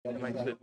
Am I still?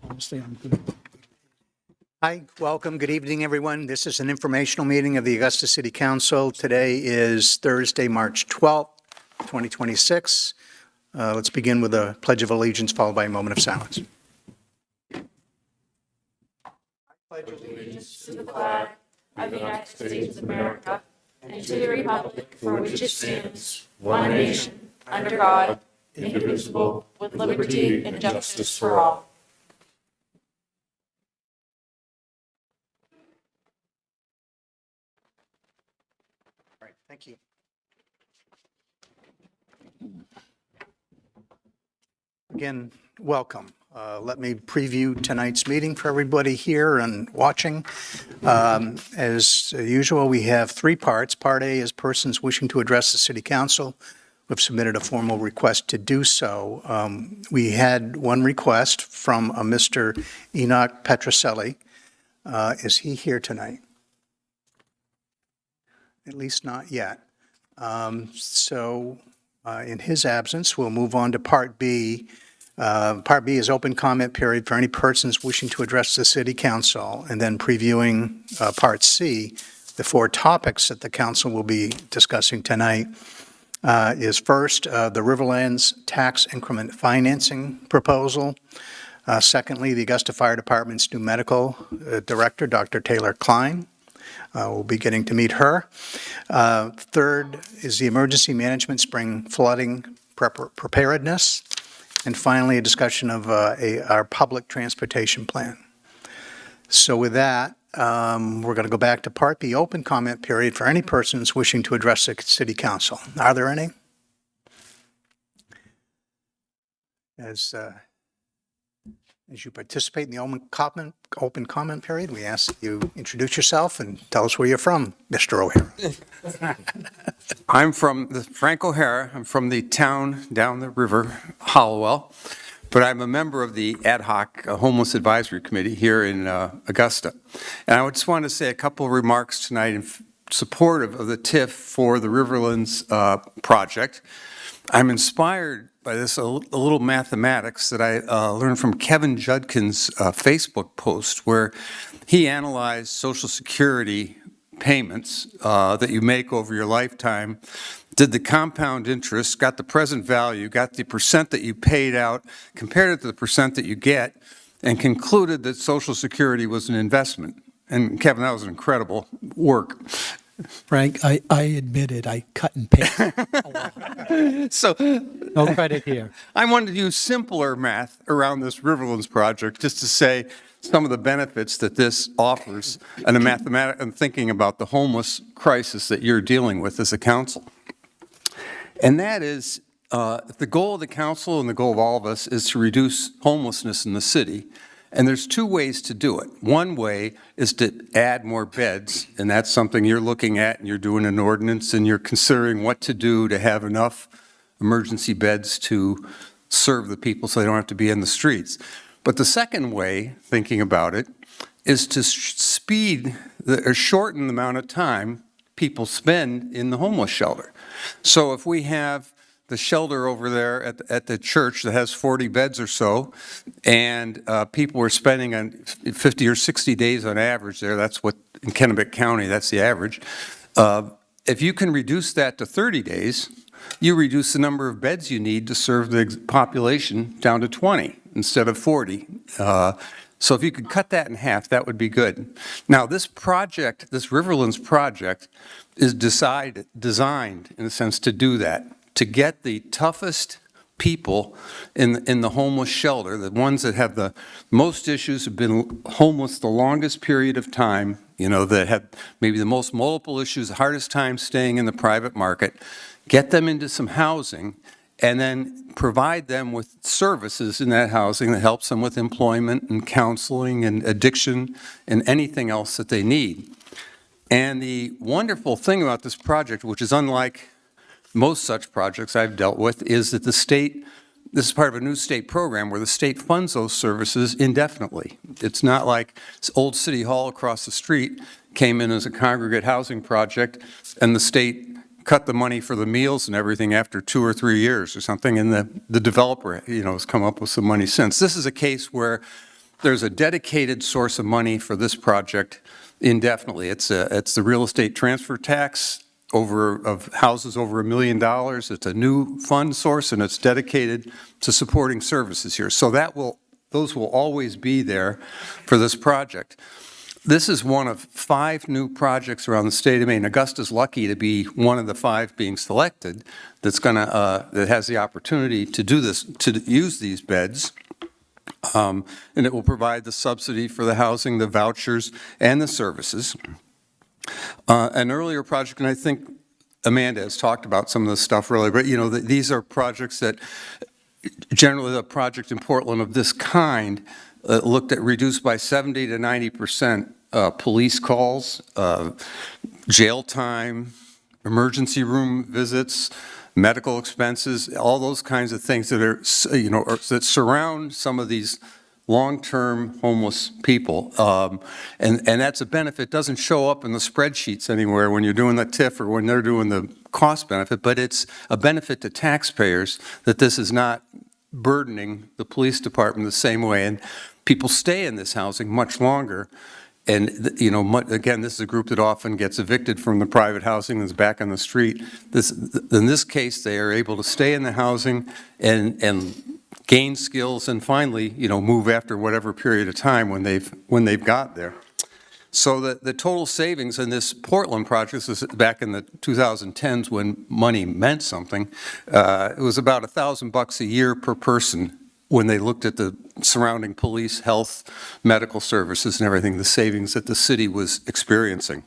Honestly, I'm good. Hi, welcome. Good evening, everyone. This is an informational meeting of the Augusta City Council. Today is Thursday, March 12th, 2026. Let's begin with a Pledge of Allegiance, followed by a moment of silence. To the flag of the United States of America and to the republic for which it stands, one nation, under God, indivisible, with liberty and justice for all. All right, thank you. Again, welcome. Let me preview tonight's meeting for everybody here and watching. As usual, we have three parts. Part A is persons wishing to address the City Council. We've submitted a formal request to do so. We had one request from a Mr. Enoch Petroselli. Is he here tonight? At least not yet. In his absence, we'll move on to Part B. Part B is open comment period for any persons wishing to address the City Council, and then previewing Part C, the four topics that the council will be discussing tonight is first, the Riverlands tax increment financing proposal. Secondly, the Augusta Fire Department's new medical director, Dr. Taylor Klein. We'll be getting to meet her. Third is the emergency management spring flooding preparedness. And finally, a discussion of our public transportation plan. So with that, we're going to go back to Part B, open comment period for any persons wishing to address the City Council. Are there any? As you participate in the open comment period, we ask that you introduce yourself and tell us where you're from, Mr. O'Hara. I'm from Frank O'Hara. I'm from the town down the river, Hollowell, but I'm a member of the ad hoc homeless advisory committee here in Augusta. And I just want to say a couple of remarks tonight in support of the TIF for the Riverlands project. I'm inspired by this a little mathematics that I learned from Kevin Judkin's Facebook post, where he analyzed Social Security payments that you make over your lifetime, did the compound interest, got the present value, got the percent that you paid out, compared it to the percent that you get, and concluded that Social Security was an investment. And Kevin, that was incredible work. Frank, I admit it. I cut and paste a lot. So No credit here. I wanted to use simpler math around this Riverlands project just to say some of the benefits that this offers and thinking about the homeless crisis that you're dealing with as a council. And that is the goal of the council and the goal of all of us is to reduce homelessness in the city. And there's two ways to do it. One way is to add more beds, and that's something you're looking at, and you're doing an ordinance, and you're considering what to do to have enough emergency beds to serve the people so they don't have to be in the streets. But the second way, thinking about it, is to shorten the amount of time people spend in the homeless shelter. So if we have the shelter over there at the church that has 40 beds or so, and people were spending on 50 or 60 days on average there, that's what, in Kennebec County, that's the average. If you can reduce that to 30 days, you reduce the number of beds you need to serve the population down to 20 instead of 40. So if you could cut that in half, that would be good. Now, this project, this Riverlands project, is designed, in a sense, to do that, to get the toughest people in the homeless shelter, the ones that have the most issues, have been homeless the longest period of time, that have maybe the most multiple issues, the hardest time staying in the private market, get them into some housing, and then provide them with services in that housing that helps them with employment and counseling and addiction and anything else that they need. And the wonderful thing about this project, which is unlike most such projects I've dealt with, is that the state, this is part of a new state program where the state funds those services indefinitely. It's not like old City Hall across the street came in as a congregate housing project and the state cut the money for the meals and everything after 2 or 3 years or something, and the developer, has come up with some money since. This is a case where there's a dedicated source of money for this project indefinitely. It's the real estate transfer tax of houses over $1 million. It's a new fund source, and it's dedicated to supporting services here. So those will always be there for this project. This is one of 5 new projects around the state of Maine. Augusta's lucky to be one of the 5 being selected that has the opportunity to do this, to use these beds. And it will provide the subsidy for the housing, the vouchers, and the services. An earlier project, and I think Amanda has talked about some of this stuff earlier, but these are projects that generally the project in Portland of this kind looked at reduced by 70 to 90% police calls, jail time, emergency room visits, medical expenses, all those kinds of things that are, that surround some of these long-term homeless people. And that's a benefit. It doesn't show up in the spreadsheets anywhere when you're doing the TIF or when they're doing the cost benefit, but it's a benefit to taxpayers that this is not burdening the police department the same way. And people stay in this housing much longer. And, again, this is a group that often gets evicted from the private housing and is back on the street. In this case, they are able to stay in the housing and gain skills and finally, move after whatever period of time when they've got there. So the total savings in this Portland project, this is back in the 2010s when money meant something, it was about $1,000 a year per person when they looked at the surrounding police, health, medical services and everything, the savings that the city was experiencing.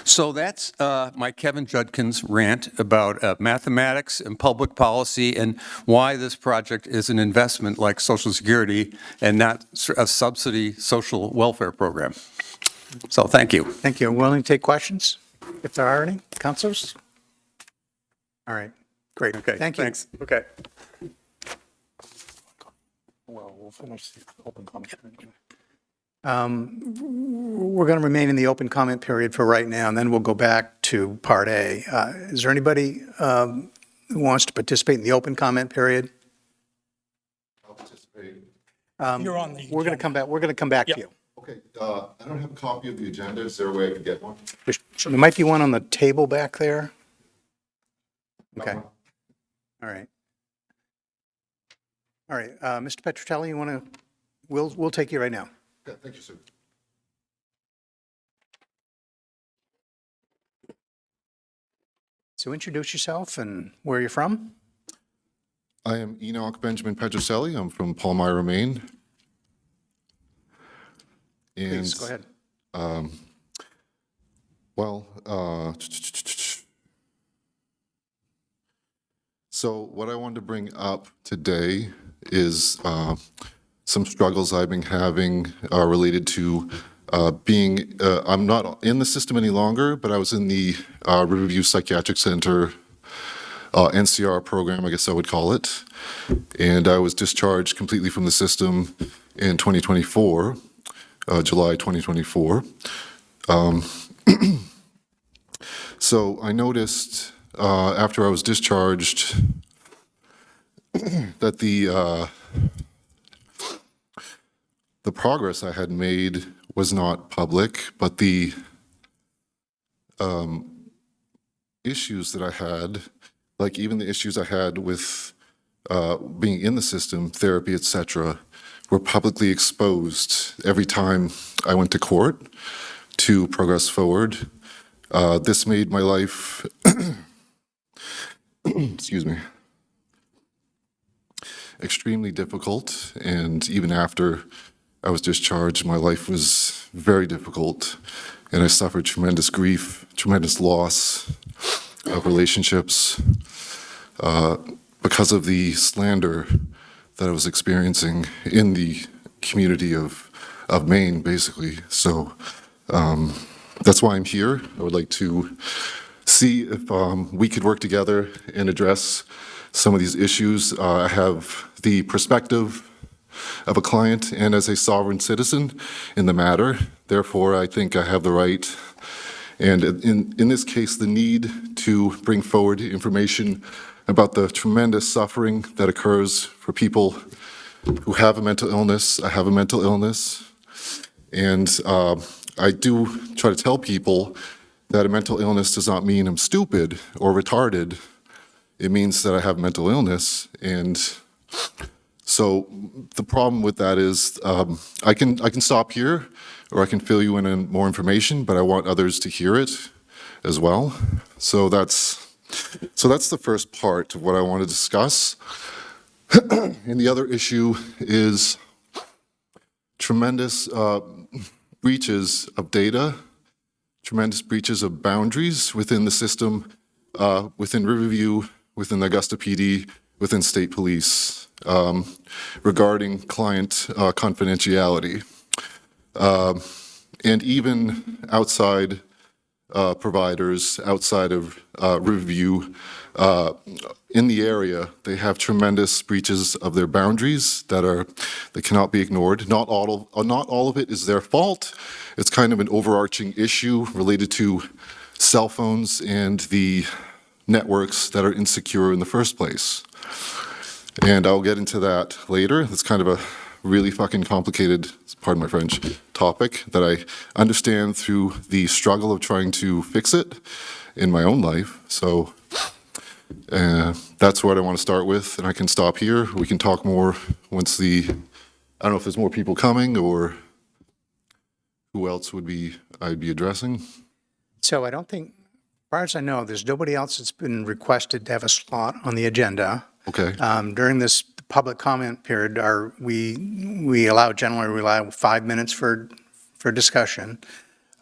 So that's my Kevin Judkins rant about mathematics and public policy and why this project is an investment like Social Security and not a subsidy social welfare program. So thank you. Thank you. Willing to take questions, if there are any, councilors? All right, great. Okay, Thank you. thanks. Okay. Well, we'll finish the open comment. We're going to remain in the open comment period for right now, and then we'll go back to Part A. Is there anybody who wants to participate in the open comment period? I'll participate. You're on the We're going to come back. We're going to come back to you. Okay, I don't have a copy of the agenda. Is there a way I could get one? There might be one on the table back there. Okay. No. All right. All right, Mr. Petrotelli, you want to? We'll take you right now. Okay, thank you, sir. So introduce yourself and where you're from. I am Enoch Benjamin Petroselli. I'm from Palmyra, Maine. And, Please, go ahead. So what I wanted to bring up today is some struggles I've been having related to being, I'm not in the system any longer, but I was in the Riverview Psychiatric Center NCR program, I guess I would call it. And I was discharged completely from the system in 2024, July 2024. So I noticed after I was discharged that the progress I had made was not public, but the issues that I had, like even the issues I had with being in the system, therapy, etc., were publicly exposed every time I went to court to progress forward. This made my life, excuse me, extremely difficult, and even after I was discharged, my life was very difficult, and I suffered tremendous grief, tremendous loss of relationships because of the slander that I was experiencing in the community of Maine, basically. So that's why I'm here. I would like to see if we could work together and address some of these issues. I have the perspective of a client and as a sovereign citizen in the matter. Therefore, I think I have the right and in this case, the need to bring forward information about the tremendous suffering that occurs for people who have a mental illness. I have a mental illness, and I do try to tell people that a mental illness does not mean I'm stupid or retarded. It means that I have mental illness, and so the problem with that is I can stop here, or I can fill you in more information, but I want others to hear it as well. So that's the first part of what I want to discuss. And the other issue is tremendous breaches of data, tremendous breaches of boundaries within the system, within Riverview, within the Augusta PD, within state police, regarding client confidentiality. And even outside providers, outside of Riverview, in the area, they have tremendous breaches of their boundaries that cannot be ignored. Not all of it is their fault. It's kind of an overarching issue related to cell phones and the networks that are insecure in the first place. And I'll get into that later. It's kind of a really fucking complicated, pardon my French, topic that I understand through the struggle of trying to fix it in my own life. So that's what I want to start with, and I can stop here. We can talk more once I don't know if there's more people coming or who else I'd be addressing. So I don't think, as far as I know, there's nobody else that's been requested to have a slot on the agenda. Okay. During this public comment period, we generally allow 5 minutes for discussion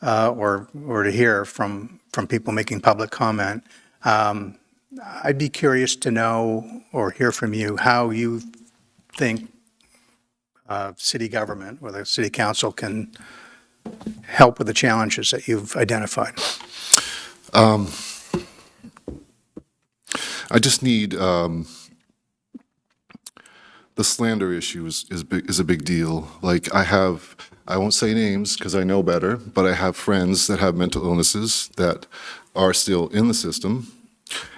or to hear from people making public comment. I'd be curious to know or hear from you how you think city government or the city council can help with the challenges that you've identified. I just need the slander issue is a big deal. Like I won't say names because I know better, but I have friends that have mental illnesses that are still in the system,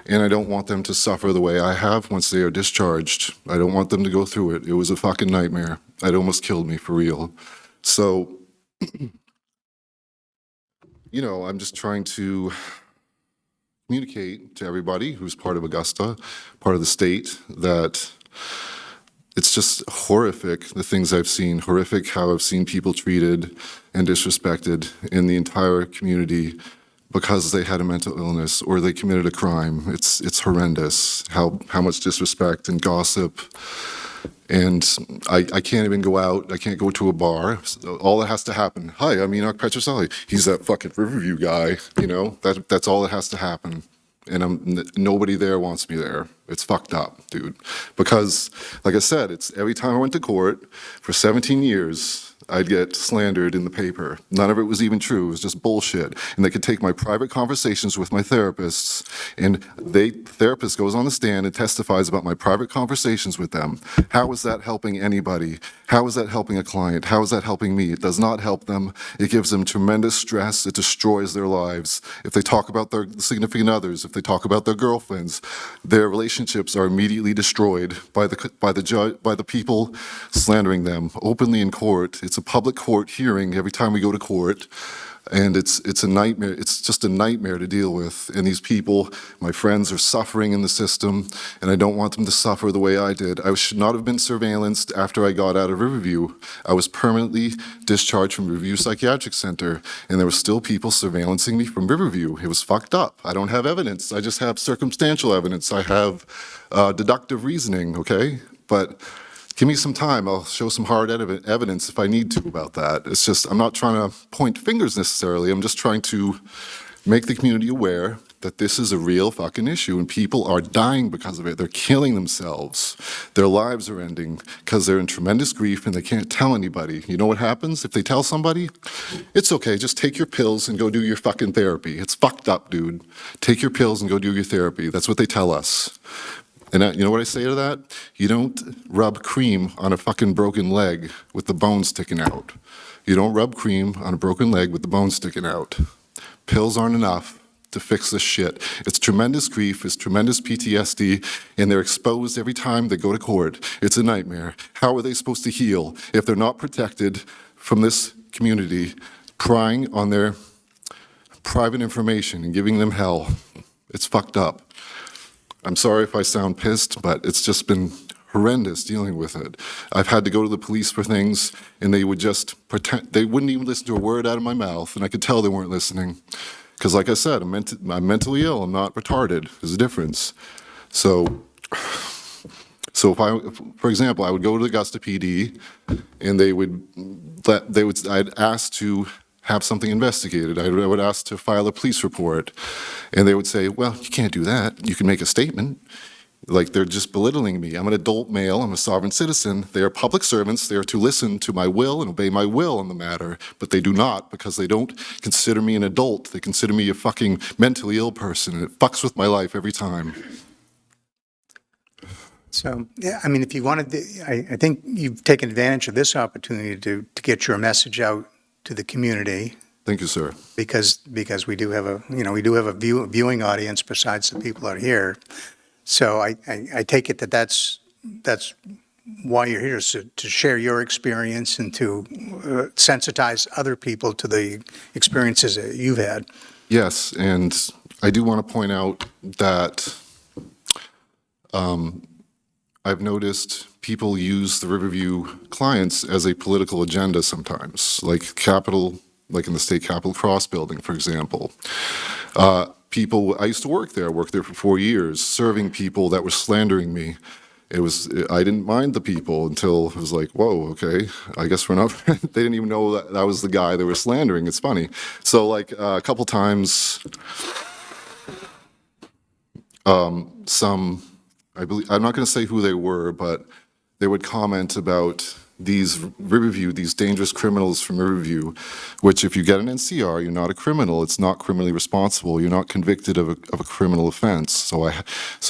and I don't want them to suffer the way I have once they are discharged. I don't want them to go through it. It was a fucking nightmare. It almost killed me for real. So, I'm just trying to communicate to everybody who's part of Augusta, part of the state, that it's just horrific, the things I've seen, horrific how I've seen people treated and disrespected in the entire community because they had a mental illness or they committed a crime. It's horrendous how much disrespect and gossip. And I can't even go out. I can't go to a bar. All that has to happen. Hi, I'm Enoch Petroselli. He's that fucking Riverview guy. That's all that has to happen. And nobody there wants me there. It's fucked up, dude. Because, like I said, it's every time I went to court for 17 years, I'd get slandered in the paper. None of it was even true. It was just bullshit. And they could take my private conversations with my therapists, and the therapist goes on the stand and testifies about my private conversations with them. How is that helping anybody? How is that helping a client? How is that helping me? It does not help them. It gives them tremendous stress. It destroys their lives. If they talk about their significant others, if they talk about their girlfriends, their relationships are immediately destroyed by the people slandering them openly in court. It's a public court hearing every time we go to court, and it's a nightmare. It's just a nightmare to deal with. And these people, my friends, are suffering in the system, and I don't want them to suffer the way I did. I should not have been surveillanced after I got out of Riverview. I was permanently discharged from Riverview Psychiatric Center, and there were still people surveillancing me from Riverview. It was fucked up. I don't have evidence. I just have circumstantial evidence. I have deductive reasoning, okay? But give me some time. I'll show some hard evidence if I need to about that. It's just, I'm not trying to point fingers necessarily. I'm just trying to make the community aware that this is a real fucking issue and people are dying because of it. They're killing themselves. Their lives are ending because they're in tremendous grief and they can't tell anybody. You know what happens if they tell somebody? It's okay, just take your pills and go do your fucking therapy. It's fucked up, dude. Take your pills and go do your therapy. That's what they tell us. And you know what I say to that? You don't rub cream on a fucking broken leg with the bone sticking out. You don't rub cream on a broken leg with the bone sticking out. Pills aren't enough. to fix this shit. It's tremendous grief, it's tremendous PTSD, and they're exposed every time they go to court. It's a nightmare. How are they supposed to heal if they're not protected from this community prying on their private information and giving them hell? It's fucked up. I'm sorry if I sound pissed, but it's just been horrendous dealing with it. I've had to go to the police for things, and they would just pretend, they wouldn't even listen to a word out of my mouth, and I could tell they weren't listening. Because like I said, I'm mentally ill, I'm not retarded. There's a difference. So for example, I would go to the Augusta PD, and I'd ask to have something investigated. I would ask to file a police report, and they would say, well, you can't do that. You can make a statement. Like, they're just belittling me. I'm an adult male, I'm a sovereign citizen. They are public servants, they are to listen to my will and obey my will on the matter, but they do not, because they don't consider me an adult. They consider me a fucking mentally ill person, and it fucks with my life every time. So, yeah, I mean, if you wanted, I think you've taken advantage of this opportunity to get your message out to the community, Thank you, sir. because we do have a viewing audience besides the people out here. So I take it that's why you're here, is to share your experience and to sensitize other people to the experiences that you've had. Yes, and I do want to point out that I've noticed people use the Riverview clients as a political agenda sometimes, like in the state Capitol Cross building, for example. I used to work there. I worked there for 4 years, serving people that were slandering me. I didn't mind the people until it was like, whoa, okay, I guess we're not, they didn't even know that I was the guy they were slandering. It's funny. So like a couple times, I believe, I'm not going to say who they were, but they would comment about these dangerous criminals from Riverview, which if you get an NCR, you're not a criminal. It's not criminally responsible. You're not convicted of a criminal offense. So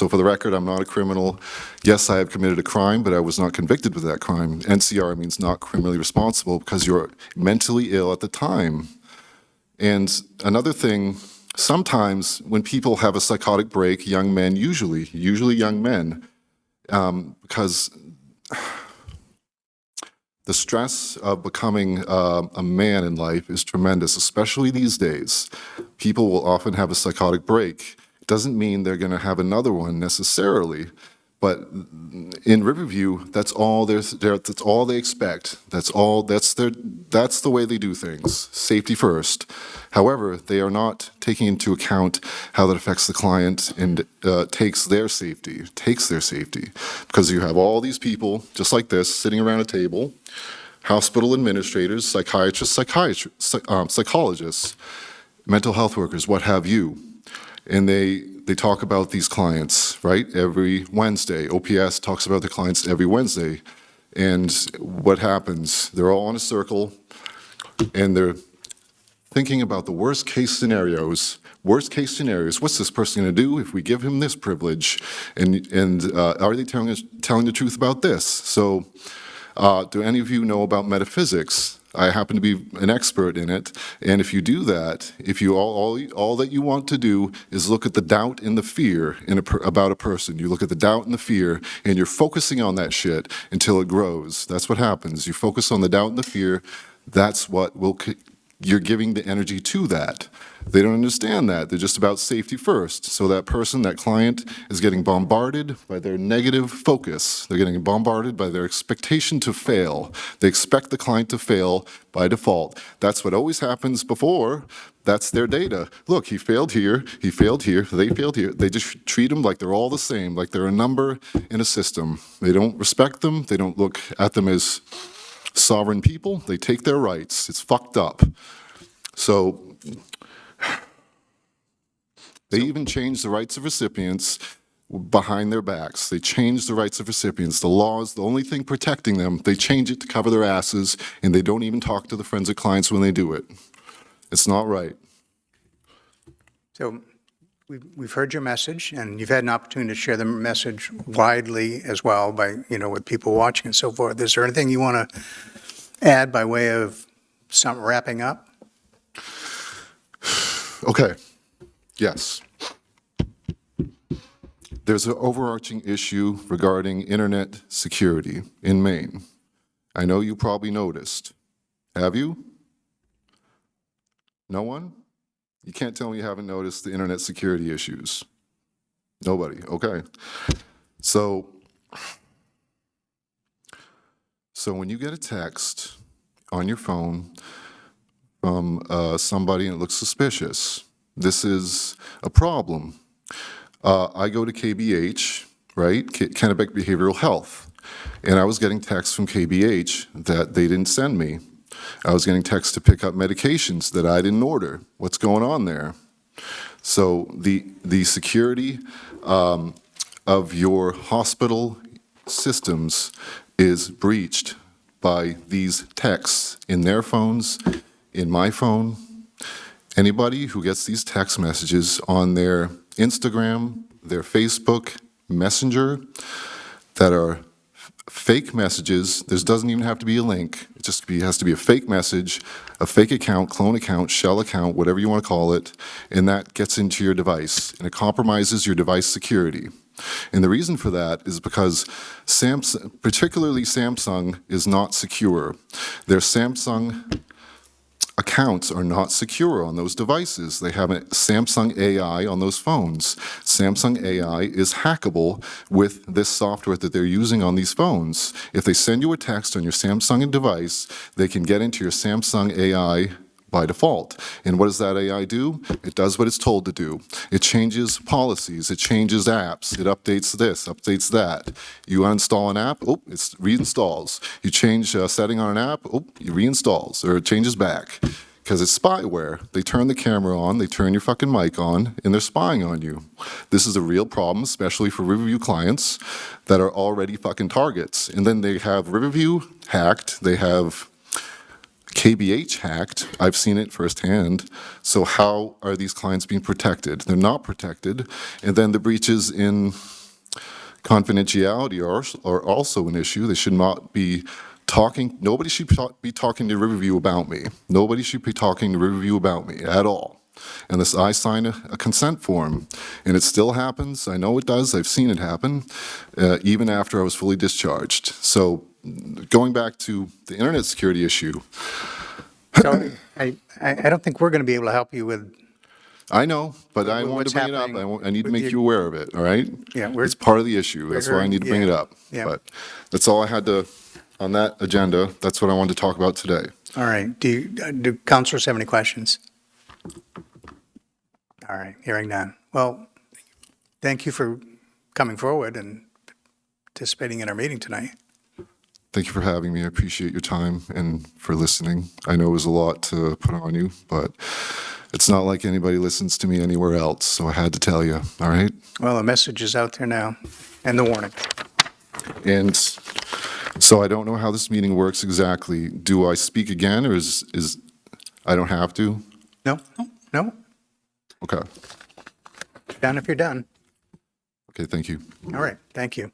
for the record, I'm not a criminal. Yes, I have committed a crime, but I was not convicted with that crime. NCR means not criminally responsible because you're mentally ill at the time. And another thing, sometimes when people have a psychotic break, young men, usually young men, because the stress of becoming a man in life is tremendous, especially these days. People will often have a psychotic break. It doesn't mean they're going to have another one necessarily, but in Riverview, that's all they expect. That's the way they do things. Safety first. However, they are not taking into account how that affects the client and takes their safety, because you have all these people just like this sitting around a table, hospital administrators, psychiatrists, psychologists, mental health workers, what have you, and they talk about these clients, right, every Wednesday. OPS talks about the clients every Wednesday, and what happens? They're all in a circle, and they're thinking about the worst case scenarios. What's this person going to do if we give him this privilege? And are they telling the truth about this? So do any of you know about metaphysics? I happen to be an expert in it. And if you do that, if you all that you want to do is look at the doubt and the fear about a person. You look at the doubt and the fear, and you're focusing on that shit until it grows. That's what happens. You focus on the doubt and the fear. That's what you're giving the energy to that. They don't understand that. They're just about safety first. So that person, that client, is getting bombarded by their negative focus. They're getting bombarded by their expectation to fail. They expect the client to fail by default. That's what always happens before. That's their data. Look, he failed here, they failed here. They just treat them like they're all the same, like they're a number in a system. They don't respect them. They don't look at them as sovereign people. They take their rights. It's fucked up. So they even change the rights of recipients behind their backs. They change the rights of recipients. The laws, the only thing protecting them, they change it to cover their asses, and they don't even talk to the forensic clients when they do it. It's not right. So we've heard your message, and you've had an opportunity to share the message widely as well by, with people watching and so forth. Is there anything you want to add by way of some wrapping up? Okay. Yes. There's an overarching issue regarding internet security in Maine. I know you probably noticed. Have you? No one? You can't tell me you haven't noticed the internet security issues. Nobody, okay. So when you get a text on your phone from somebody and it looks suspicious, this is a problem. I go to KBH, right, Kennebec Behavioral Health, and I was getting texts from KBH that they didn't send me. I was getting texts to pick up medications that I didn't order. What's going on there? So the security of your hospital systems is breached by these texts in their phones, in my phone. Anybody who gets these text messages on their Instagram, their Facebook Messenger that are fake messages, there doesn't even have to be a link. It just has to be a fake message, a fake account, clone account, shell account, whatever you want to call it, and that gets into your device, and it compromises your device security. And the reason for that is because Samsung, particularly Samsung, is not secure. Their Samsung accounts are not secure on those devices. They have a Samsung AI on those phones. Samsung AI is hackable with this software that they're using on these phones. If they send you a text on your Samsung device, they can get into your Samsung AI by default. And what does that AI do? It does what it's told to do. It changes policies, it changes apps, it updates this, updates that. You uninstall an app, oh, it reinstalls. You change a setting on an app, oh, it reinstalls, or it changes back. Because it's spyware. They turn the camera on, they turn your fucking mic on, and they're spying on you. This is a real problem, especially for Riverview clients that are already fucking targets. And then they have Riverview hacked, they have KBH hacked. I've seen it firsthand. So how are these clients being protected? They're not protected. And then the breaches in confidentiality are also an issue. They should not be talking, nobody should be talking to Riverview about me. Nobody should be talking to Riverview about me at all. Unless I sign a consent form. And it still happens. I know it does. I've seen it happen, even after I was fully discharged. So going back to the internet security issue. So I don't think we're going to be able to help you with, I know, but I wanted What's to bring it up. happening I need to with make you aware of it, all right? Yeah, It's part of the issue. That's why I need to bring it yeah, up. yeah. But that's all I had to, on that agenda, that's what I wanted to talk about today. all right. Do councilors have any questions? All right, hearing none. Well, thank you for coming forward and participating in our meeting tonight. Thank you for having me. I appreciate your time and for listening. I know it was a lot to put on you, but it's not like anybody listens to me anywhere else, so I had to tell you, all right? Well, the message is out there now, and the warning. And so I don't know how this meeting works exactly. Do I speak again, or is I don't have to? No, no, Okay. done if you're done. Okay, thank you. All right, thank you.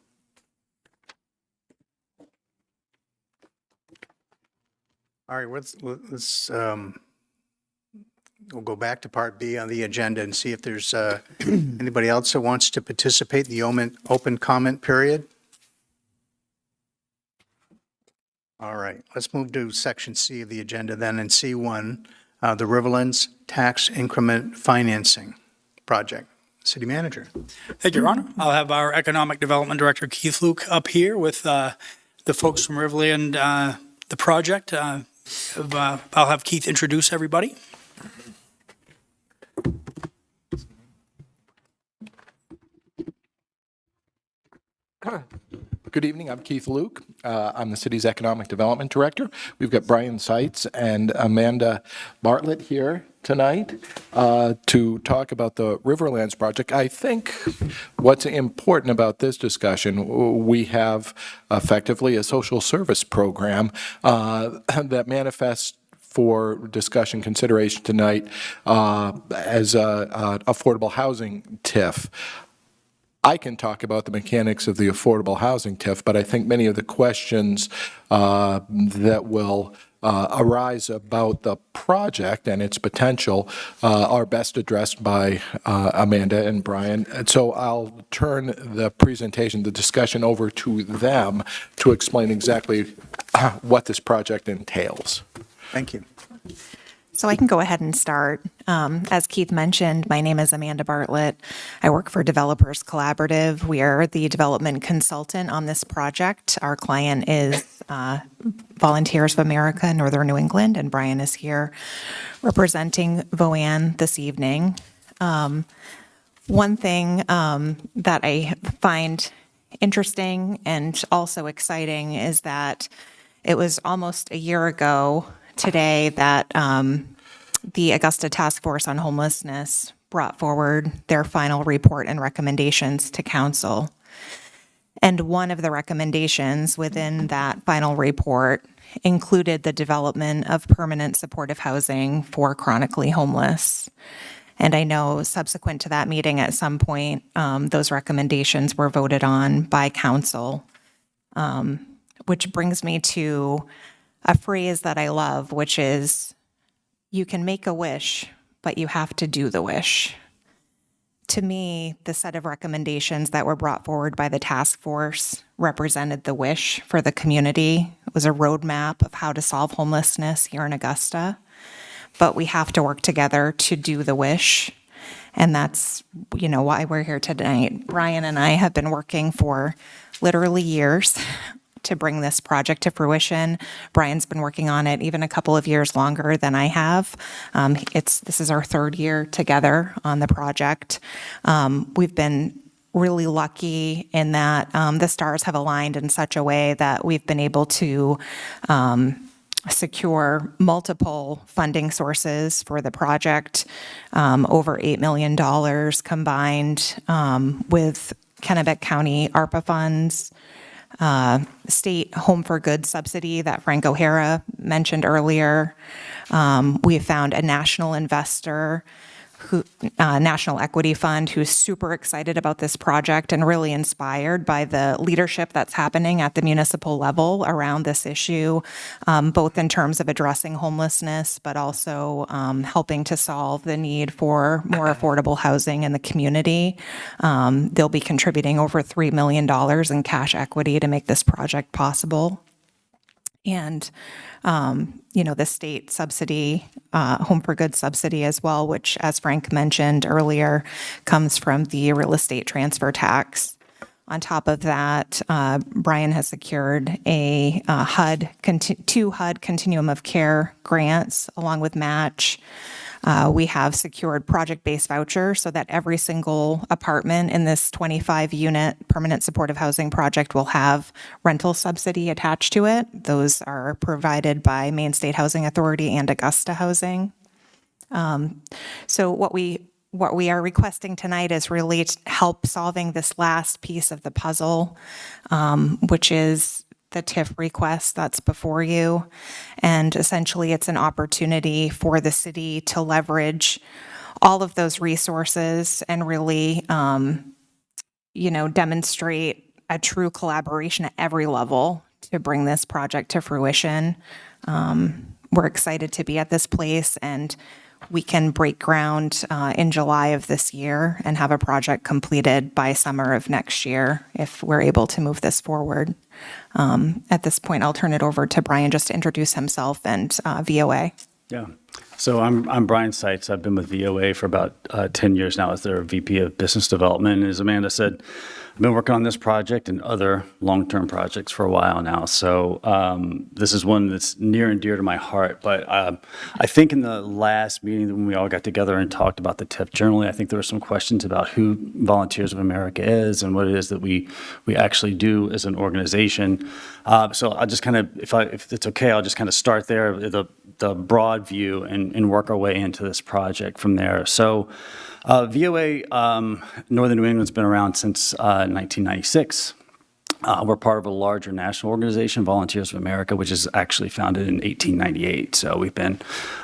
All right, we'll go back to Part B on the agenda and see if there's anybody else that wants to participate in the open comment period. All right, let's move to Section C of the agenda then, and C1, the Riverlands Tax Increment Financing Project. City Manager. Thank you, Your Honor. I'll have our Economic Development Director, Keith Luke, up here with the folks from Riverland, the project. I'll have Keith introduce everybody. Good evening. I'm Keith Luke. I'm the city's Economic Development Director. We've got Brian Seitz and Amanda Bartlett here tonight to talk about the Riverlands project. I think what's important about this discussion, we have effectively a social service program that manifests for discussion consideration tonight as a affordable housing TIF. I can talk about the mechanics of the affordable housing TIF, but I think many of the questions that will arise about the project and its potential are best addressed by Amanda and Brian. And so I'll turn the presentation, the discussion over to them to explain exactly what this project entails. Thank you. So I can go ahead and start. As Keith mentioned, my name is Amanda Bartlett. I work for Developers Collaborative. We are the development consultant on this project. Our client is Volunteers of America, Northern New England, and Brian is here representing VOAN this evening. One thing that I find interesting and also exciting is that it was almost a year ago today that the Augusta Task Force on Homelessness brought forward their final report and recommendations to council. And one of the recommendations within that final report included the development of permanent supportive housing for chronically homeless. And I know subsequent to that meeting, at some point, those recommendations were voted on by council, which brings me to a phrase that I love, which is, you can make a wish, but you have to do the wish. To me, the set of recommendations that were brought forward by the task force represented the wish for the community. It was a roadmap of how to solve homelessness here in Augusta, but we have to work together to do the wish. And that's, why we're here tonight. Brian and I have been working for literally years to bring this project to fruition. Brian's been working on it even a couple of years longer than I have. This is our third year together on the project. We've been really lucky in that the stars have aligned in such a way that we've been able to secure multiple funding sources for the project, over $8 million combined with Kennebec County ARPA funds, state Home for Good subsidy that Frank O'Hara mentioned earlier. We have found a national investor, National Equity Fund, who's super excited about this project and really inspired by the leadership that's happening at the municipal level around this issue, both in terms of addressing homelessness, but also helping to solve the need for more affordable housing in the community. They'll be contributing over $3 million in cash equity to make this project possible. And, the state subsidy, Home for Good subsidy as well, which, as Frank mentioned earlier, comes from the real estate transfer tax. On top of that, Brian has secured a two HUD Continuum of Care grants along with match. We have secured project-based vouchers so that every single apartment in this 25-unit permanent supportive housing project will have rental subsidy attached to it. Those are provided by Maine State Housing Authority and Augusta Housing. So what we are requesting tonight is really help solving this last piece of the puzzle, which is the TIF request that's before you. And essentially, it's an opportunity for the city to leverage all of those resources and really, demonstrate a true collaboration at every level to bring this project to fruition. We're excited to be at this place, and we can break ground in July of this year and have a project completed by summer of next year if we're able to move this forward. At this point, I'll turn it over to Brian just to introduce himself and VOA. Yeah. So I'm Brian Seitz. I've been with VOA for about 10 years now as their VP of Business Development. And as Amanda said, I've been working on this project and other long-term projects for a while now. So this is one that's near and dear to my heart. But I think in the last meeting when we all got together and talked about the TIF generally, I think there were some questions about who Volunteers of America is and what it is that we actually do as an organization. So I'll just kind of, if it's okay, I'll just kind of start there, the broad view, and work our way into this project from there. So VOA Northern New England's been around since 1996. We're part of a larger national organization, Volunteers of America, which is actually founded in 1898. So we've been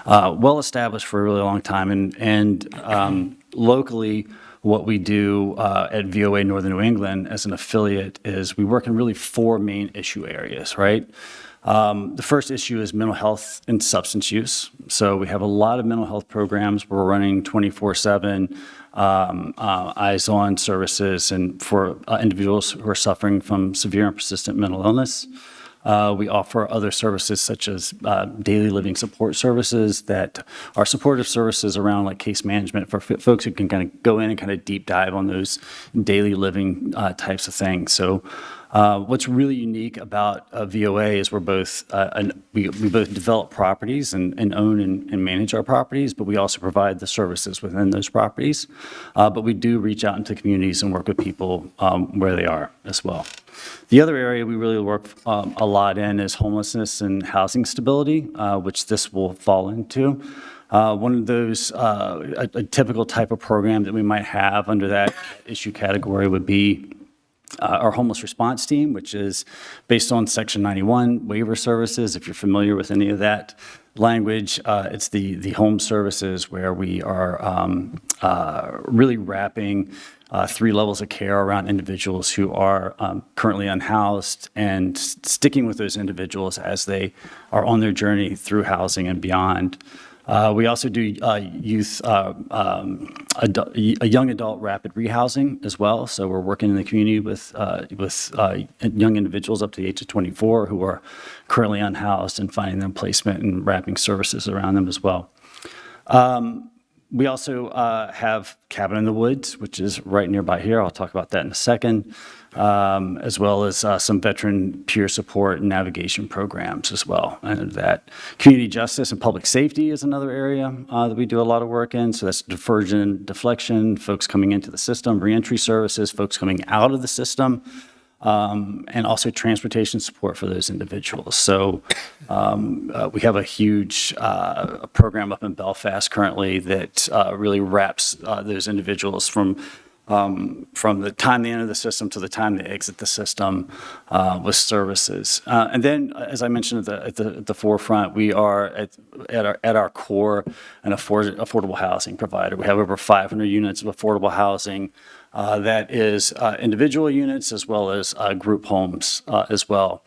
well established for a really long time. And locally, what we do at VOA Northern New England as an affiliate is we work in really 4 main issue areas, right? The first issue is mental health and substance use. So we have a lot of mental health programs. We're running 24/7 eyes-on services and for individuals who are suffering from severe and persistent mental illness. We offer other services such as daily living support services that are supportive services around like case management for folks who can kind of go in and kind of deep dive on those daily living types of things. So what's really unique about VOA is we both develop properties and own and manage our properties, but we also provide the services within those properties. But we do reach out into communities and work with people where they are as well. The other area we really work a lot in is homelessness and housing stability, which this will fall into. One of those, a typical type of program that we might have under that issue category would be our homeless response team, which is based on Section 91 waiver services. If you're familiar with any of that language, it's the home services where we are really wrapping 3 levels of care around individuals who are currently unhoused and sticking with those individuals as they are on their journey through housing and beyond. We also do youth, a young adult rapid rehousing as well. So we're working in the community with young individuals up to the age of 24 who are currently unhoused and finding them placement and wrapping services around them as well. We also have Cabin in the Woods, which is right nearby here. I'll talk about that in a second, as well as some veteran peer support and navigation programs as well. And that community justice and public safety is another area that we do a lot of work in. So that's diversion, deflection, folks coming into the system, reentry services, folks coming out of the system, and also transportation support for those individuals. So we have a huge program up in Belfast currently that really wraps those individuals from the time they enter the system to the time they exit the system with services. And then, as I mentioned at the forefront, we are at our core an affordable housing provider. We have over 500 units of affordable housing. That is individual units as well as group homes as well.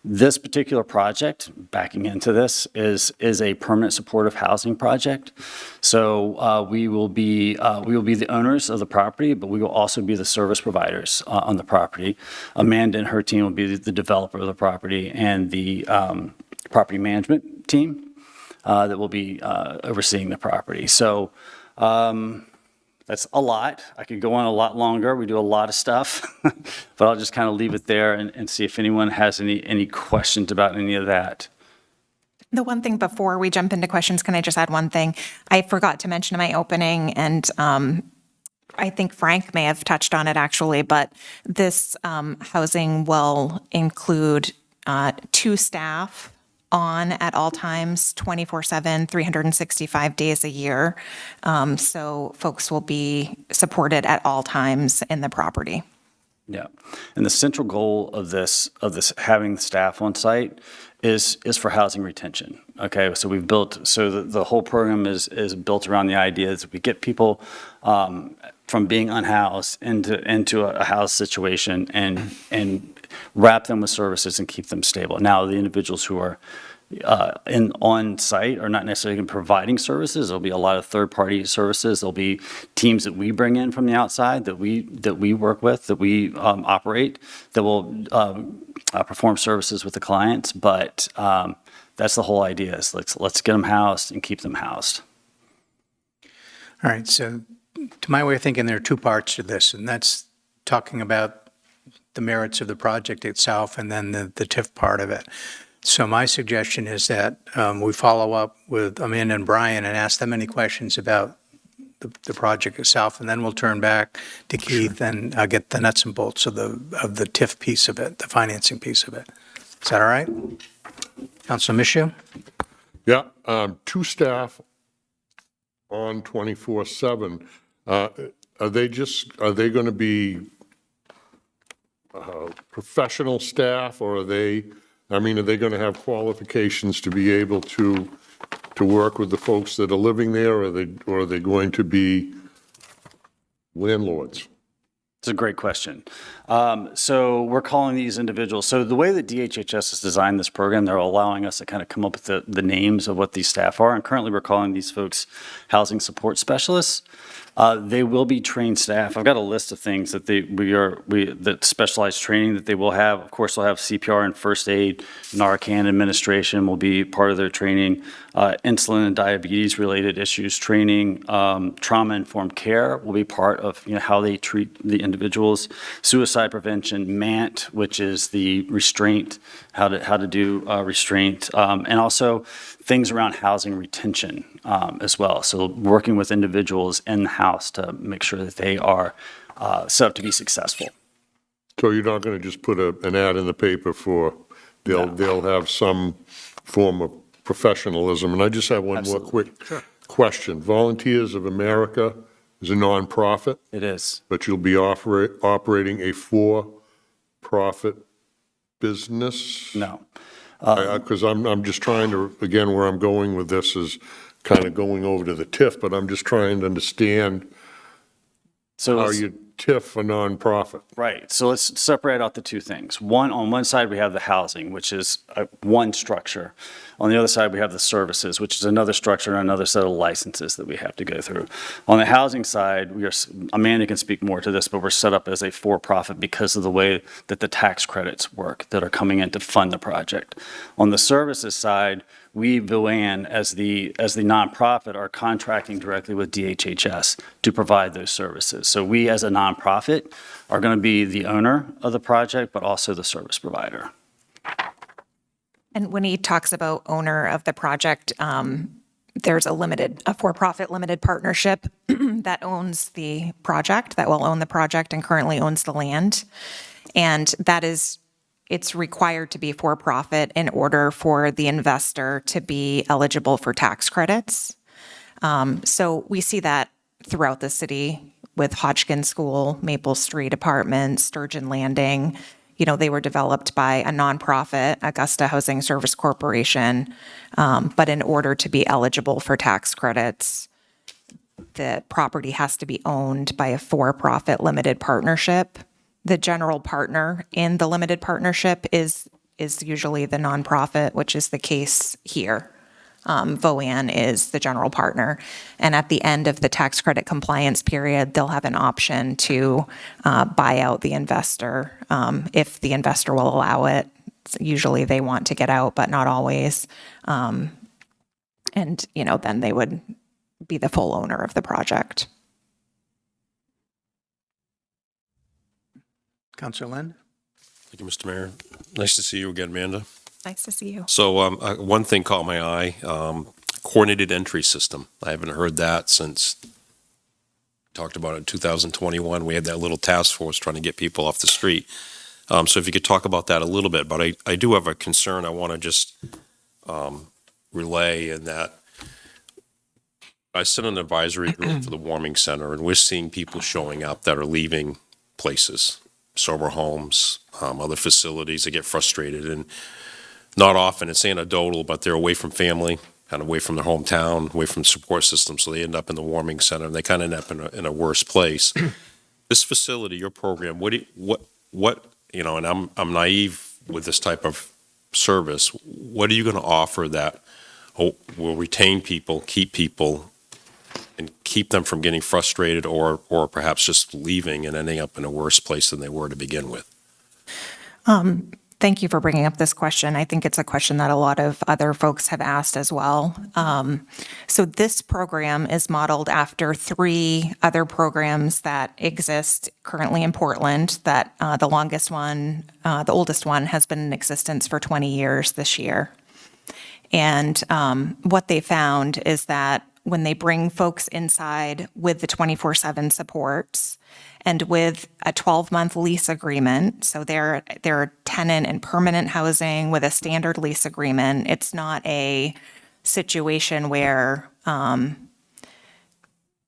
This particular project, backing into this, is a permanent supportive housing project. So we will be the owners of the property, but we will also be the service providers on the property. Amanda and her team will be the developer of the property and the property management team that will be overseeing the property. So that's a lot. I could go on a lot longer. We do a lot of stuff, but I'll just kind of leave it there and see if anyone has any questions about any of that. The one thing before we jump into questions, can I just add one thing? I forgot to mention in my opening, and I think Frank may have touched on it actually, but this housing will include 2 staff on at all times, 24/7, 365 days a year. So folks will be supported at all times in the property. Yeah, and the central goal of this having the staff on site is for housing retention. Okay, so we've built the whole program is built around the idea that we get people from being unhoused into a house situation and wrap them with services and keep them stable. Now, the individuals who are on site are not necessarily providing services. There'll be a lot of third-party services. There'll be teams that we bring in from the outside that we work with, that we operate, that will perform services with the clients. But that's the whole idea: is let's get them housed and keep them housed. All right, so to my way of thinking, there are 2 parts to this, and that's talking about the merits of the project itself and then the TIF part of it. So my suggestion is that we follow up with Amanda and Brian and ask them any questions about the project itself, and then we'll turn back to Keith and get the nuts and bolts of the TIF piece of it, the financing piece of it. Is that all right? Councilor Michoud? Yeah, 2 staff on 24/7. Are they going to be professional staff, or are they going to have qualifications to be able to work with the folks that are living there, or are they going to be landlords? It's a great question. So we're calling these individuals, so the way that DHHS has designed this program, they're allowing us to kind of come up with the names of what these staff are. And currently we're calling these folks housing support specialists. They will be trained staff. I've got a list of things that that specialized training that they will have. Of course, they'll have CPR and first aid, Narcan administration will be part of their training, insulin and diabetes related issues training, trauma-informed care will be part of how they treat the individuals, suicide prevention, MANT, which is the restraint, how to do restraint, and also things around housing retention as well. So working with individuals in the house to make sure that they are set up to be successful. So you're not going to just put an ad in the paper for, they'll have some form of professionalism. And I just have one more quick question. Volunteers of America is a nonprofit, It is. but you'll be operating a for-profit business? No. Because I'm just trying to, again, where I'm going with this is kind of going over to the TIF, but I'm just trying to understand So how it's- you TIF a nonprofit. Right. So let's separate out the two things. On one side, we have the housing, which is one structure. On the other side, we have the services, which is another structure and another set of licenses that we have to go through. On the housing side, Amanda can speak more to this, but we're set up as a for-profit because of the way that the tax credits work that are coming in to fund the project. On the services side, we, VOAN, as the nonprofit, are contracting directly with DHHS to provide those services. So we, as a nonprofit, are going to be the owner of the project, but also the service provider. And when he talks about owner of the project, there's a for-profit limited partnership that owns the project, that will own the project and currently owns the land. And it's required to be for-profit in order for the investor to be eligible for tax credits. So we see that throughout the city with Hodgkin School, Maple Street Apartments, Sturgeon Landing. They were developed by a nonprofit, Augusta Housing Service Corporation. But in order to be eligible for tax credits, the property has to be owned by a for-profit limited partnership. The general partner in the limited partnership is usually the nonprofit, which is the case here. VOAN is the general partner. And at the end of the tax credit compliance period, they'll have an option to buy out the investor if the investor will allow it. Usually they want to get out, but not always. And, then they would be the full owner of the project. Councilor Lind? Thank you, Mr. Mayor. Nice to see you again, Amanda. Nice to see you. So one thing caught my eye, coordinated entry system. I haven't heard that since, talked about it in 2021. We had that little task force trying to get people off the street. So if you could talk about that a little bit, but I do have a concern I want to just relay in that I sit on an advisory group for the warming center, and we're seeing people showing up that are leaving places, sober homes, other facilities. They get frustrated, and not often it's anecdotal, but they're away from family, kind of away from their hometown, away from the support system, so they end up in the warming center, and they kind of end up in a worse place. This facility, your program, and I'm naive with this type of service. What are you going to offer that will retain people, keep people, and keep them from getting frustrated or perhaps just leaving and ending up in a worse place than they were to begin with? Thank you for bringing up this question. I think it's a question that a lot of other folks have asked as well. So this program is modeled after 3 other programs that exist currently in Portland, that the oldest one has been in existence for 20 years this year. And what they found is that when they bring folks inside with the 24/7 supports and with a 12-month lease agreement, so they're tenant and permanent housing with a standard lease agreement, it's not a situation where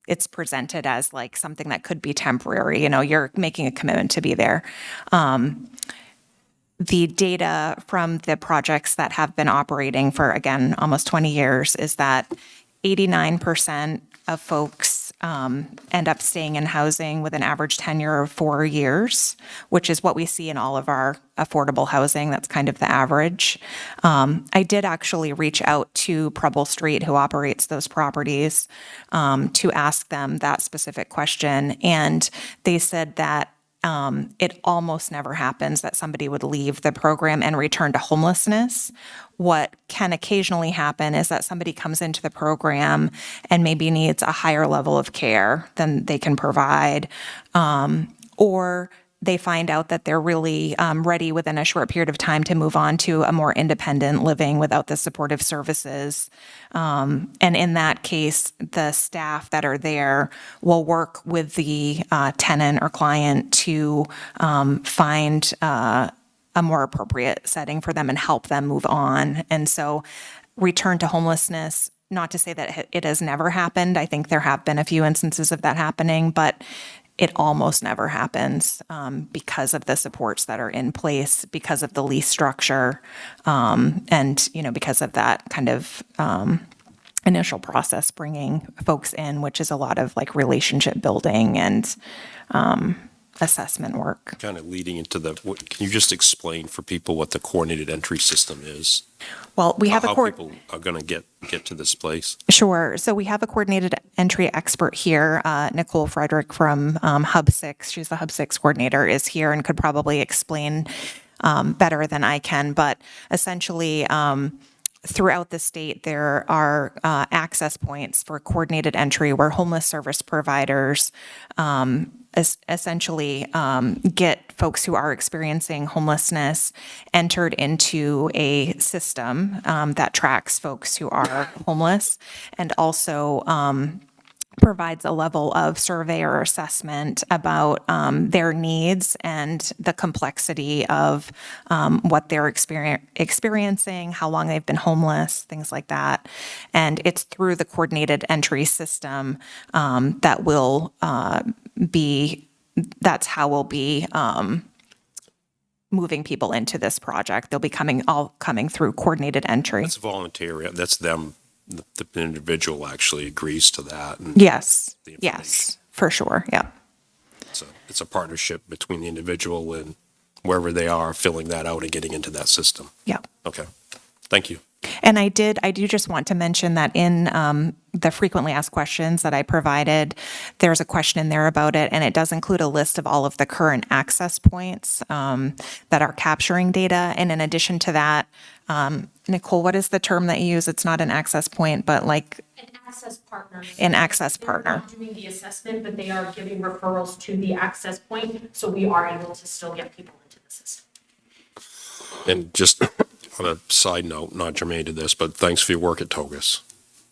it's presented as like something that could be temporary. You're making a commitment to be there. The data from the projects that have been operating for, again, almost 20 years is that 89% of folks end up staying in housing with an average tenure of 4 years, which is what we see in all of our affordable housing. That's kind of the average. I did actually reach out to Preble Street, who operates those properties, to ask them that specific question. And they said that it almost never happens that somebody would leave the program and return to homelessness. What can occasionally happen is that somebody comes into the program and maybe needs a higher level of care than they can provide, or they find out that they're really ready within a short period of time to move on to a more independent living without the supportive services. And in that case, the staff that are there will work with the tenant or client to find a more appropriate setting for them and help them move on. And so return to homelessness, not to say that it has never happened. I think there have been a few instances of that happening, but it almost never happens because of the supports that are in place, because of the lease structure, and, because of that kind of initial process bringing folks in, which is a lot of like relationship building and assessment work. Kind of leading into can you just explain for people what the coordinated entry system is? Well, we have How people are going to get to this place? Sure. So we have a coordinated entry expert here, Nicole Frederick from Hub 6. She's the Hub 6 coordinator, is here and could probably explain better than I can. But essentially, throughout the state, there are access points for coordinated entry where homeless service providers essentially get folks who are experiencing homelessness entered into a system that tracks folks who are homeless and also provides a level of survey or assessment about their needs and the complexity of what they're experiencing, how long they've been homeless, things like that. And it's through the coordinated entry system that will that's how we'll be moving people into this project. They'll be all coming through coordinated entry. That's voluntary. That's them. The individual actually agrees to that. And Yes, the information. yes, for sure, yeah. It's a partnership between the individual and wherever they are, filling that out and getting into that system. Yeah. Okay. Thank you. And I do just want to mention that in the frequently asked questions that I provided, there's a question in there about it, and it does include a list of all of the current access points that are capturing data. And in addition to that, Nicole, what is the term that you use? It's not an access point, but like An access partner. an access partner. They're not doing the assessment, but they are giving referrals to the access point, so we are able to still get people into the system. And just on a side note, not germane to this, but thanks for your work at Togus.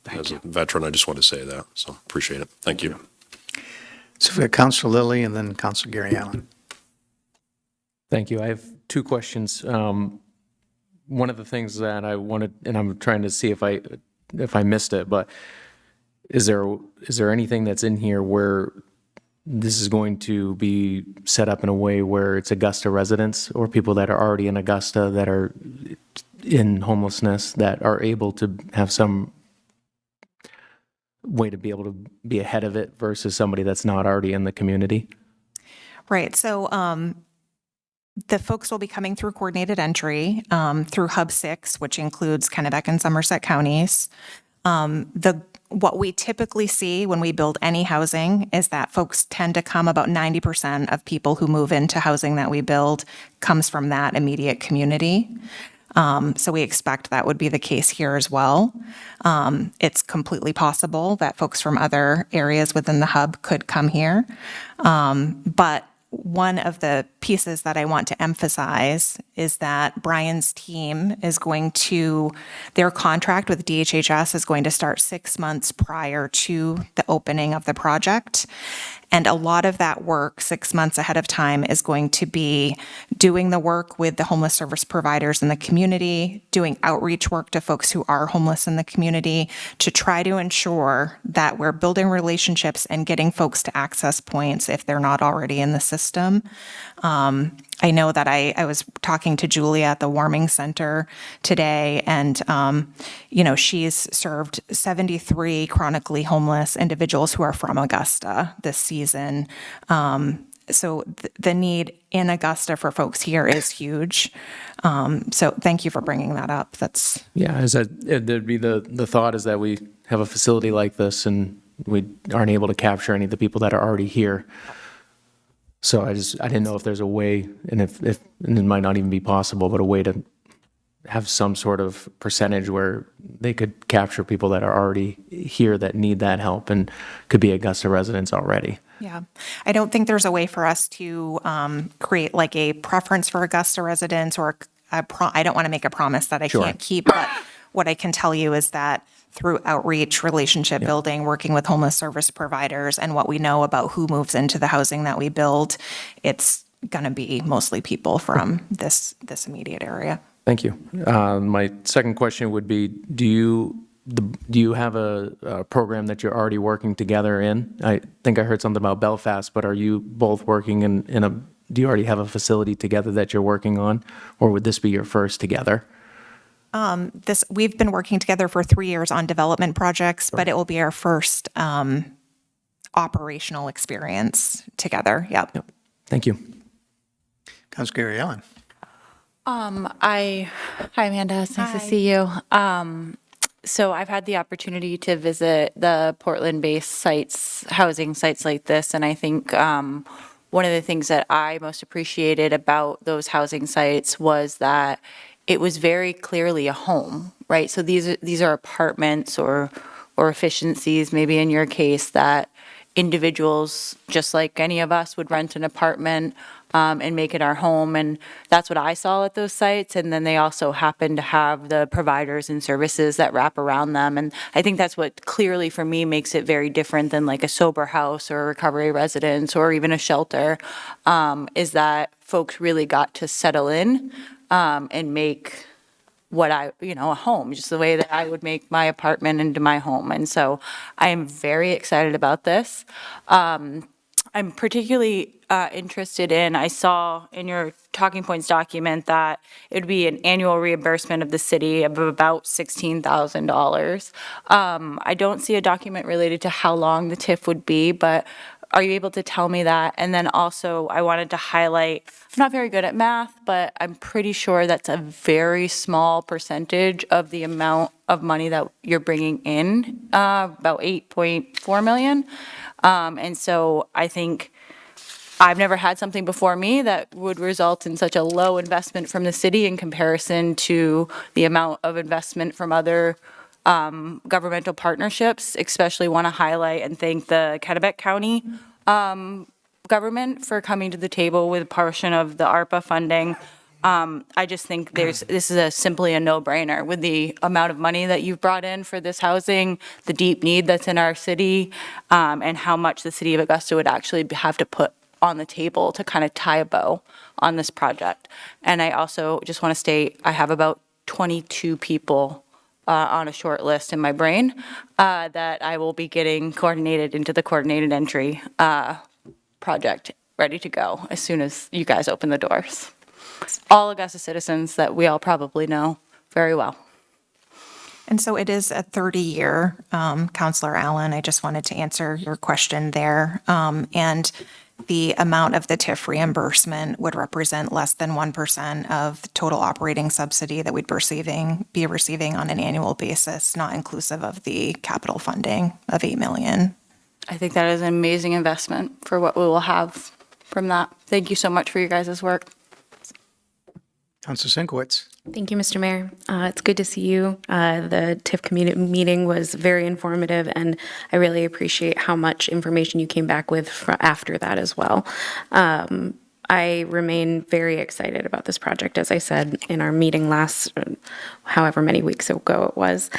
As a veteran, I just want to say that, so appreciate it. Thank you. So we've got Councilor Lilly and then Councilor Gary Allen. Thank you. I have two questions. One of the things that I wanted, and I'm trying to see if I missed it, but is there anything that's in here where this is going to be set up in a way where it's Augusta residents or people that are already in Augusta that are in homelessness that are able to have some way to be able to be ahead of it versus somebody that's not already in the community? Right. So the folks will be coming through coordinated entry through Hub 6, which includes Kennebec and Somerset counties. What we typically see when we build any housing is that folks tend to come, about 90% of people who move into housing that we build comes from that immediate community. So we expect that would be the case here as well. It's completely possible that folks from other areas within the hub could come here. But one of the pieces that I want to emphasize is that Brian's team is their contract with DHHS is going to start 6 months prior to the opening of the project. And a lot of that work, 6 months ahead of time, is going to be doing the work with the homeless service providers in the community, doing outreach work to folks who are homeless in the community to try to ensure that we're building relationships and getting folks to access points if they're not already in the system. I know that I was talking to Julia at the warming center today, and, she's served 73 chronically homeless individuals who are from Augusta this season. So the need in Augusta for folks here is huge. So thank you for bringing that up. That's. Yeah, there'd be the thought is that we have a facility like this and we aren't able to capture any of the people that are already here. So I didn't know if there's a way, and if and it might not even be possible, but a way to have some sort of percentage where they could capture people that are already here that need that help and could be Augusta residents already. Yeah, I don't think there's a way for us to create like a preference for Augusta residents or I don't want to make a promise that I Sure. can't keep, but what I can tell you is that through outreach, relationship building, working with homeless service providers, and what we know about who moves into the housing that we build, it's going to be mostly people from this immediate area. Thank you. My second question would be, do you have a program that you're already working together in? I think I heard something about Belfast, but are you both working do you already have a facility together that you're working on, or would this be your first together? We've been working together for 3 years on development projects, but it will be our first operational experience together. Yep. Thank you. Councilor Gary Allen. Hi, Amanda. It's nice to see you. So I've had the opportunity to visit the Portland-based sites, housing sites like this, and I think one of the things that I most appreciated about those housing sites was that it was very clearly a home, right? So these are apartments or efficiencies, maybe in your case, that individuals, just like any of us, would rent an apartment and make it our home. And that's what I saw at those sites. And then they also happen to have the providers and services that wrap around them. And I think that's what clearly for me makes it very different than like a sober house or a recovery residence or even a shelter, is that folks really got to settle in and make what a home, just the way that I would make my apartment into my home. And so I am very excited about this. I'm particularly interested I saw in your talking points document that it would be an annual reimbursement of the city of about $16,000. I don't see a document related to how long the TIF would be, but are you able to tell me that? And then also, I wanted to highlight, I'm not very good at math, but I'm pretty sure that's a very small percentage of the amount of money that you're bringing in, about 8.4 million. And so I think I've never had something before me that would result in such a low investment from the city in comparison to the amount of investment from other governmental partnerships. Especially want to highlight and thank the Kennebec County government for coming to the table with a portion of the ARPA funding. I just think this is simply a no-brainer with the amount of money that you've brought in for this housing, the deep need that's in our city, and how much the city of Augusta would actually have to put on the table to kind of tie a bow on this project. And I also just want to state, I have about 22 people on a short list in my brain that I will be getting coordinated into the coordinated entry project, ready to go as soon as you guys open the doors. All Augusta citizens that we all probably know very well. And so it is a 30-year, Counselor Allen. I just wanted to answer your question there. And the amount of the TIF reimbursement would represent less than 1% of the total operating subsidy that we'd be receiving on an annual basis, not inclusive of the capital funding of $8 million. I think that is an amazing investment for what we will have from that. Thank you so much for your guys' work. Councilor Sinkowitz. Thank you, Mr. Mayor. It's good to see you. The TIF community meeting was very informative, and I really appreciate how much information you came back with after that as well. I remain very excited about this project, as I said in our meeting however many weeks ago it was.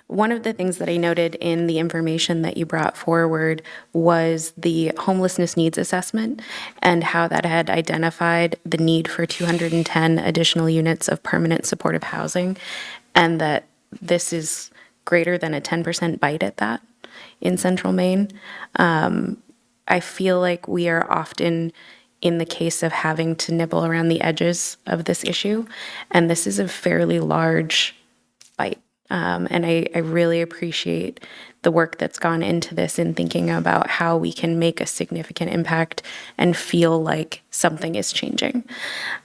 One of the things that I noted in the information that you brought forward was the homelessness needs assessment and how that had identified the need for 210 additional units of permanent supportive housing, and that this is greater than a 10% bite at that in Central Maine. I feel like we are often in the case of having to nibble around the edges of this issue. And this is a fairly large bite. And I really appreciate the work that's gone into this in thinking about how we can make a significant impact and feel like something is changing.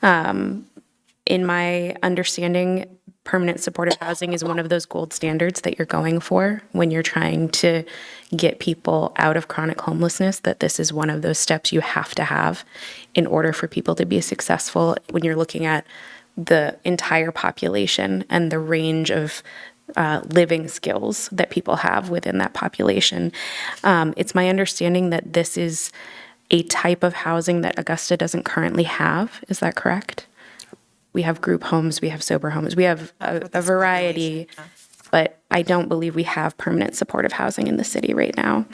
In my understanding, permanent supportive housing is one of those gold standards that you're going for when you're trying to get people out of chronic homelessness, that this is one of those steps you have to have in order for people to be successful when you're looking at the entire population and the range of living skills that people have within that population. It's my understanding that this is a type of housing that Augusta doesn't currently have. Is that correct? We have group homes, we have sober homes, we have a variety, but I don't believe we have permanent supportive housing in the city right now.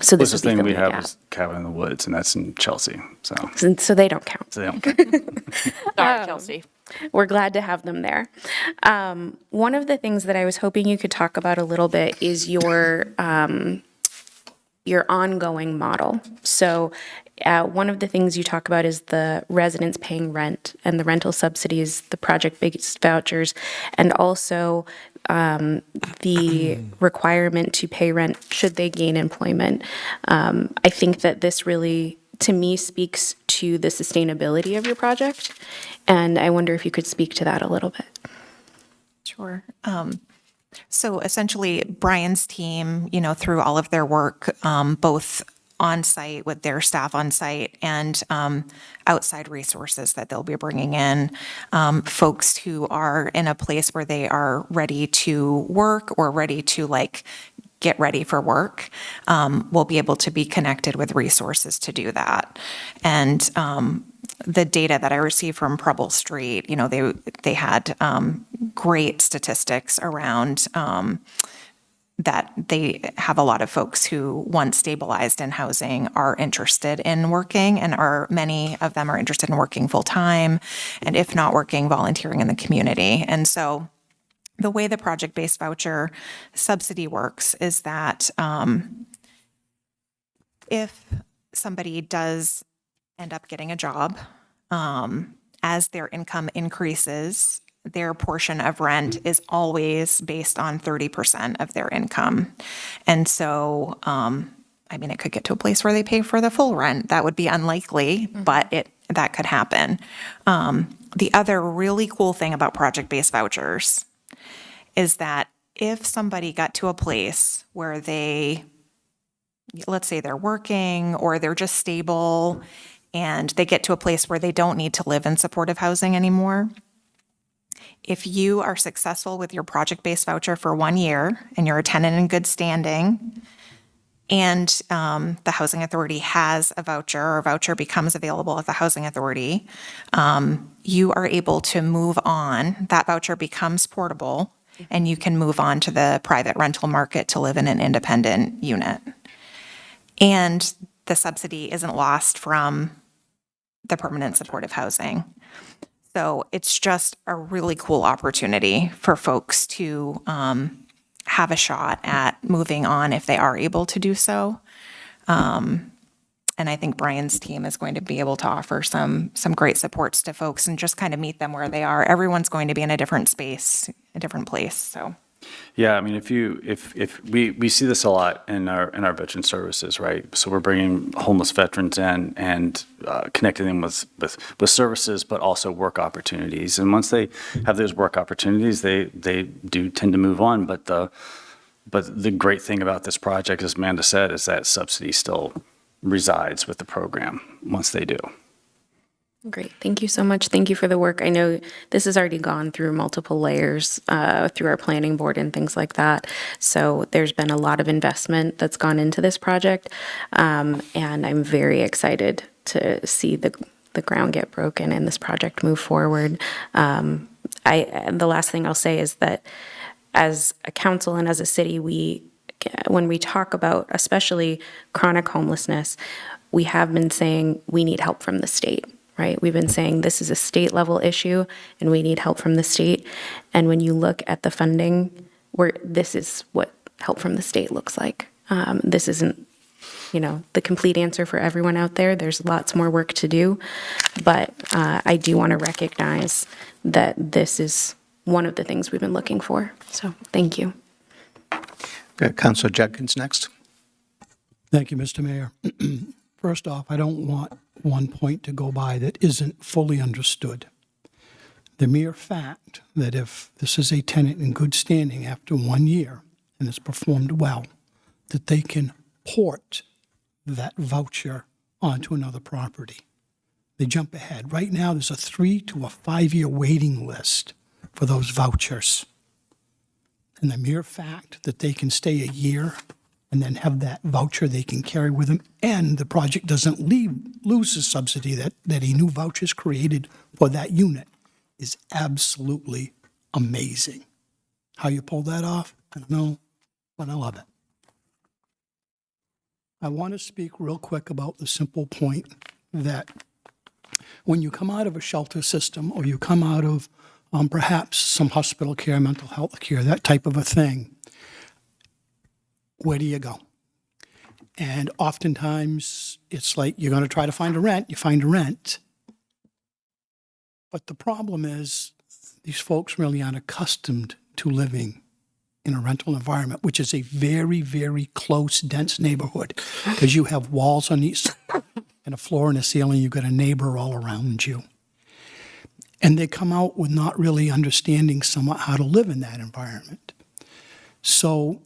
So this Closest would be thing we filling a have gap. is Cabin in the Woods, and that's in Chelsea, so. So they don't count. So they don't count. Sorry, Chelsea. We're glad to have them there. One of the things that I was hoping you could talk about a little bit is your ongoing model. So one of the things you talk about is the residents paying rent and the rental subsidies, the project-based vouchers, and also the requirement to pay rent should they gain employment. I think that this really, to me, speaks to the sustainability of your project, and I wonder if you could speak to that a little bit. Sure. So essentially, Brian's team, through all of their work, both on site with their staff on site and outside resources that they'll be bringing in, folks who are in a place where they are ready to work or ready to get ready for work, will be able to be connected with resources to do that. And the data that I received from Preble Street, they had great statistics around that they have a lot of folks who, once stabilized in housing, are interested in working, and many of them are interested in working full-time, and if not working, volunteering in the community. And so the way the project-based voucher subsidy works is that if somebody does end up getting a job, as their income increases, their portion of rent is always based on 30% of their income. And so, it could get to a place where they pay for the full rent. That would be unlikely, but that could happen. The other really cool thing about project-based vouchers is that if somebody got to a place where let's say they're working or they're just stable, and they get to a place where they don't need to live in supportive housing anymore, if you are successful with your project-based voucher for 1 year and you're a tenant in good standing, and the housing authority has a voucher, or a voucher becomes available at the housing authority, you are able to move on. That voucher becomes portable, and you can move on to the private rental market to live in an independent unit. And the subsidy isn't lost from the permanent supportive housing. So it's just a really cool opportunity for folks to have a shot at moving on if they are able to do so. And I think Brian's team is going to be able to offer some great supports to folks and just kind of meet them where they are. Everyone's going to be in a different space, a different place, so. Yeah, if we see this a lot in our veteran services, right? So we're bringing homeless veterans in and connecting them with services, but also work opportunities. And once they have those work opportunities, they do tend to move on. But the great thing about this project, as Amanda said, is that subsidy still resides with the program once they do. Great. Thank you so much. Thank you for the work. I know this has already gone through multiple layers through our planning board and things like that. So there's been a lot of investment that's gone into this project. And I'm very excited to see the ground get broken and this project move forward. The last thing I'll say is that as a council and as a city, when we talk about especially chronic homelessness, we have been saying we need help from the state. Right? We've been saying this is a state level issue and we need help from the state. And when you look at the funding, this is what help from the state looks like. This isn't the complete answer for everyone out there. There's lots more work to do, but I do want to recognize that this is one of the things we've been looking for. So thank you. Councilor Judkins next. Thank you, Mr. Mayor. First off, I don't want one point to go by that isn't fully understood. The mere fact that if this is a tenant in good standing after 1 year and it's performed well, that they can port that voucher onto another property. They jump ahead. Right now, there's a 3 to a 5 year waiting list for those vouchers. And the mere fact that they can stay a year and then have that voucher they can carry with them, and the project doesn't lose the subsidy that a new voucher is created for that unit, is absolutely amazing. How you pull that off, I don't know, but I love it. I want to speak real quick about the simple point that when you come out of a shelter system or you come out of perhaps some hospital care, mental health care, that type of a thing, where do you go? And oftentimes it's like you're going to try to find a rent, you find a rent. But the problem is these folks really aren't accustomed to living in a rental environment, which is a very, very close, dense neighborhood, because you have walls on each side and a floor and a ceiling. You've got a neighbor all around you. And they come out with not really understanding somewhat how to live in that environment. So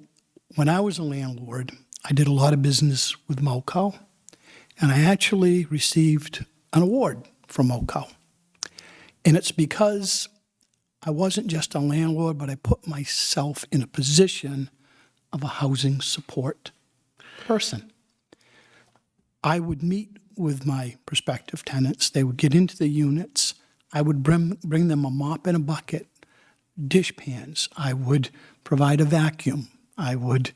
when I was a landlord, I did a lot of business with MoCo, and I actually received an award from MoCo. And it's because I wasn't just a landlord, but I put myself in a position of a housing support person. I would meet with my prospective tenants. They would get into the units. I would bring them a mop and a bucket, dishpans. I would provide a vacuum. I would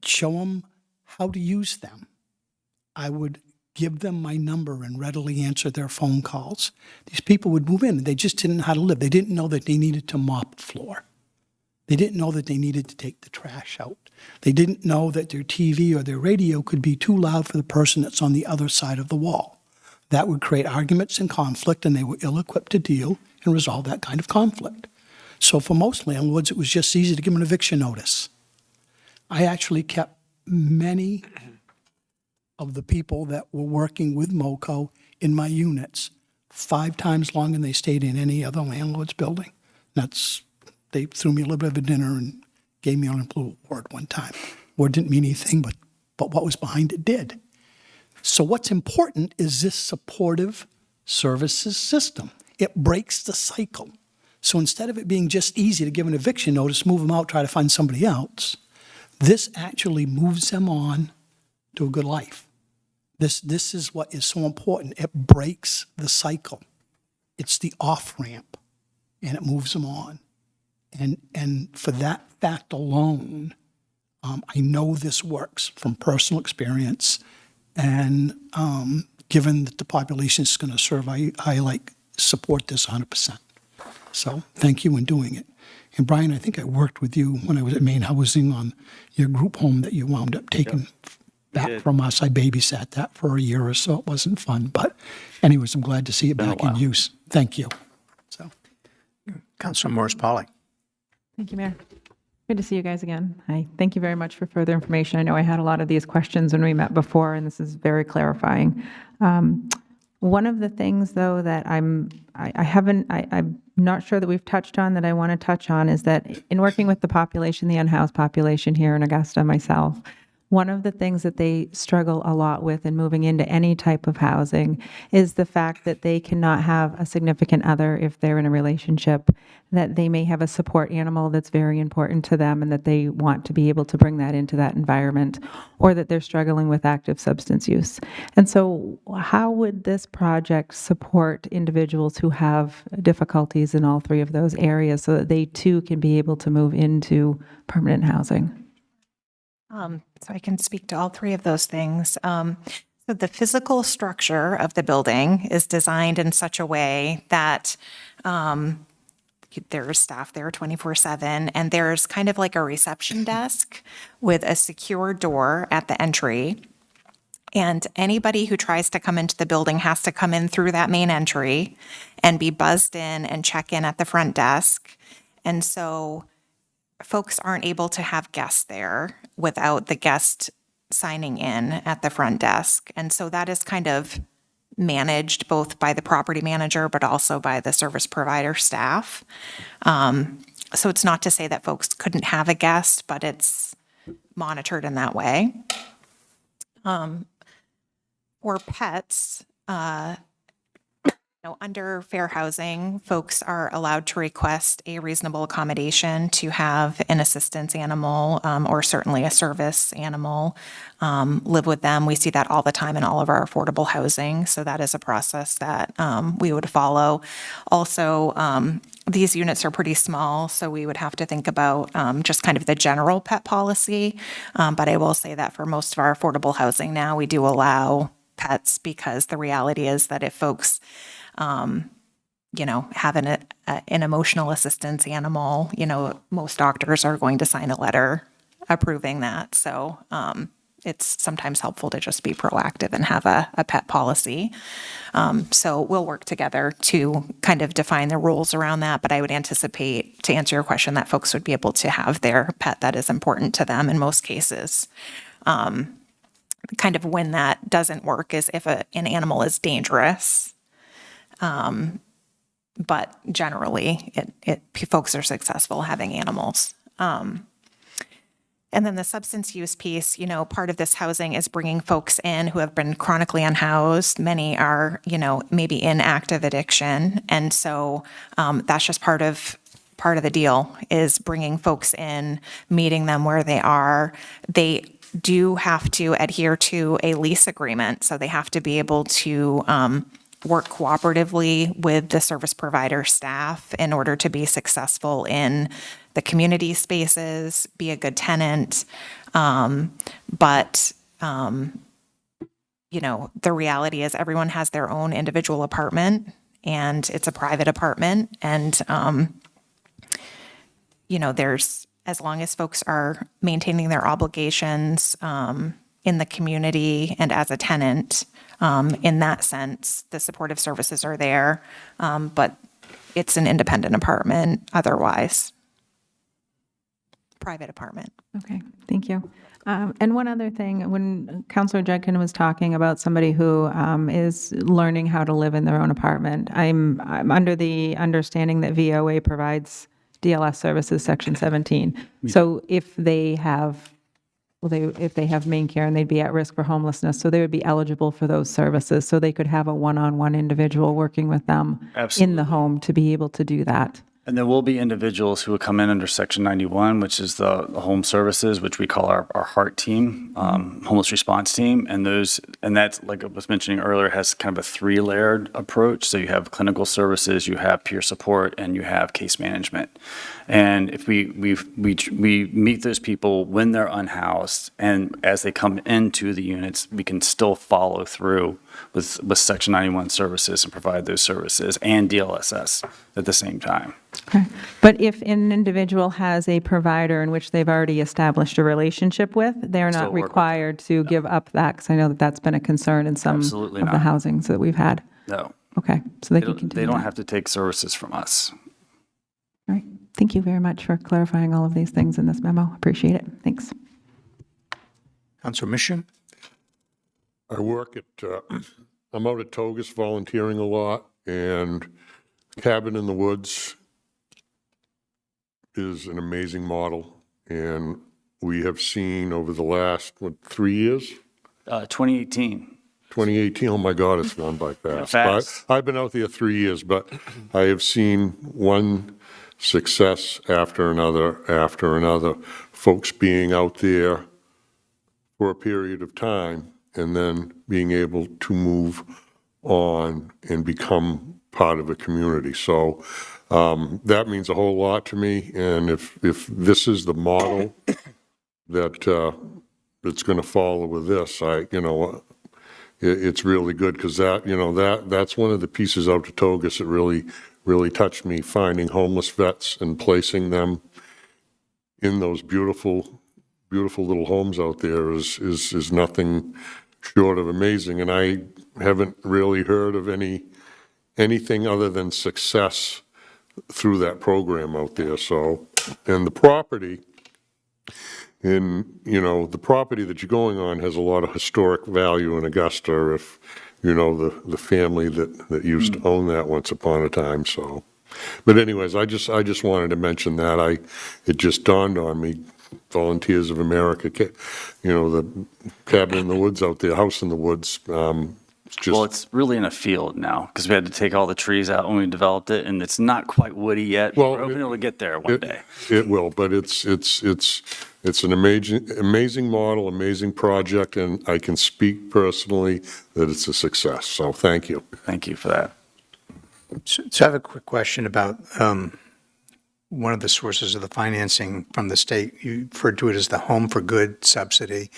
show them how to use them. I would give them my number and readily answer their phone calls. These people would move in. They just didn't know how to live. They didn't know that they needed to mop the floor. They didn't know that they needed to take the trash out. They didn't know that their TV or their radio could be too loud for the person that's on the other side of the wall. That would create arguments and conflict, and they were ill-equipped to deal and resolve that kind of conflict. So for most landlords, it was just easy to give them an eviction notice. I actually kept many of the people that were working with MoCo in my units 5 times longer than they stayed in any other landlord's building. They threw me a little bit of a dinner and gave me an unemployment award one time. Award didn't mean anything, but what was behind it did. So what's important is this supportive services system. It breaks the cycle. So instead of it being just easy to give an eviction notice, move them out, try to find somebody else, this actually moves them on to a good life. This is what is so important. It breaks the cycle. It's the off-ramp, and it moves them on. And for that fact alone, I know this works from personal experience. And given that the population is going to serve, I support this 100%. So thank you in doing it. And Brian, I think I worked with you when I was at Maine Housing on your group home that you wound up taking back from us. I babysat that for a year or so. It wasn't fun. But anyways, I'm glad to see it back in use. Thank you. So, Councilor Morris-Polly. Thank you, Mayor. Good to see you guys again. Hi. Thank you very much for further information. I know I had a lot of these questions when we met before, and this is very clarifying. One of the things, though, that I'm not sure that we've touched on that I want to touch on is that in working with the population, the unhoused population here in Augusta, myself, one of the things that they struggle a lot with in moving into any type of housing is the fact that they cannot have a significant other if they're in a relationship, that they may have a support animal that's very important to them and that they want to be able to bring that into that environment, or that they're struggling with active substance use. And so how would this project support individuals who have difficulties in all 3 of those areas so that they too can be able to move into permanent housing? So I can speak to all 3 of those things. So the physical structure of the building is designed in such a way that there's staff there 24/7, and there's kind of like a reception desk with a secure door at the entry. And anybody who tries to come into the building has to come in through that main entry and be buzzed in and check in at the front desk. And so folks aren't able to have guests there without the guest signing in at the front desk. And so that is kind of managed both by the property manager, but also by the service provider staff. So it's not to say that folks couldn't have a guest, but it's monitored in that way. For pets, under fair housing, folks are allowed to request a reasonable accommodation to have an assistance animal or certainly a service animal live with them. We see that all the time in all of our affordable housing, so that is a process that we would follow. Also, these units are pretty small, so we would have to think about just kind of the general pet policy. But I will say that for most of our affordable housing now, we do allow pets because the reality is that if folks have an emotional assistance animal, most doctors are going to sign a letter approving that. So it's sometimes helpful to just be proactive and have a pet policy. So we'll work together to kind of define the rules around that. But I would anticipate, to answer your question, that folks would be able to have their pet that is important to them in most cases. Kind of when that doesn't work is if an animal is dangerous. But generally, folks are successful having animals. And then the substance use piece, part of this housing is bringing folks in who have been chronically unhoused. Many are, maybe in active addiction. And so that's just part of the deal is bringing folks in, meeting them where they are. They do have to adhere to a lease agreement. So they have to be able to work cooperatively with the service provider staff in order to be successful in the community spaces, be a good tenant. But the reality is everyone has their own individual apartment and it's a private apartment. And, there's, as long as folks are maintaining their obligations in the community and as a tenant, in that sense, the supportive services are there, but it's an independent apartment otherwise. Private apartment. Okay, thank you. And one other thing, when Councilor Judkin was talking about somebody who is learning how to live in their own apartment, I'm under the understanding that VOA provides DLS services, Section 17. So if they have main care and they'd be at risk for homelessness, so they would be eligible for those services. So they could have a one-on-one individual working with them in the home to be able to do that. And there will be individuals who will come in under Section 91, which is the home services, which we call our HEART team, homeless response team. And that's, like I was mentioning earlier, has kind of a 3-layered approach. So you have clinical services, you have peer support, and you have case management. And if we meet those people when they're unhoused, and as they come into the units, we can still follow through with Section 91 services and provide those services and DLSS at the same time. Okay. But if an individual has a provider in which they've already established a relationship with, they're not required to give up that, because I know that that's been a concern in some Absolutely of the not. housings that we've had. No. Okay, so they can continue. They don't that. have to take services from us. All right. Thank you very much for clarifying all of these things in this memo. Appreciate it. Thanks. Councilor Mission? I work I'm out at Togus volunteering a lot, and Cabin in the Woods is an amazing model. And we have seen over the last, 3 years? 2018. 2018, oh my God, it's gone by fast. Fast. I've been out there 3 years, but I have seen one success after another, folks being out there for a period of time and then being able to move on and become part of a community. So that means a whole lot to me. And if this is the model that's going to follow with this, it's really good, because that's one of the pieces out to Togus that really touched me, finding homeless vets and placing them in those beautiful, beautiful little homes out there is nothing short of amazing. And I haven't really heard of anything other than success through that program out there. So, and the property, the property that you're going on has a lot of historic value in Augusta, if you know the family that used to own that once upon a time. So, but anyways, I just wanted to mention that. It just dawned on me, Volunteers of America, the cabin in the woods out there, house in the woods. It's just, Well, it's really in a field now because we had to take all the trees out when we developed it, and it's not quite woody yet. Well, We're hoping it'll get there one day. It will, but it's an amazing model, amazing project, and I can speak personally that it's a success. So thank you. Thank you for that. So I have a quick question about one of the sources of the financing from the state. You referred to it as the Home for Good subsidy.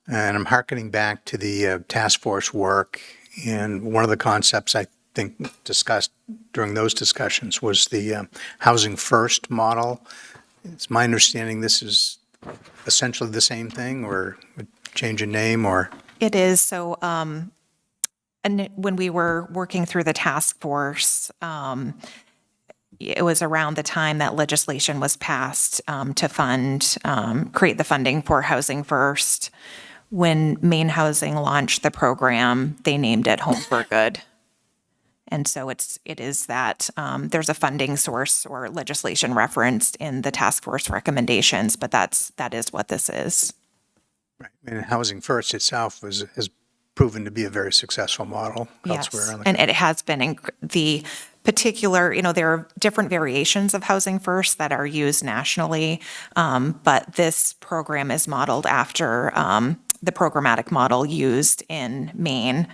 And I'm hearkening back to the task force work. And one of the concepts I think discussed during those discussions was the Housing First model. It's my understanding this is essentially the same thing, or a change in name, or? It is. So, and when we were working through the task force, it was around the time that legislation was passed to create the funding for Housing First. When Maine Housing launched the program, they named it Home for Good. And so it is that there's a funding source or legislation referenced in the task force recommendations, but that is what this is. Right. And Housing First itself has proven to be a very successul model elsewhere. Yes, and it has been the particular, there are different variations of Housing First that are used nationally, but this program is modeled after the programmatic model used in Maine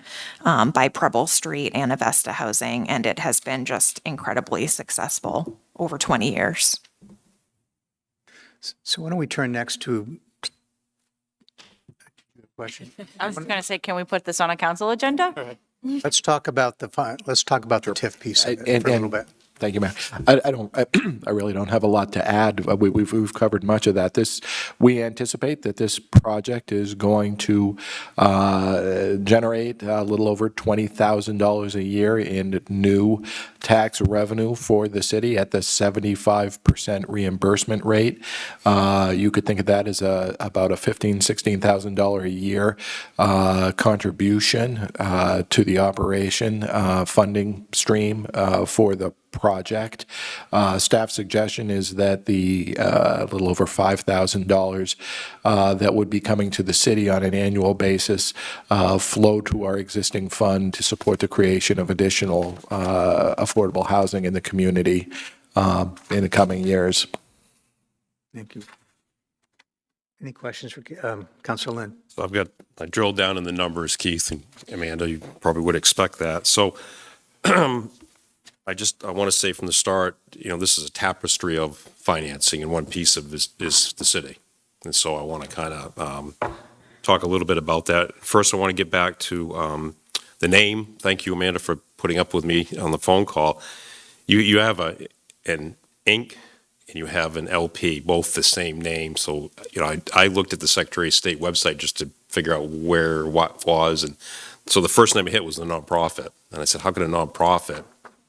by Preble Street and Avesta Housing, and it has been just incredibly successful over 20 years. So why don't we turn next to question? I was going to say, can we put this on a council agenda? Let's talk about the TIF piece of it for a little bit. Thank you, Mayor. I really don't have a lot to add. We've covered much of that. We anticipate that this project is going to generate a little over $20,000 a year in new tax revenue for the city at the 75% reimbursement rate. You could think of that as about a $16,000 a year contribution to the operation funding stream for the project. Staff suggestion is that the little over $5,000 that would be coming to the city on an annual basis flow to our existing fund to support the creation of additional affordable housing in the community in the coming years. Thank you. Any questions for Councilor Lynn? So I drilled down in the numbers, Keith and Amanda, you probably would expect that. So I want to say from the start, this is a tapestry of financing, and one piece of this is the city. And so I want to kind of talk a little bit about that. First, I want to get back to the name. Thank you, Amanda, for putting up with me on the phone call. You have an Inc. and you have an LP, both the same name. So, I looked at the Secretary of State website just to figure out what was. And so the first name I hit was the nonprofit. And I said, how could a nonprofit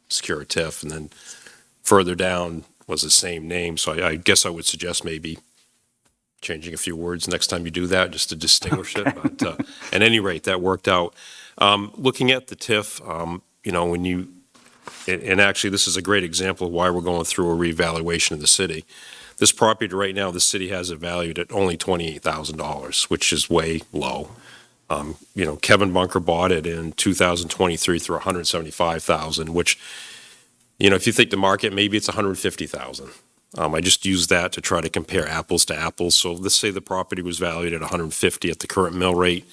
secure a TIF? And then further down was the same name. So I guess I would suggest maybe changing a few words next time you do that, just to distinguish it. But at any rate, that worked out. Looking at the TIF, and actually this is a great example of why we're going through a reevaluation of the city. This property right now, the city has it valued at only $28,000, which is way low. Kevin Bunker bought it in 2023 through $175,000, which, if you think the market, maybe it's $150,000. I just used that to try to compare apples to apples. So let's say the property was valued at $150 at the current mill rate.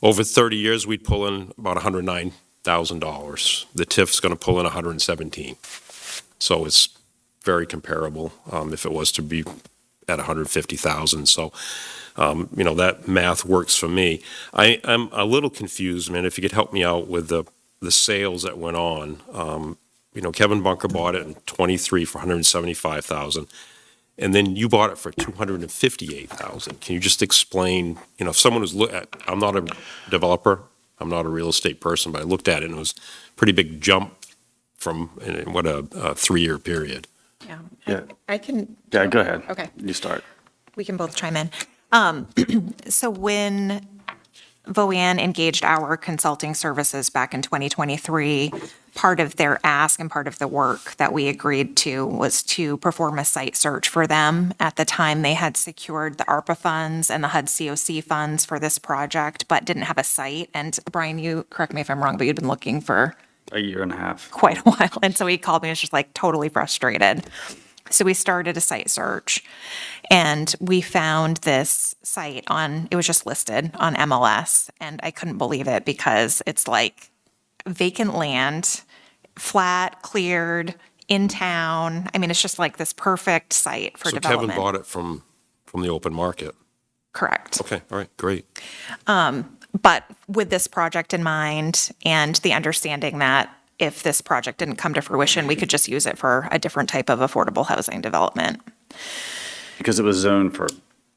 Over 30 years, we'd pull in about $109,000. The TIF's going to pull in $117,000. So it's very comparable if it was to be at $150,000. So that math works for me. I'm a little confused, man, if you could help me out with the sales that went on. Kevin Bunker bought it in '23 for $175,000, and then you bought it for $258,000. Can you just explain, if someone was, I'm not a developer, I'm not a real estate person, but I looked at it and it was a pretty big jump from, in what, a 3-year period. Yeah. Yeah. I can. Yeah, go ahead. Okay. You start. We can both chime in. So when Voan engaged our consulting services back in 2023, part of their ask and part of the work that we agreed to was to perform a site search for them. At the time, they had secured the ARPA funds and the HUD COC funds for this project, but didn't have a site. And Brian, you correct me if I'm wrong, but you'd been looking for A year and a half. quite a while. And so he called me and was just like totally frustrated. So we started a site search and we found this site it was just listed on MLS. And I couldn't believe it because it's like vacant land, flat, cleared, in town. I mean, it's just like this perfect site for So development. Kevin bought it from the open market. Correct. Okay, all right, great. But with this project in mind and the understanding that if this project didn't come to fruition, we could just use it for a different type of affordable housing development. Because it was zoned for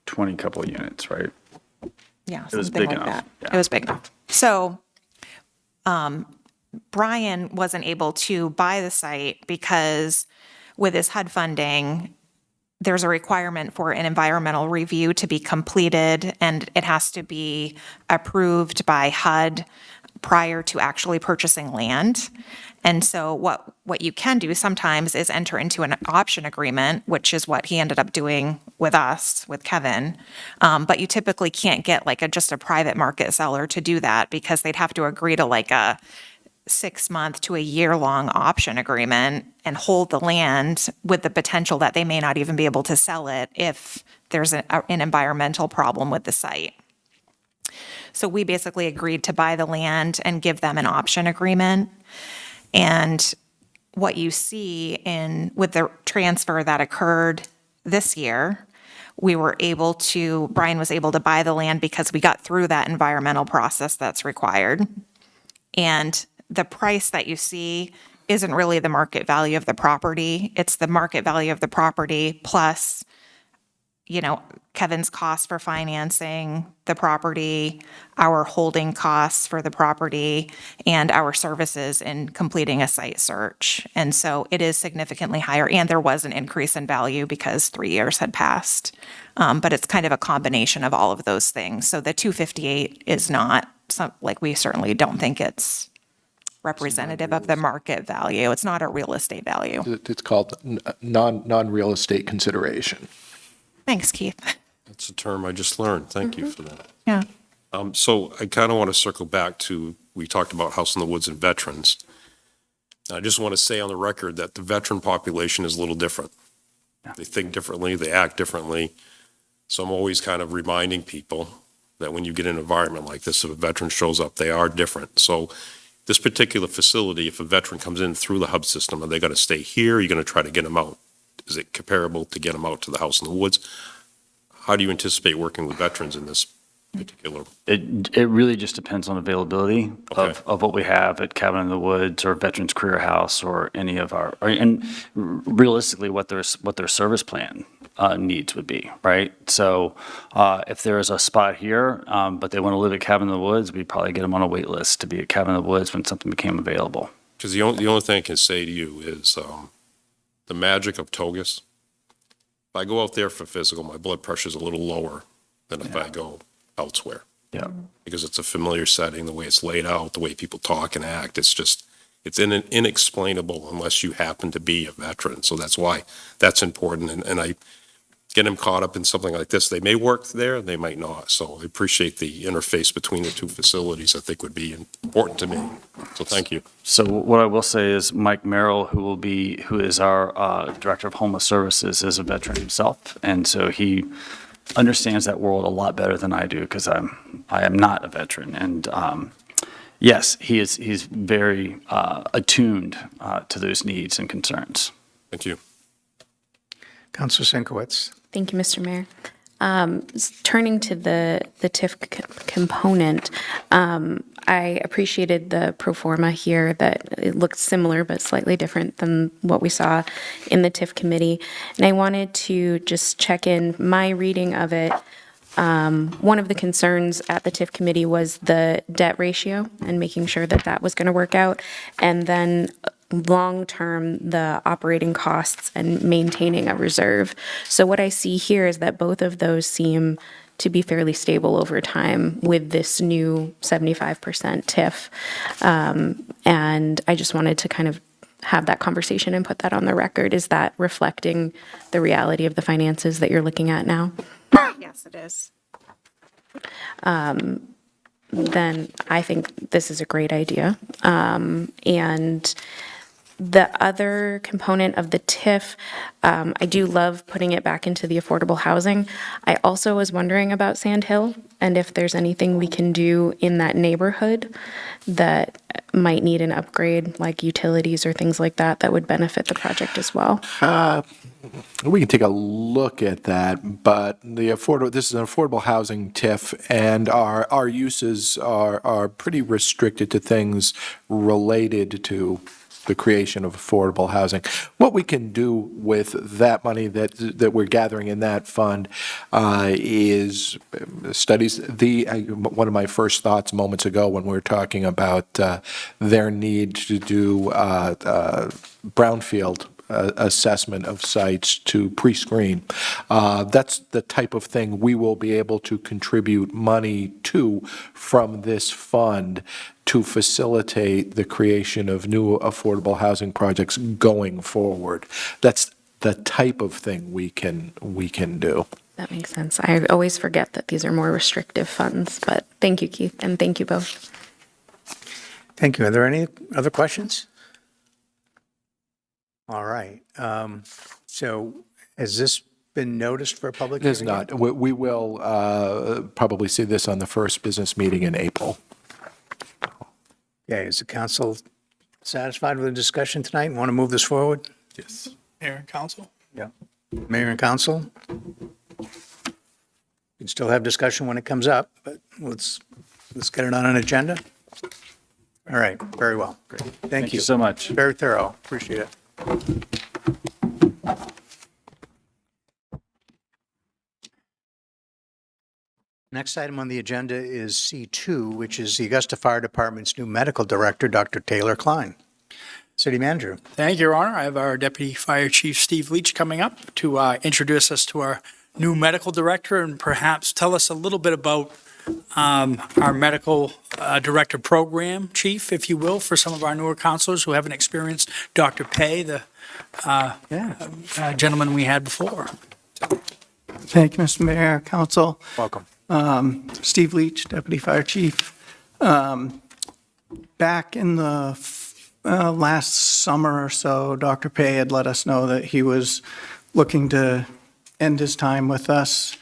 20 couple units, right? Yeah, It was something big like enough, that. yeah. It was big enough. So Brian wasn't able to buy the site because with his HUD funding, there's a requirement for an environmental review to be completed, and it has to be approved by HUD prior to actually purchasing land. And so what you can do sometimes is enter into an option agreement, which is what he ended up doing with us, with Kevin. But you typically can't get like just a private market seller to do that because they'd have to agree to like a 6-month to a year-long option agreement and hold the land with the potential that they may not even be able to sell it if there's an environmental problem with the site. So we basically agreed to buy the land and give them an option agreement. And what you see with the transfer that occurred this year, Brian was able to buy the land because we got through that environmental process that's required. And the price that you see isn't really the market value of the property. It's the market value of the property plus, Kevin's cost for financing the property, our holding costs for the property, and our services in completing a site search. And so it is significantly higher. And there was an increase in value because 3 years had passed. But it's kind of a combination of all of those things. So the 258 is not we certainly don't think it's representative of the market value. It's not a real estate value. It's called non-real estate consideration. Thanks, Keith. That's a term I just learned. Thank you for that. Yeah. So I kind of want to circle back to, we talked about House in the Woods and veterans. I just want to say on the record that the veteran population is a little different. They think differently, they act differently. So I'm always kind of reminding people that when you get in an environment like this, if a veteran shows up, they are different. So this particular facility, if a veteran comes in through the hub system, are they going to stay here? Are you going to try to get them out? Is it comparable to get them out to the House in the Woods? How do you anticipate working with veterans in this particular? It really just depends on availability of what we have at Cabin in the Woods or Veterans Career House or any of and realistically what their service plan needs would be, right? So if there is a spot here, but they want to live at Cabin in the Woods, we'd probably get them on a wait list to be at Cabin in the Woods when something became available. Because the only thing I can say to you is the magic of Togus. If I go out there for physical, my blood pressure is a little lower than if I go elsewhere. Yeah. Because it's a familiar setting, the way it's laid out, the way people talk and act. It's inexplainable unless you happen to be a veteran. So that's why that's important. And I get them caught up in something like this. They may work there, they might not. So I appreciate the interface between the two facilities, I think would be important to me. So thank you. So what I will say is Mike Merrill, who is our Director of Homeless Services, is a veteran himself. And so he understands that world a lot better than I do because I am not a veteran. And yes, he's very attuned to those needs and concerns. Thank you. Councilor Sienkiewicz. Thank you, Mr. Mayor. Turning to the TIF component, I appreciated the pro forma here, that it looked similar but slightly different than what we saw in the TIF committee. And I wanted to just check in my reading of it. One of the concerns at the TIF committee was the debt ratio and making sure that that was going to work out. And then long-term, the operating costs and maintaining a reserve. So what I see here is that both of those seem to be fairly stable over time with this new 75% TIF. And I just wanted to kind of have that conversation and put that on the record. Is that reflecting the reality of the finances that you're looking at now? Yes, it is. Then I think this is a great idea. And the other component of the TIF, I do love putting it back into the affordable housing. I also was wondering about Sand Hill and if there's anything we can do in that neighborhood that might need an upgrade, like utilities or things like that, that would benefit the project as well. We can take a look at that, but this is an affordable housing TIF, and our uses are pretty restricted to things related to the creation of affordable housing. What we can do with that money that we're gathering in that fund is studies. One of my first thoughts moments ago when we were talking about their need to do brownfield assessment of sites to pre-screen. That's the type of thing we will be able to contribute money to from this fund to facilitate the creation of new affordable housing projects going forward. That's the type of thing we can do. That makes sense. I always forget that these are more restrictive funds, but thank you, Keith, and thank you both. Thank you. Are there any other questions? All right. So has this been noticed for a public It is hearing? not. We will probably see this on the first business meeting in April. Okay, is the council satisfied with the discussion tonight? Want to move this forward? Yes. Mayor and council? Yeah. Mayor and council? We can still have discussion when it comes up, but let's get it on an agenda. All right, very well. Great. Thank you so much. Very thorough. Appreciate it. Next item on the agenda is C2, which is the Augusta Fire Department's new medical director, Dr. Taylor Klein. City Manager. Thank you, Your Honor. I have our Deputy Fire Chief Steve Leach coming up to introduce us to our new medical director and perhaps tell us a little bit about our medical director program, Chief, if you will, for some of our newer counselors who haven't experienced Dr. Pay, the gentleman we had before. Thank you, Mr. Mayor, Council. Welcome. Steve Leach, Deputy Fire Chief. Back in the last summer or so, Dr. Pay had let us know that he was looking to end his time with us.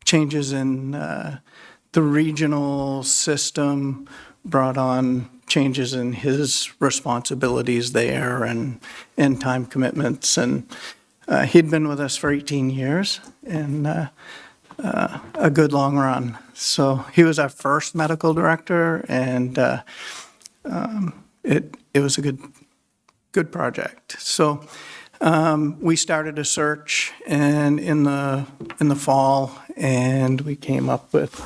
Changes in the regional system brought on changes in his responsibilities there and time commitments. And he'd been with us for 18 years and a good long run. So he was our first medical director, and it was a good project. So we started a search and in the fall, and we came up with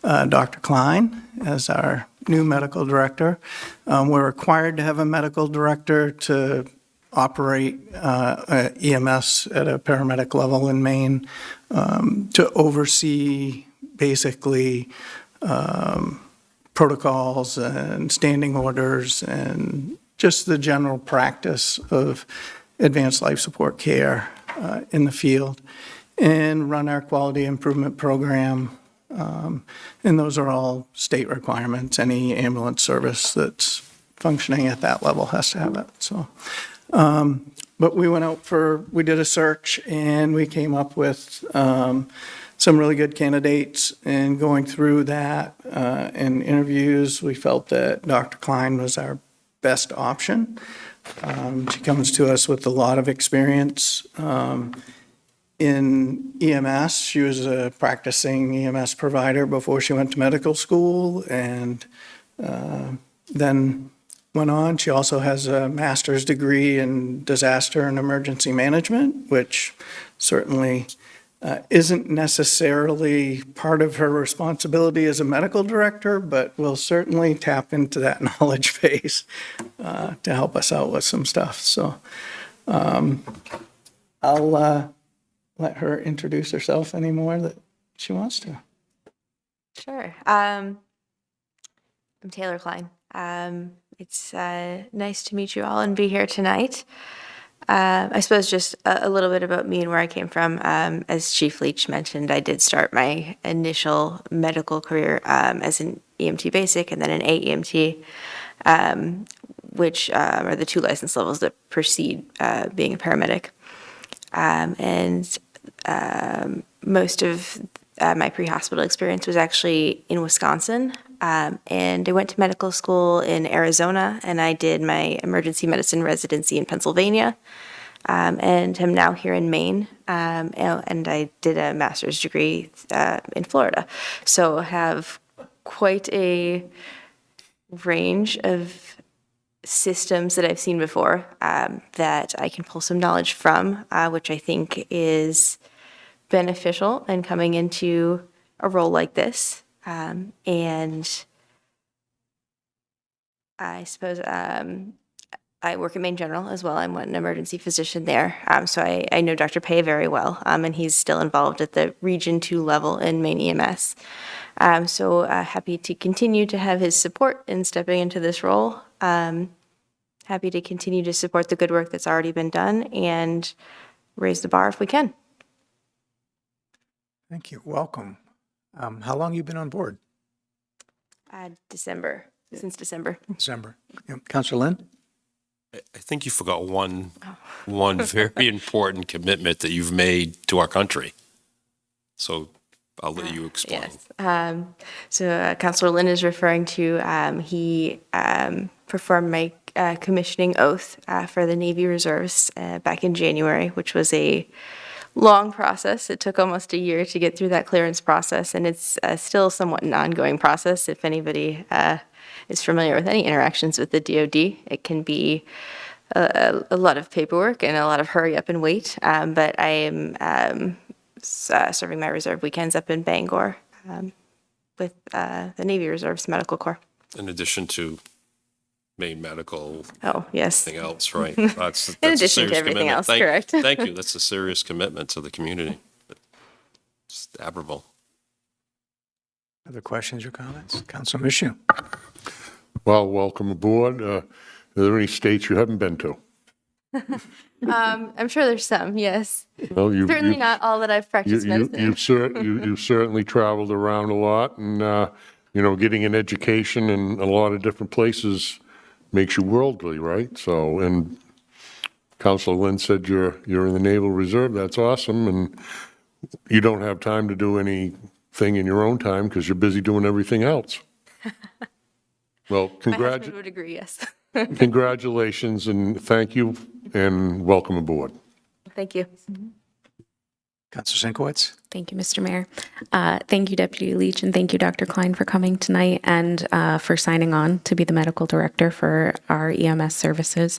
Dr. Klein as our new medical director. We're required to have a medical director to operate EMS at a paramedic level in Maine, to oversee basically protocols and standing orders and just the general practice of advanced life support care in the field, and run our quality improvement program. And those are all state requirements. Any ambulance service that's functioning at that level has to have it. So, but we did a search and we came up with some really good candidates, and going through that in interviews, we felt that Dr. Klein was our best option. She comes to us with a lot of experience in EMS. She was a practicing EMS provider before she went to medical school, and then went on. She also has a master's degree in disaster and emergency management, which certainly isn't necessarily part of her responsibility as a medical director, but we'll certainly tap into that knowledge base to help us out with some stuff. So I'll let her introduce herself any more that she wants to. Sure. I'm Taylor Klein. It's nice to meet you all and be here tonight. I suppose just a little bit about me and where I came from. As Chief Leach mentioned, I did start my initial medical career as an EMT basic and then an AEMT, which are the two license levels that precede being a paramedic. Most of my pre-hospital experience was actually in Wisconsin. And I went to medical school in Arizona, and I did my emergency medicine residency in Pennsylvania, and am now here in Maine. And I did a master's degree in Florida. So I have quite a range of systems that I've seen before that I can pull some knowledge from, which I think is beneficial in coming into a role like this. And I suppose I work at Maine General as well. I'm an emergency physician there. So I know Dr. Pei very well, and he's still involved at the Region 2 level in Maine EMS. So happy to continue to have his support in stepping into this role. Happy to continue to support the good work that's already been done and raise the bar if we can. Thank you. Welcome. How long you been on board? December, since December. December. Councilor Lynn? I think you forgot one very important commitment that you've made to our country. So I'll let you explain. Yes. So Councilor Lynn is referring to, he performed my commissioning oath for the Navy Reserves back in January, which was a long process. It took almost a year to get through that clearance process, and it's still somewhat an ongoing process. If anybody is familiar with any interactions with the DoD, it can be a lot of paperwork and a lot of hurry up and wait. But I am serving my reserve weekends up in Bangor with the Navy Reserves Medical Corps. In addition to Maine Medical. Oh, yes. Anything else, right? That's In a addition to serious everything commitment. else, Thank- correct. Thank you. That's a serious commitment to the community. It's admirable. Other questions or comments? Councilor Michoud? Well, welcome aboard. Are there any states you haven't been to? I'm sure there's some, yes. Well, Certainly not all that I've practiced medicine in. You've certainly traveled around a lot, and, getting an education in a lot of different places makes you worldly, right? So, and Councilor Lynn said you're in the Naval Reserve. That's awesome, and you don't have time to do anything in your own time because you're busy doing everything else. Well, My husband would agree, yes. congratulations, and thank you, and welcome aboard. Thank you. Councilor Sinkowitz? Thank you, Mr. Mayor. Thank you, Deputy Leach, and thank you, Dr. Klein, for coming tonight and for signing on to be the medical director for our EMS services.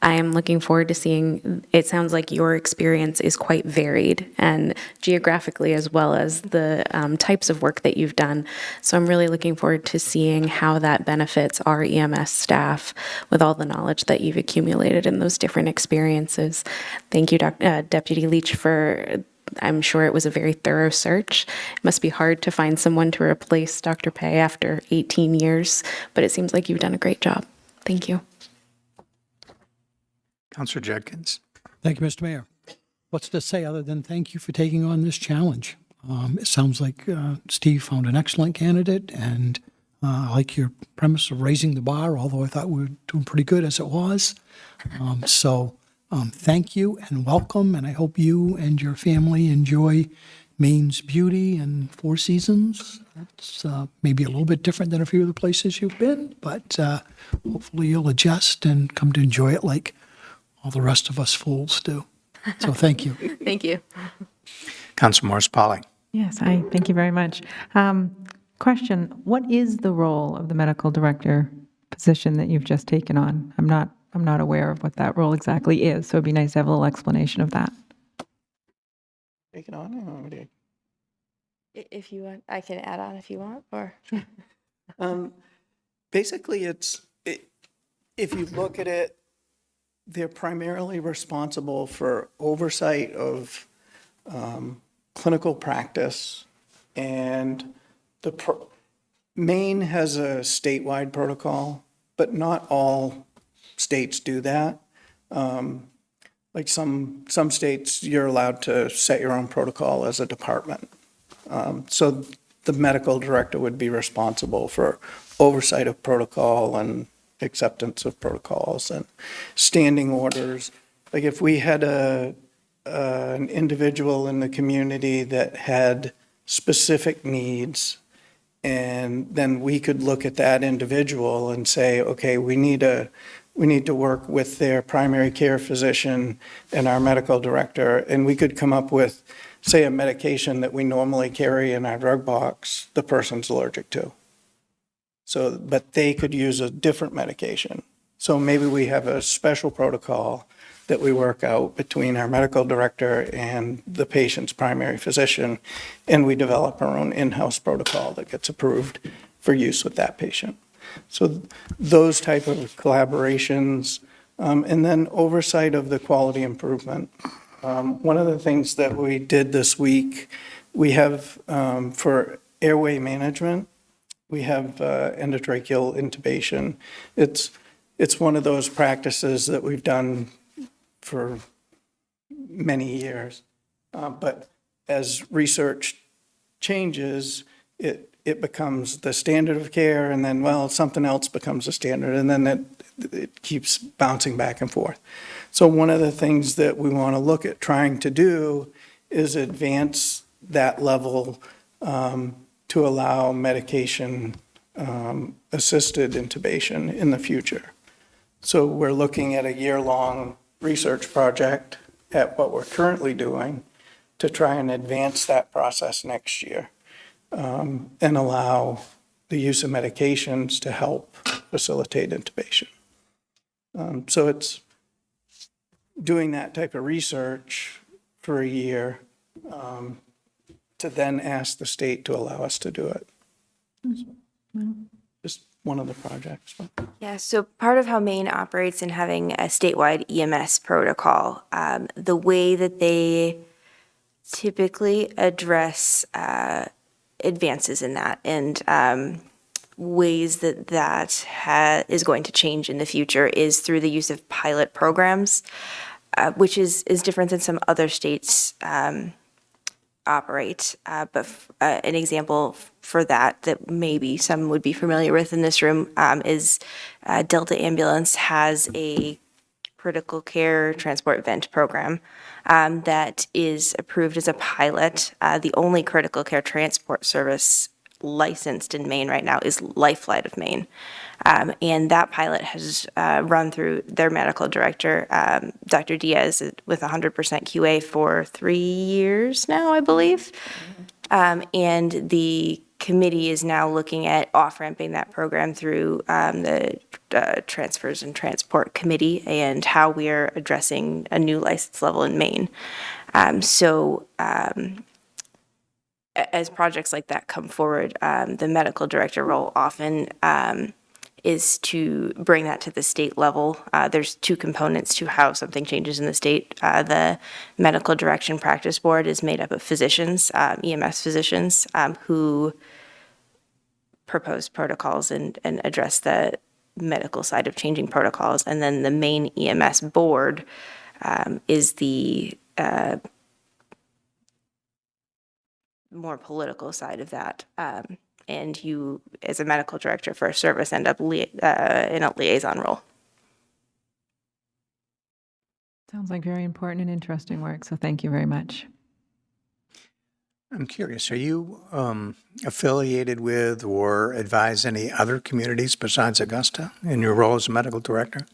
I am looking forward to seeing, it sounds like your experience is quite varied and geographically as well as the types of work that you've done. So I'm really looking forward to seeing how that benefits our EMS staff with all the knowledge that you've accumulated in those different experiences. Thank you, Deputy Leach, for I'm sure it was a very thorough search. It must be hard to find someone to replace Dr. Pei after 18 years, but it seems like you've done a great job. Thank you. Councilor Judkins? Thank you, Mr. Mayor. What's to say other than thank you for taking on this challenge? It sounds like Steve found an excellent candidate, and I like your premise of raising the bar, although I thought we were doing pretty good as it was. Thank you and welcome, and I hope you and your family enjoy Maine's beauty and Four Seasons. It's maybe a little bit different than a few of the places you've been, but hopefully you'll adjust and come to enjoy it like all the rest of us fools do. So thank you. Thank you. Council Morris Polly. Yes, thank you very much. Question, what is the role of the medical director position that you've just taken on? I'm not aware of what that role exactly is, so it'd be nice to have a little explanation of that. Take it on. Or what do you- If you want, I can add on if you want, or. Basically, if you look at it, they're primarily responsible for oversight of clinical practice, and Maine has a statewide protocol, but not all states do that. Like some states, you're allowed to set your own protocol as a department. So the medical director would be responsible for oversight of protocol and acceptance of protocols and standing orders. Like if we had an individual in the community that had specific needs, and then we could look at that individual and say, okay, we need to work with their primary care physician and our medical director, and we could come up with, say, a medication that we normally carry in our drug box, the person's allergic to. So, but they could use a different medication. So maybe we have a special protocol that we work out between our medical director and the patient's primary physician, and we develop our own in-house protocol that gets approved for use with that patient. So those type of collaborations, and then oversight of the quality improvement. One of the things that we did this week, we have, for airway management, we have endotracheal intubation. It's one of those practices that we've done for many years. But as research changes, it becomes the standard of care, and then, well, something else becomes a standard, and then it keeps bouncing back and forth. So one of the things that we want to look at trying to do is advance that level to allow medication assisted intubation in the future. So we're looking at a year-long research project at what we're currently doing to try and advance that process next year, and allow the use of medications to help facilitate intubation. So it's doing that type of research for a year to then ask the state to allow us to do it. Just one of the projects. Yeah, so part of how Maine operates in having a statewide EMS protocol, the way that they typically address advances in that and ways that is going to change in the future is through the use of pilot programs, which is different than some other states operate. But an example for that maybe some would be familiar with in this room is Delta Ambulance has a critical care transport vent program that is approved as a pilot. The only critical care transport service licensed in Maine right now is Lifelight of Maine. And that pilot has run through their medical director, Dr. Diaz, with 100% QA for 3 years now, I believe. And the committee is now looking at off-ramping that program through the Transfers and Transport Committee and how we are addressing a new license level in Maine. As projects like that come forward, the medical director role often is to bring that to the state level. There's two components to how something changes in the state. The Medical Direction Practice Board is made up of physicians, EMS physicians, who propose protocols and address the medical side of changing protocols. And then the Maine EMS Board is the more political side of that. And you, as a medical director for a service, end up in a liaison role. Sounds like very important and interesting work, so thank you very much. I'm curious, are you affiliated with or advise any other communities besides Augusta in your role as a medical director?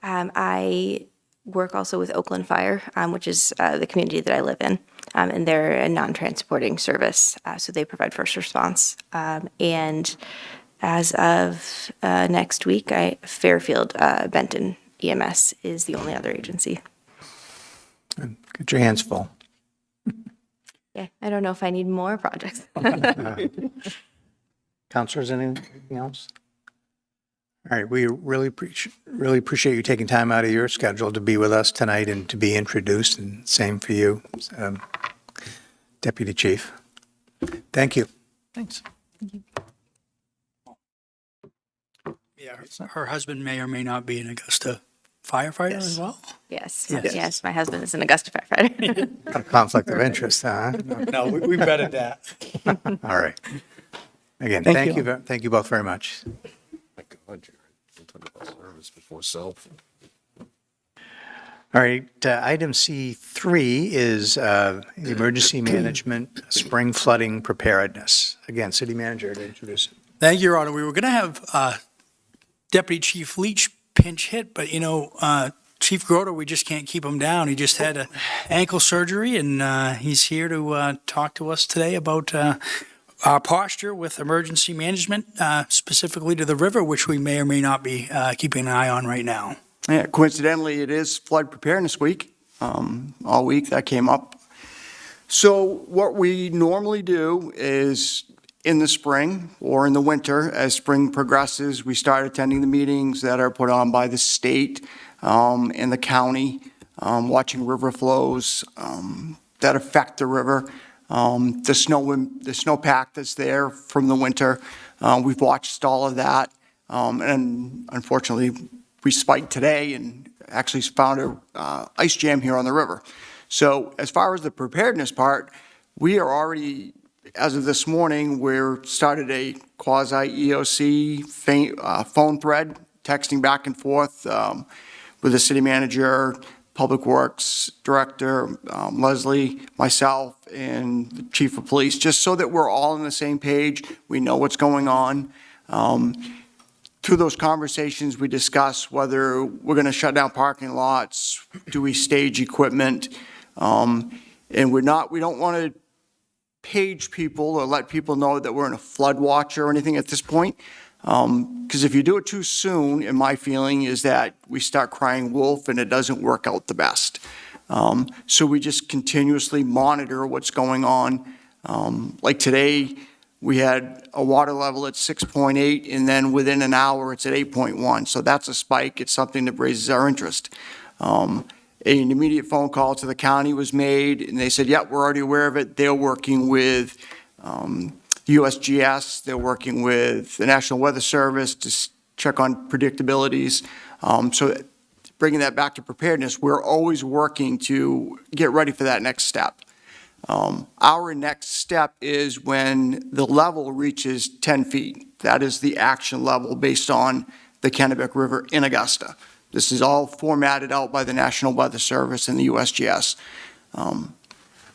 I work also with Oakland Fire, which is the community that I live in. and they're a non-transporting service, so they provide first response. And as of next week, Fairfield Benton EMS is the only other agency. Get your hands full. Yeah, I don't know if I need more projects. Counselors, anything else? All right, we really appreciate you taking time out of your schedule to be with us tonight and to be introduced, and same for you, Deputy Chief. Thank you. Thanks. Yeah, her husband may or may not be an Augusta firefighter as well? Yes, Yes. yes, my husband is an Augusta firefighter. A conflict of interest, huh? No, we vetted that. All right. Again, Thank you. thank you both very much. My God, Jared, we'll talk about service before self. All right, item C3 is emergency management, spring flooding preparedness. Again, City Manager to introduce it. Thank you, Your Honor. We were going to have Deputy Chief Leach pinch hit, but Chief Groder, we just can't keep him down. He just had an ankle surgery, and he's here to talk to us today about our posture with emergency management, specifically to the river, which we may or may not be keeping an eye on right now. Yeah, coincidentally, it is Flood Preparedness Week. All week that came up. So what we normally do is in the spring or in the winter, as spring progresses, we start attending the meetings that are put on by the state and the county, watching river flows that affect the river. The snowpack that's there from the winter, we've watched all of that. And unfortunately, we spiked today and actually found a ice jam here on the river. So as far as the preparedness part, we are already, as of this morning, we're started a quasi-EOC phone thread, texting back and forth with the city manager, Public Works Director, Leslie, myself, and the Chief of Police, just so that we're all on the same page. We know what's going on. Through those conversations, we discuss whether we're going to shut down parking lots, do we stage equipment, and we don't want to page people or let people know that we're in a flood watch or anything at this point. Because if you do it too soon, in my feeling, is that we start crying wolf and it doesn't work out the best. So we just continuously monitor what's going on. Like today, we had a water level at 6.8, and then within an hour, it's at 8.1. So that's a spike. It's something that raises our interest. An immediate phone call to the county was made, and they said, yep, we're already aware of it. They're working with USGS. They're working with the National Weather Service to check on predictabilities. So bringing that back to preparedness, we're always working to get ready for that next step. Our next step is when the level reaches 10 feet. That is the action level based on the Kennebec River in Augusta. This is all formatted out by the National Weather Service and the USGS.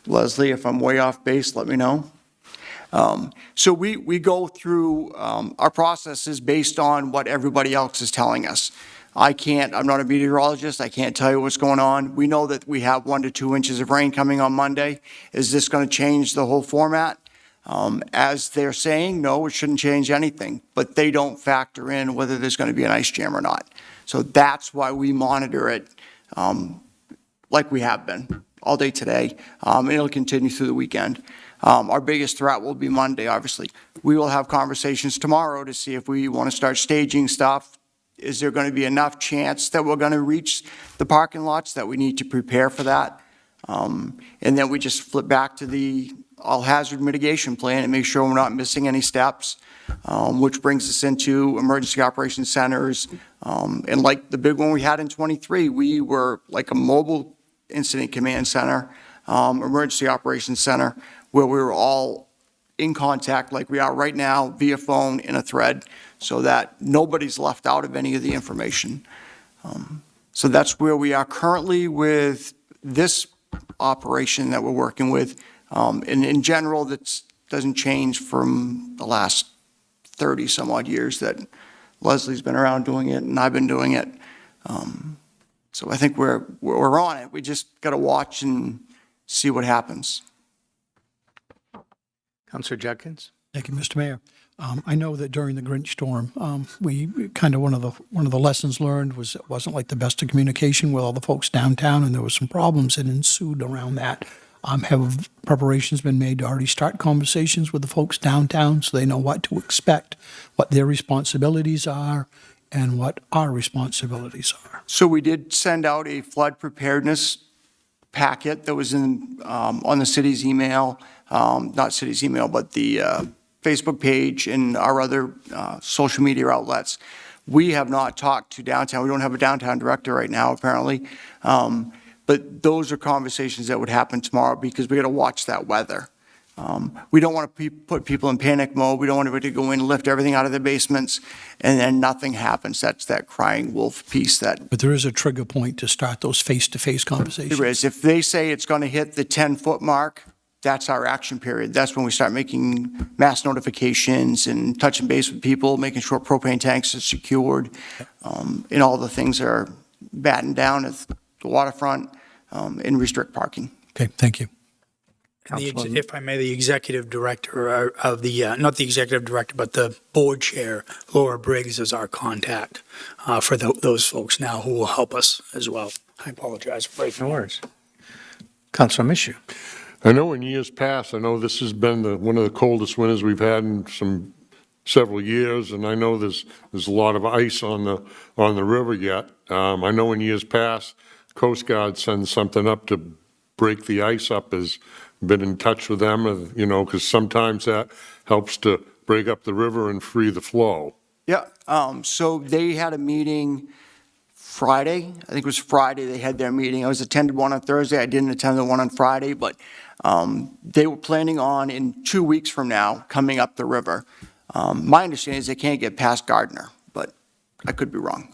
Leslie, if I'm way off base, let me know. So we go through our processes based on what everybody else is telling us. I'm not a meteorologist, I can't tell you what's going on. We know that we have 1 to 2 inches of rain coming on Monday. Is this going to change the whole format? As they're saying, no, it shouldn't change anything, but they don't factor in whether there's going to be an ice jam or not. So that's why we monitor it like we have been all day today, and it'll continue through the weekend. Our biggest threat will be Monday, obviously. We will have conversations tomorrow to see if we want to start staging stuff. Is there going to be enough chance that we're going to reach the parking lots that we need to prepare for that? And then we just flip back to the all-hazard mitigation plan and make sure we're not missing any steps, which brings us into emergency operations centers. And like the big one we had in '23, we were like a mobile incident command center, emergency operations center, where we were all in contact like we are right now via phone in a thread, so that nobody's left out of any of the information. So that's where we are currently with this operation that we're working with. And in general, that doesn't change from the last 30 some odd years that Leslie's been around doing it and I've been doing it. So I think we're on it. We just got to watch and see what happens. Counselor Judkins? Thank you, Mr. Mayor. I know that during the Grinch storm, we kind of one of the lessons learned was it wasn't like the best of communication with all the folks downtown, and there was some problems that ensued around that. Have preparations been made to already start conversations with the folks downtown so they know what to expect, what their responsibilities are, and what our responsibilities are? So we did send out a flood preparedness packet that was on the city's email, not city's email, but the Facebook page and our other social media outlets. We have not talked to downtown. We don't have a downtown director right now, apparently. But those are conversations that would happen tomorrow because we got to watch that weather. We don't want to put people in panic mode. We don't want everybody to go in and lift everything out of their basements and then nothing happens. That's that crying wolf piece that. But there is a trigger point to start those face-to-face conversations. There is. If they say it's going to hit the 10-foot mark, that's our action period. That's when we start making mass notifications and touching base with people, making sure propane tanks are secured, and all the things are battened down at the waterfront and restrict parking. Okay, thank you. If I may, the executive director of the, not the executive director, but the board chair, Laura Briggs, is our contact for those folks now who will help us as well. I apologize for breaking. No worries. Counselor Michoud? I know in years past, I know this has been one of the coldest winters we've had in several years, and I know there's a lot of ice on the river yet. I know in years past, Coast Guard sends something up to break the ice up. Has been in touch with them, because sometimes that helps to break up the river and free the flow. Yeah, so they had a meeting Friday. I think it was Friday they had their meeting. I was attended one on Thursday. I didn't attend the one on Friday, but they were planning on in 2 weeks from now coming up the river. My understanding is they can't get past Gardner, but I could be wrong.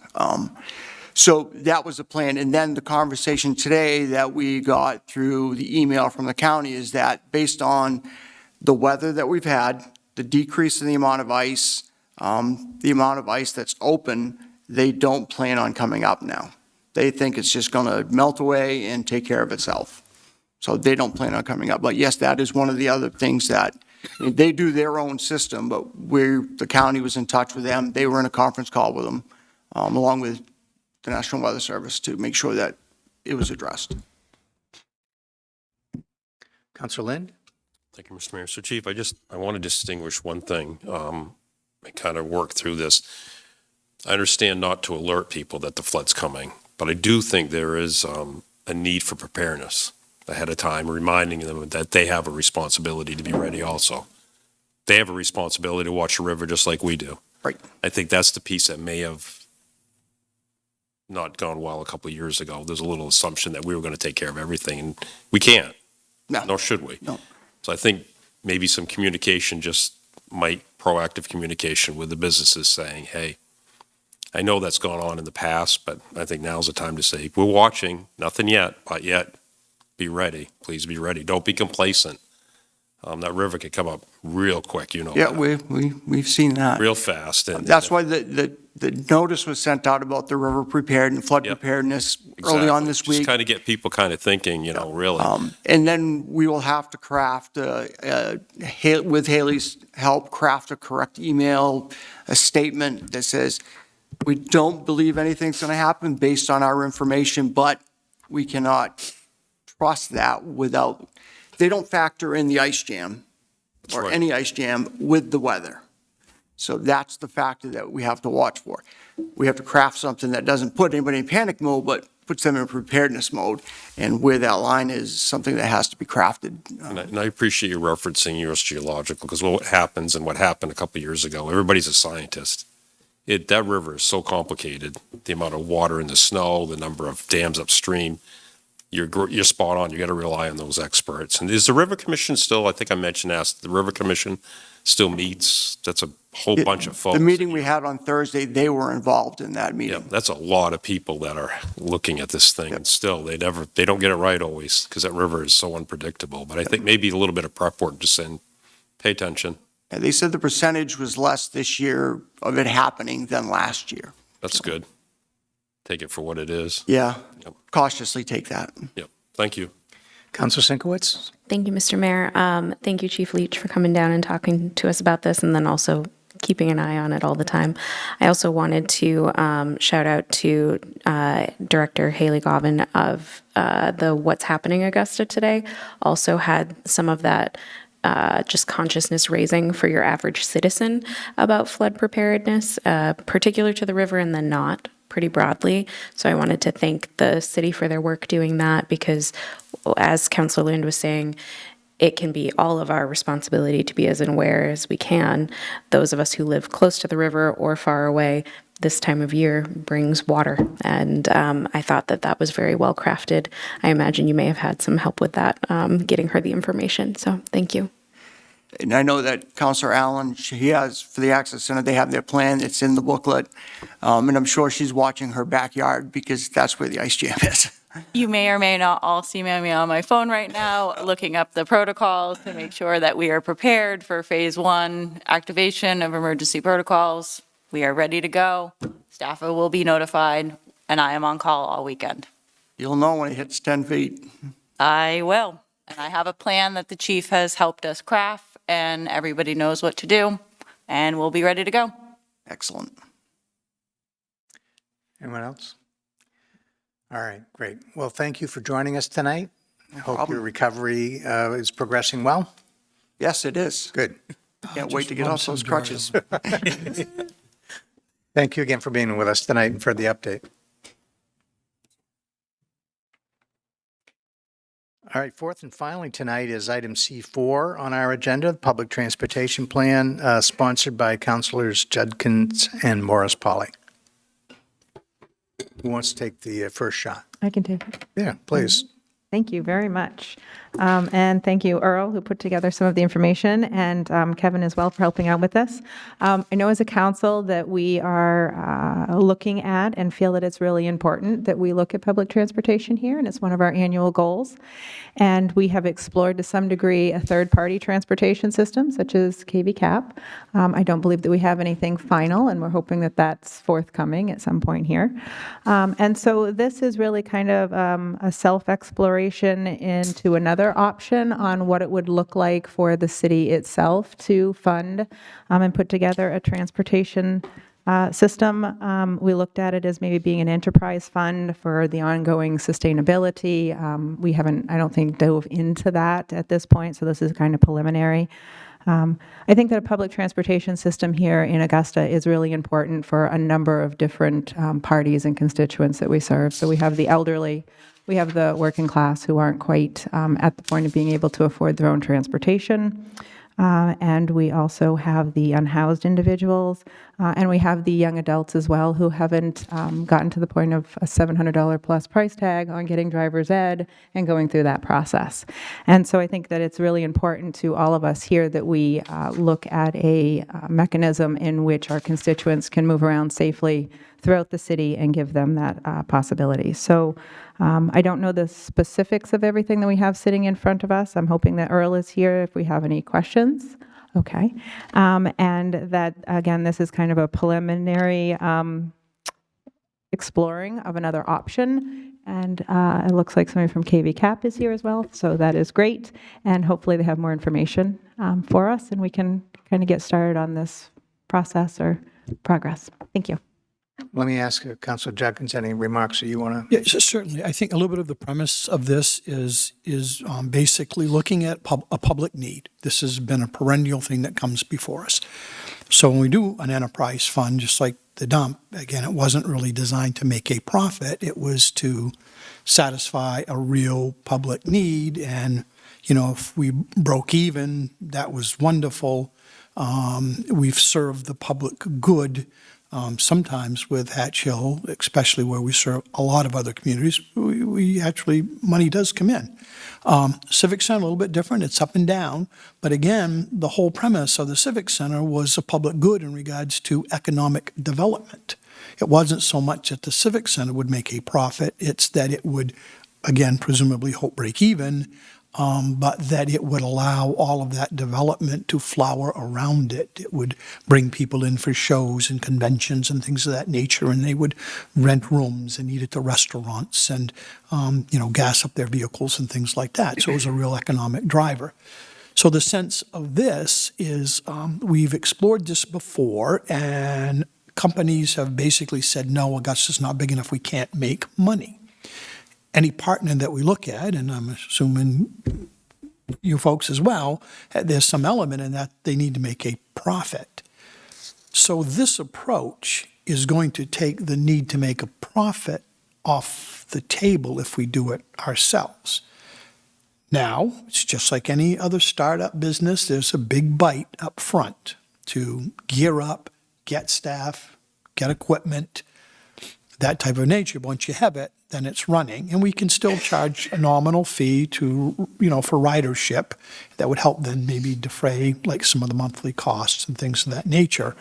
So that was the plan. And then the conversation today that we got through the email from the county is that based on the weather that we've had, the decrease in the amount of ice that's open, they don't plan on coming up now. They think it's just going to melt away and take care of itself. So they don't plan on coming up. But yes, that is one of the other things that they do their own system, but the county was in touch with them. They were in a conference call with them, along with the National Weather Service, to make sure that it was addressed. Counselor Lind? Thank you, Mr. Mayor. So Chief, I want to distinguish one thing and kind of work through this. I understand not to alert people that the flood's coming, but I do think there is a need for preparedness ahead of time, reminding them that they have a responsibility to be ready also. They have a responsibility to watch the river just like we do. Right. I think that's the piece that may have not gone well a couple of years ago. There's a little assumption that we were going to take care of everything, and we can't. No. Nor should we. No. So I think maybe some communication proactive communication with the businesses saying, hey, I know that's gone on in the past, but I think now's the time to say, we're watching, nothing yet, but yet, be ready. Please be ready. Don't be complacent. That river could come up real quick, Yeah, that. we've seen that. Real fast. And That's why the notice was sent out about the river prepared and flood preparedness early on this week. Just kind of get people kind of thinking, really. And then we will have to craft, with Haley's help, craft a correct email, a statement that says, we don't believe anything's going to happen based on our information, but we cannot trust that without, they don't factor in the ice jam or right. any ice jam with the weather. So that's the factor that we have to watch for. We have to craft something that doesn't put anybody in panic mode, but puts them in preparedness mode. And where that line is something that has to be crafted. And I appreciate you referencing U.S. Geological, because what happens and what happened a couple of years ago, everybody's a scientist. That river is so complicated, the amount of water in the snow, the number of dams upstream. You're spot on. You got to rely on those experts. And is the River Commission still, I think I mentioned, the River Commission still meets? That's a whole bunch of folks. The meeting we had on Thursday, they were involved in that meeting. Yeah, that's a lot of people that are looking at this thing. And still, they don't get it right always, because that river is so unpredictable. But I think maybe a little bit of prep work, just saying, pay attention. And they said the percentage was less this year of it happening than last year. That's good. Take it for what it is. Yeah, Yep. cautiously take that. Yep. Thank you. Councilor Sinkowitz? Thank you, Mr. Mayor. Thank you, Chief Leach, for coming down and talking to us about this, and then also keeping an eye on it all the time. I also wanted to shout out to Director Haley Govan of the What's Happening Augusta today. Also had some of that just consciousness raising for your average citizen about flood preparedness, particular to the river and then not, pretty broadly. So I wanted to thank the city for their work doing that, because as Councilor Lind was saying, it can be all of our responsibility to be as aware as we can. Those of us who live close to the river or far away, this time of year brings water. And I thought that that was very well crafted. I imagine you may have had some help with that, getting her the information. So thank you. And I know that Councilor Allen, he has, for the Access Center, they have their plan, it's in the booklet. And I'm sure she's watching her backyard because that's where the ice jam is. You may or may not all see me on my phone right now, looking up the protocols to make sure that we are prepared for phase 1 activation of emergency protocols. We are ready to go. Staff will be notified, and I am on call all weekend. You'll know when it hits 10 feet. I will. And I have a plan that the chief has helped us craft, and everybody knows what to do, and we'll be ready to go. Excellent. Anyone else? All right, great. Well, thank you for joining us tonight. I hope your recovery is progressing well. Yes, it is. Good. Can't wait to get off those crutches. Thank you again for being with us tonight and for the update. All right, fourth and finally tonight is item C4 on our agenda, the Public Transportation Plan, sponsored by Councilors Judkins and Morris Polly. Who wants to take the first shot? I can take it. Yeah, please. Thank you very much. And thank you, Earl, who put together some of the information, and Kevin as well for helping out with this. I know as a council that we are looking at and feel that it's really important that we look at public transportation here, and it's one of our annual goals. And we have explored to some degree a third-party transportation system, such as KV Cap. I don't believe that we have anything final, and we're hoping that that's forthcoming at some point here. And so this is really kind of a self-exploration into another option on what it would look like for the city itself to fund and put together a transportation system. We looked at it as maybe being an enterprise fund for the ongoing sustainability. We haven't, I don't think, dove into that at this point, so this is kind of preliminary. I think that a public transportation system here in Augusta is really important for a number of different parties and constituents that we serve. So we have the elderly, we have the working class who aren't quite at the point of being able to afford their own transportation. And we also have the unhoused individuals, and we have the young adults as well who haven't gotten to the point of a $700 plus price tag on getting driver's ed and going through that process. And so I think that it's really important to all of us here that we look at a mechanism in which our constituents can move around safely throughout the city and give them that possibility. So I don't know the specifics of everything that we have sitting in front of us. I'm hoping that Earl is here if we have any questions. Okay. And that, again, this is kind of a preliminary exploring of another option. And it looks like somebody from KV Cap is here as well, so that is great. And hopefully they have more information for us, and we can kind of get started on this process or progress. Thank you. Let me ask Councilor Judkins, any remarks that you want to? Yeah, certainly. I think a little bit of the premise of this is basically looking at a public need. This has been a perennial thing that comes before us. So when we do an enterprise fund, just like the dump, again, it wasn't really designed to make a profit. It was to satisfy a real public need. And, you know, if we broke even, that was wonderful. We've served the public good. Sometimes with Hatch Hill, especially where we serve a lot of other communities, we actually, money does come in. Civic Center, a little bit different. It's up and down. But again, the whole premise of the Civic Center was a public good in regards to economic development. It wasn't so much that the Civic Center would make a profit. It's that it would, again, presumably hope break even but that it would allow all of that development to flower around it. It would bring people in for shows and conventions and things of that nature, and they would rent rooms and eat at the restaurants and, gas up their vehicles and things like that. So it was a real economic driver. So the sense of this is we've explored this before, and companies have basically said, no, Augusta's not big enough, we can't make money. Any partner that we look at, and I'm assuming you folks as well, there's some element in that they need to make a profit. So this approach is going to take the need to make a profit off the table if we do it ourselves. Now, it's just like any other startup business, there's a big bite up front to gear up, get staff, get equipment, that type of nature. Once you have it, then it's running. And we can still charge a nominal fee to, for ridership that would help then maybe defray like some of the monthly costs and things of that nature.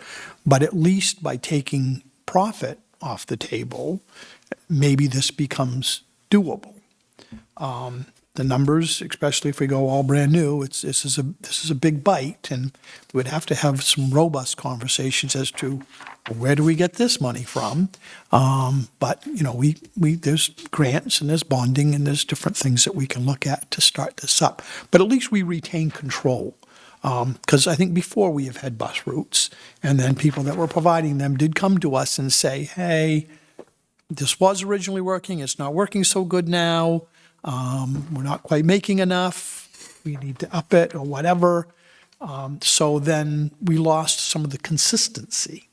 But at least by taking profit off the table, maybe this becomes doable. The numbers, especially if we go all brand new, this is a big bite, and we would have to have some robust conversations as to where do we get this money from. But there's grants and there's bonding and there's different things that we can look at to start this up. But at least we retain control. Because I think before we have had bus routes, and then people that were providing them did come to us and say, hey, this was originally working, it's not working so good now. We're not quite making enough, we need to up it or whatever. So then we lost some of the consistency.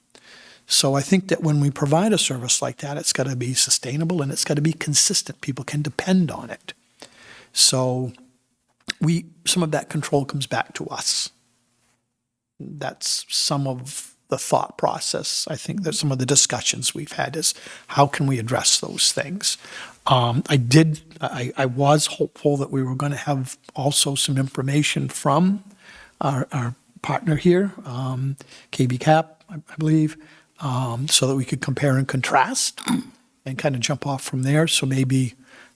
So I think that when we provide a service like that, it's got to be sustainable and it's got to be consistent. People can depend on it. So some of that control comes back to us. That's some of the thought process. I think that some of the discussions we've had is how can we address those things? I was hopeful that we were going to have also some information from our partner here, KB Cap, I believe, so that we could compare and contrast and kind of jump off from there. So maybe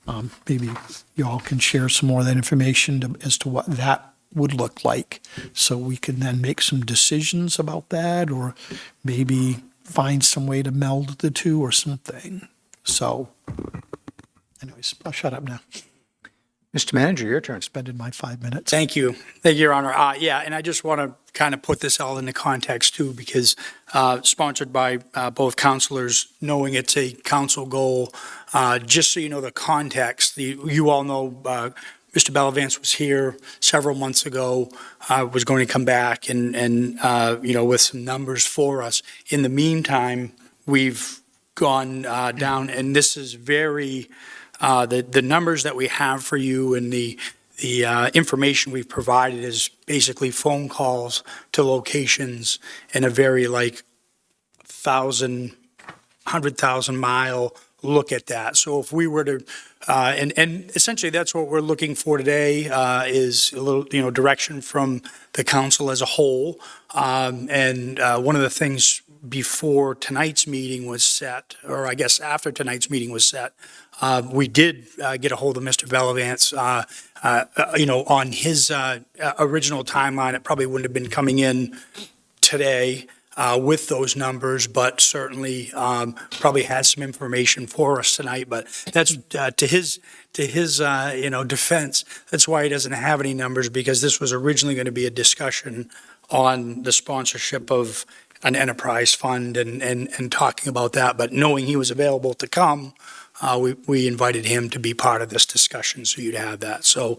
you all can share some more of that information as to what that would look like, so we can then make some decisions about that, or maybe find some way to meld the two or something. So anyways, I'll shut up now. Mr. Manager, your turn. Spending my 5 minutes. Thank you. Thank you, Your Honor. And I just want to kind of put this all into context too, because sponsored by both counselors, knowing it's a council goal, just so you know the context, you all know Mr. Bellavance was here several months ago, was going to come back and with some numbers for us. In the meantime, we've gone down, and this is very, the numbers that we have for you and the information we've provided is basically phone calls to locations in a very 100,000 mile look at that. So if we were to, and essentially that's what we're looking for today, is a little, direction from the council as a whole. And one of the things before tonight's meeting was set, or I guess after tonight's meeting was set, we did get a hold of Mr. Bellavance, on his original timeline. It probably wouldn't have been coming in today with those numbers, but certainly probably had some information for us tonight. But that's to his defense. That's why he doesn't have any numbers, because this was originally going to be a discussion on the sponsorship of an enterprise fund and talking about that. But knowing he was available to come, we invited him to be part of this discussion, so you'd have that. So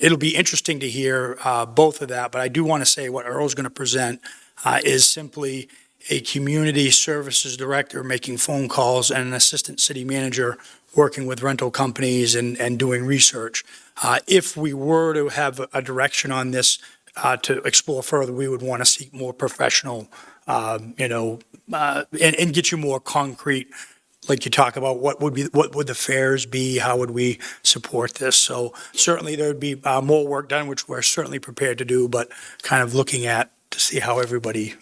it'll be interesting to hear both of that. But I do want to say what Earl's going to present is simply a community services director making phone calls and an assistant city manager working with rental companies and doing research. If we were to have a direction on this to explore further, we would want to seek more professional, and get you more concrete, like you talk about what would the fares be, how would we support this? So certainly there would be more work done, which we're certainly prepared to do, but kind of looking at to see how everybody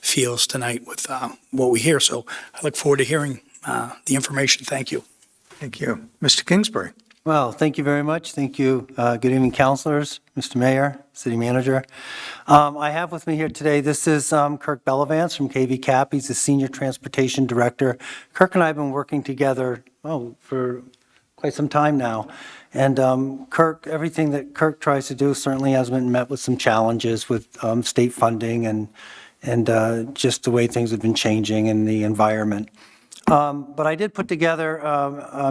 feels tonight with what we hear. So I look forward to hearing the information. Thank you. Thank you. Mr. Kingsbury. Well, thank you very much. Thank you. Good evening, councilors, Mr. Mayor, City Manager. I have with me here today, this is Kirk Bellavance from KV Cap. He's the Senior Transportation Director. Kirk and I have been working together, for quite some time now. And Kirk, everything that Kirk tries to do certainly has been met with some challenges with state funding and just the way things have been changing in the environment. But I did put together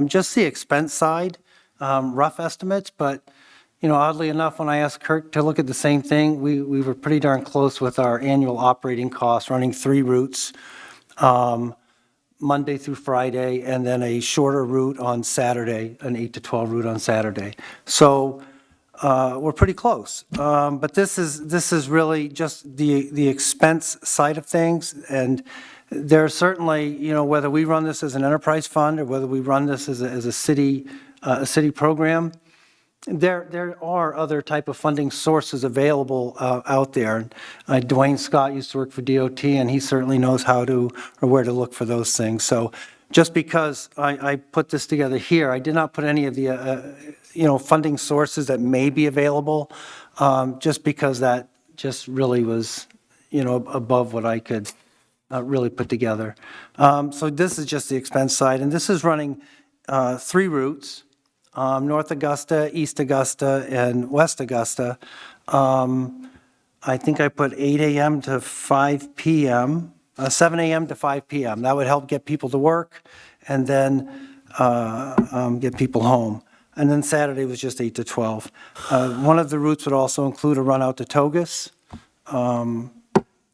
just the expense side, rough estimates, but, oddly enough, when I asked Kirk to look at the same thing, we were pretty darn close with our annual operating costs, running 3 routes, Monday through Friday, and then a shorter route on Saturday, an 8 to 12 route on Saturday. So we're pretty close. But this is really just the expense side of things, and there's certainly, whether we run this as an enterprise fund or whether we run this as a city program, there are other type of funding sources available out there. Dwayne Scott used to work for DOT, and he certainly knows how to or where to look for those things. So just because I put this together here, I did not put any of the funding sources that may be available, just because that just really was above what I could really put together. So this is just the expense side, and this is running 3 routes, North Augusta, East Augusta, and West Augusta. I think I put 8 a.m. to 5 p.m., 7 a.m. to 5 p.m. That would help get people to work and then get people home. And then Saturday was just 8 to 12. One of the routes would also include a run out to Togus.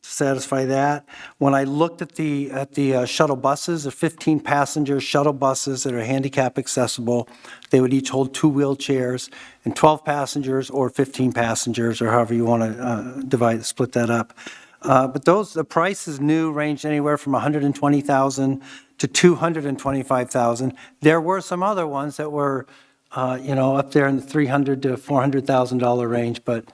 Satisfy that. When I looked at the shuttle buses, the 15 passenger shuttle buses that are handicap accessible, they would each hold 2 wheelchairs, and 12 passengers or 15 passengers, or however you want to split that up. But the prices new ranged anywhere from $120,000 to $225,000. There were some other ones that were, up there in the $300,000 to $400,000 range, but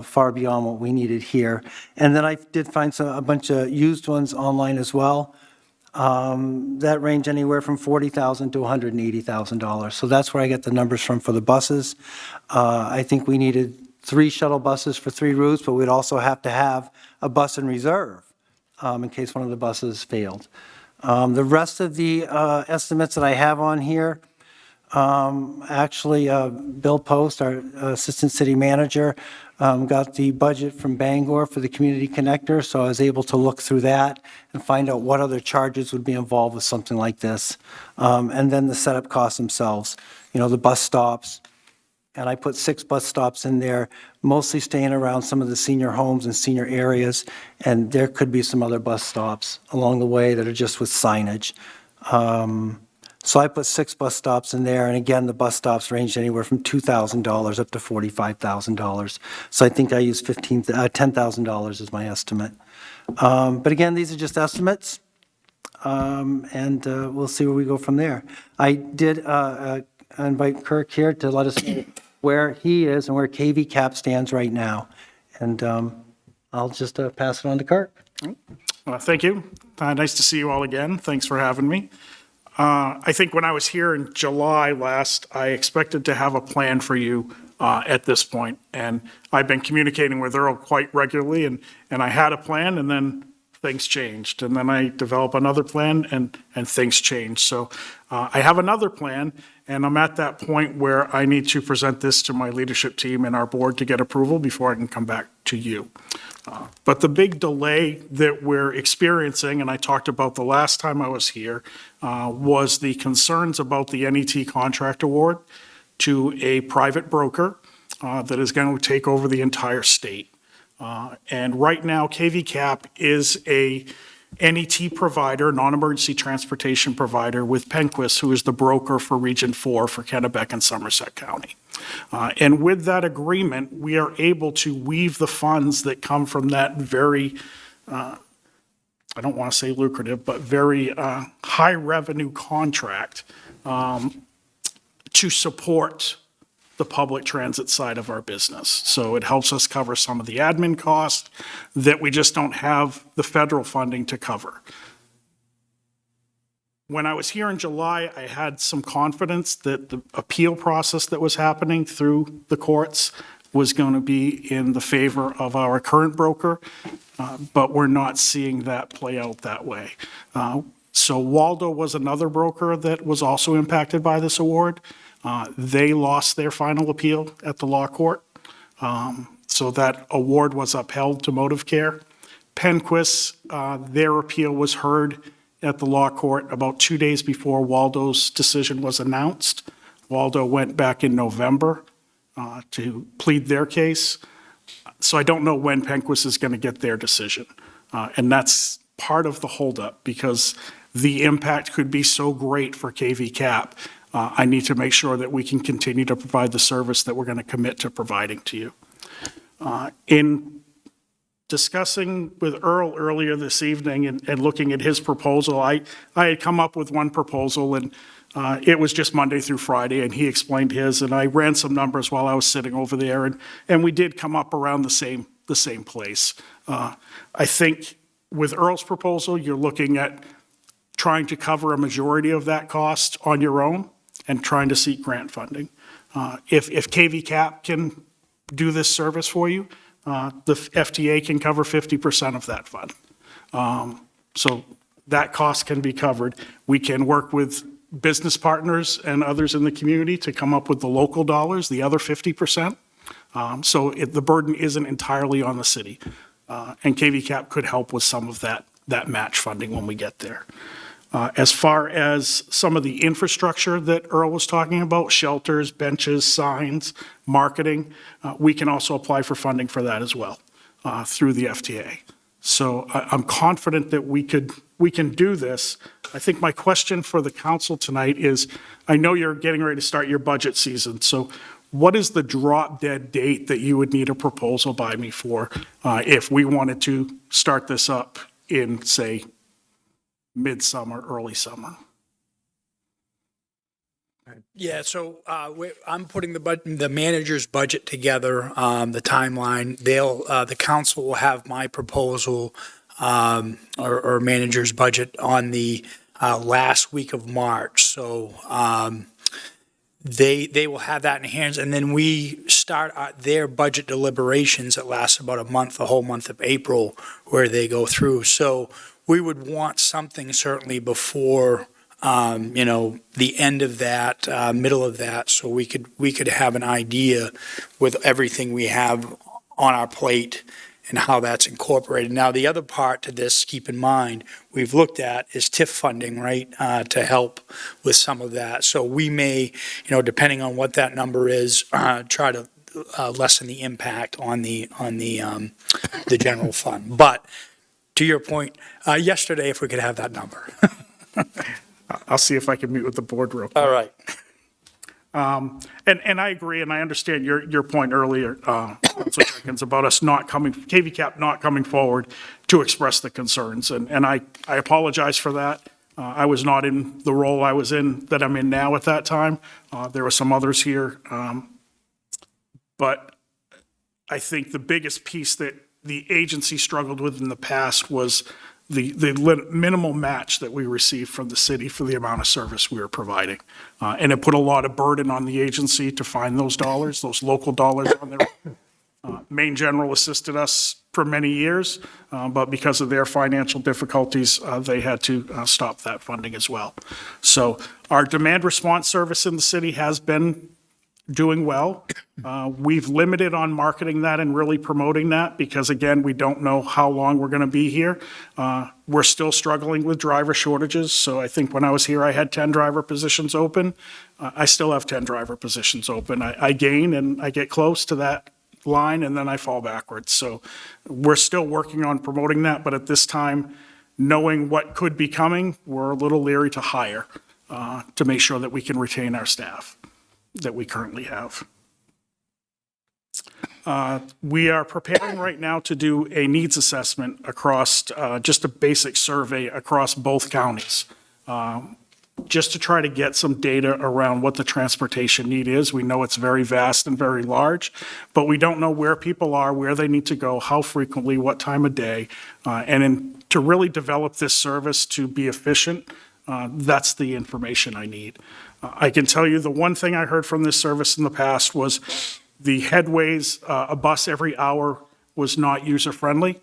far beyond what we needed here. And then I did find a bunch of used ones online as well. That range anywhere from $40,000 to $180,000. So that's where I get the numbers from for the buses. I think we needed 3 shuttle buses for 3 routes, but we'd also have to have a bus in reserve in case one of the buses failed. The rest of the estimates that I have on here, actually, Bill Post, our Assistant City Manager, got the budget from Bangor for the Community Connector, so I was able to look through that and find out what other charges would be involved with something like this. And then the setup costs themselves, the bus stops. And I put 6 bus stops in there, mostly staying around some of the senior homes and senior areas, and there could be some other bus stops along the way that are just with signage. So I put 6 bus stops in there, and again, the bus stops ranged anywhere from $2,000 up to $45,000. So I think I used $10,000 as my estimate. But again, these are just estimates, and we'll see where we go from there. I did invite Kirk here to let us know where he is and where KV Cap stands right now. And I'll just pass it on to Kirk. Thank you. Nice to see you all again. Thanks for having me. I think when I was here in July last, I expected to have a plan for you at this point. And I've been communicating with Earl quite regularly, and I had a plan, and then things changed. And then I developed another plan, and things changed. So I have another plan, and I'm at that point where I need to present this to my leadership team and our board to get approval before I can come back to you. But the big delay that we're experiencing, and I talked about the last time I was here, was the concerns about the NET contract award to a private broker that is going to take over the entire state. And right now, KV Cap is a NET provider, non-emergency transportation provider with Penquist, who is the broker for Region 4 for Kennebec and Somerset County. And with that agreement, we are able to weave the funds that come from that very, I don't want to say lucrative, but very high revenue contract to support the public transit side of our business. So it helps us cover some of the admin costs that we just don't have the federal funding to cover. when I was here in July, I had some confidence that the appeal process that was happening through the courts was going to be in the favor of our current broker, but we're not seeing that play out that way. So Waldo was another broker that was also impacted by this award. They lost their final appeal at the law court, so that award was upheld to Motive Care. Penquist, their appeal was heard at the law court about 2 days before Waldo's decision was announced. Waldo went back in November to plead their case. So I don't know when Penquist is going to get their decision. And that's part of the holdup, because the impact could be so great for KV Cap. I need to make sure that we can continue to provide the service that we're going to commit to providing to you. In discussing with Earl earlier this evening and looking at his proposal, I had come up with one proposal, and it was just Monday through Friday, and he explained his, and I ran some numbers while I was sitting over there, and we did come up around the same place. I think with Earl's proposal, you're looking at trying to cover a majority of that cost on your own and trying to seek grant funding. If KV Cap can do this service for you, the FTA can cover 50% of that fund. So that cost can be covered. We can work with business partners and others in the community to come up with the local dollars, the other 50%. So the burden isn't entirely on the city. And KV Cap could help with some of that match funding when we get there. As far as some of the infrastructure that Earl was talking about, shelters, benches, signs, marketing, we can also apply for funding for that as well through the FTA. So I'm confident that we can do this. I think my question for the council tonight is, I know you're getting ready to start your budget season, so what is the drop dead date that you would need a proposal by me for if we wanted to start this up in, say, midsummer, early summer? Yeah, so I'm putting the manager's budget together, the timeline. The council will have my proposal or manager's budget on the last week of March. So they will have that in hands, and then we start their budget deliberations that last about a month, the whole month of April, where they go through. So we would want something certainly before the end of that, middle of that, so we could have an idea with everything we have on our plate and how that's incorporated. Now, the other part to this, keep in mind, we've looked at is TIF funding, right, to help with some of that. So we may, depending on what that number is, try to lessen the impact on the general fund. But to your point, yesterday, if we could have that number. I'll see if I can meet with the board real quick. All right. And I agree, and I understand your point earlier, Councilor Jenkins, about us KV Cap not coming forward to express the concerns. And I apologize for that. I was not in the role I was in that I'm in now at that time. There were some others here. But I think the biggest piece that the agency struggled with in the past was the minimal match that we received from the city for the amount of service we were providing. And it put a lot of burden on the agency to find those dollars, those local dollars on their own. Maine General assisted us for many years, but because of their financial difficulties, they had to stop that funding as well. So our demand response service in the city has been doing well. We've limited on marketing that and really promoting that because, again, we don't know how long we're going to be here. We're still struggling with driver shortages. So I think when I was here, I had 10 driver positions open. I still have 10 driver positions open. I gain and I get close to that line and then I fall backwards. So we're still working on promoting that. But at this time, knowing what could be coming, we're a little leery to hire to make sure that we can retain our staff that we currently have. We are preparing right now to do a needs assessment across, just a basic survey across both counties, just to try to get some data around what the transportation need is. We know it's very vast and very large, but we don't know where people are, where they need to go, how frequently, what time of day, to really develop this service to be efficient. that's the information I need. I can tell you the one thing I heard from this service in the past was the headways, a bus every hour was not user-friendly.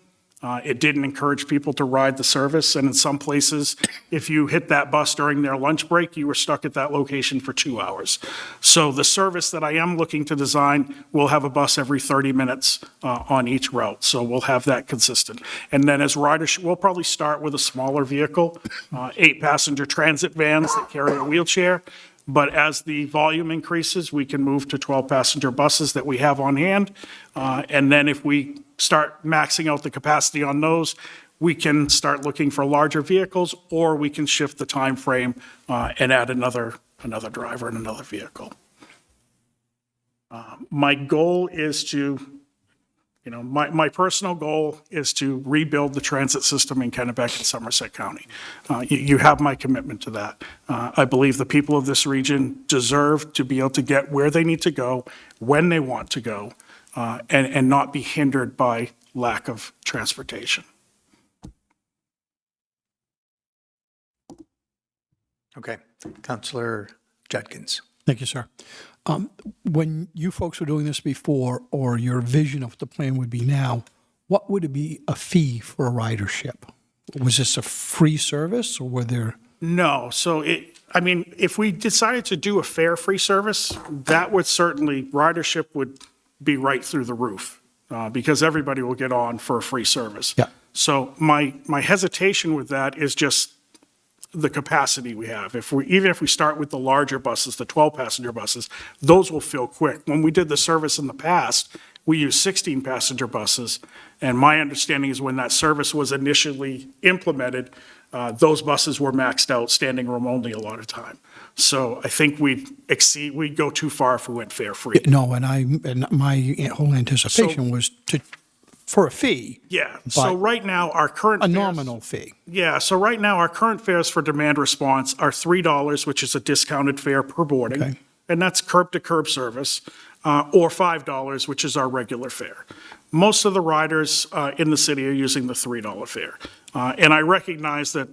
It didn't encourage people to ride the service, and in some places, if you hit that bus during their lunch break, you were stuck at that location for 2 hours. So the service that I am looking to design will have a bus every 30 minutes on each route, so we'll have that consistent. And then as riders, we'll probably start with a smaller vehicle, 8-passenger transit vans that carry a wheelchair, but as the volume increases, we can move to 12-passenger buses that we have on hand, and then if we start maxing out the capacity on those, we can start looking for larger vehicles, or we can shift the time frame and add another driver and another vehicle. My goal is to, my personal goal is to rebuild the transit system in Kennebec and Somerset County. You have my commitment to that. I believe the people of this region deserve to be able to get where they need to go, when they want to go, and not be hindered by lack of transportation. Okay. Councillor Judkins. Thank you, sir. When you folks were doing this before, or your vision of what the plan would be now, what would it be a fee for a ridership? Was this a free service, or were there? No, so if we decided to do a fare-free service, that would certainly, ridership would be right through the roof, because everybody will get on for a free service. Yeah. So my hesitation with that is just the capacity we have. Even if we start with the larger buses, the 12-passenger buses, those will fill quick. When we did the service in the past, we used 16-passenger buses, and my understanding is when that service was initially implemented, those buses were maxed out, standing room only a lot of time. So I think we'd go too far if we went fare-free. No, and my whole anticipation was for a fee. Yeah, so right now, our current A fares- nominal fee. Yeah, so right now, our current fares for demand response are $3, which is a discounted fare per boarding, Okay. and that's curb-to-curb service, or $5, which is our regular fare. Most of the riders in the city are using the $3 fare. And I recognize that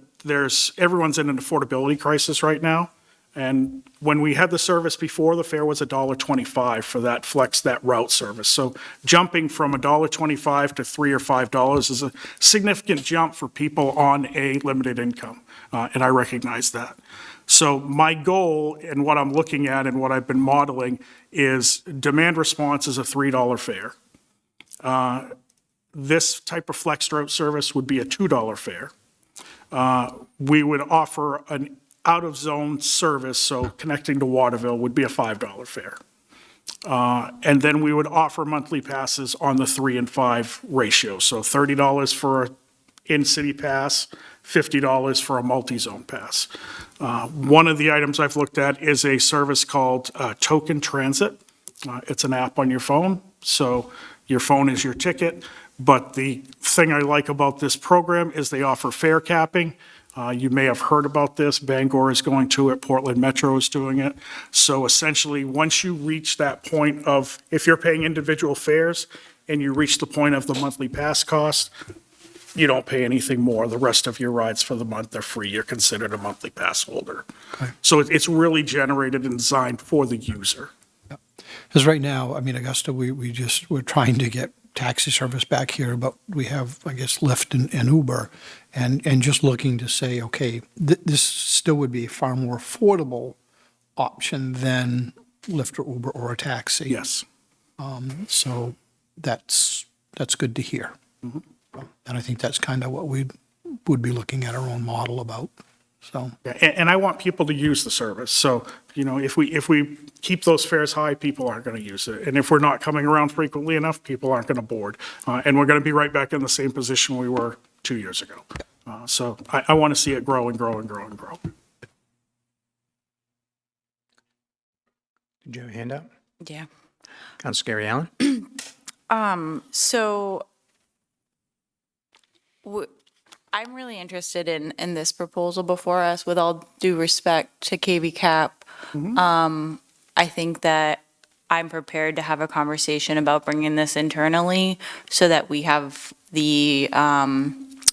everyone's in an affordability crisis right now. And when we had the service before, the fare was $1.25 for that route service. So jumping from $1.25 to $3 or $5 is a significant jump for people on a limited income. And I recognize that. So my goal and what I'm looking at and what I've been modeling is demand response is a $3 fare. This type of flex route service would be a $2 fare. We would offer an out-of-zone service, so connecting to Waterville would be a $5 fare. And then we would offer monthly passes on the 3 and 5 ratio, so $30 for an in-city pass, $50 for a multi-zone pass. One of the items I've looked at is a service called Token Transit. It's an app on your phone, so your phone is your ticket. But the thing I like about this program is they offer fare capping. You may have heard about this. Bangor is going to it. Portland Metro is doing it. So essentially, once you reach that point of, if you're paying individual fares and you reach the point of the monthly pass cost, you don't pay anything more. The rest of your rides for the month are free. You're considered a monthly pass holder. Okay. So it's really generated and designed for the user. Because right now, Augusta, we're trying to get taxi service back here, but we have, I guess, Lyft and Uber, and just looking to say, okay, this still would be a far more affordable option than Lyft or Uber or a taxi. Yes. So that's good to hear. Mm-hmm. And I think that's kind of what we would be looking at our own model about. So. Yeah, and I want people to use the service. So, if we keep those fares high, people aren't going to use it. And if we're not coming around frequently enough, people aren't going to board. And we're going to be right back in the same position we were 2 years ago. So I want to see it grow and grow and grow and grow. Did you have a hand up? Yeah. Councilor Gary Allen? I'm really interested in this proposal before us, with all due respect to KB Cap. I think that I'm prepared to have a conversation about bringing this internally so that we have the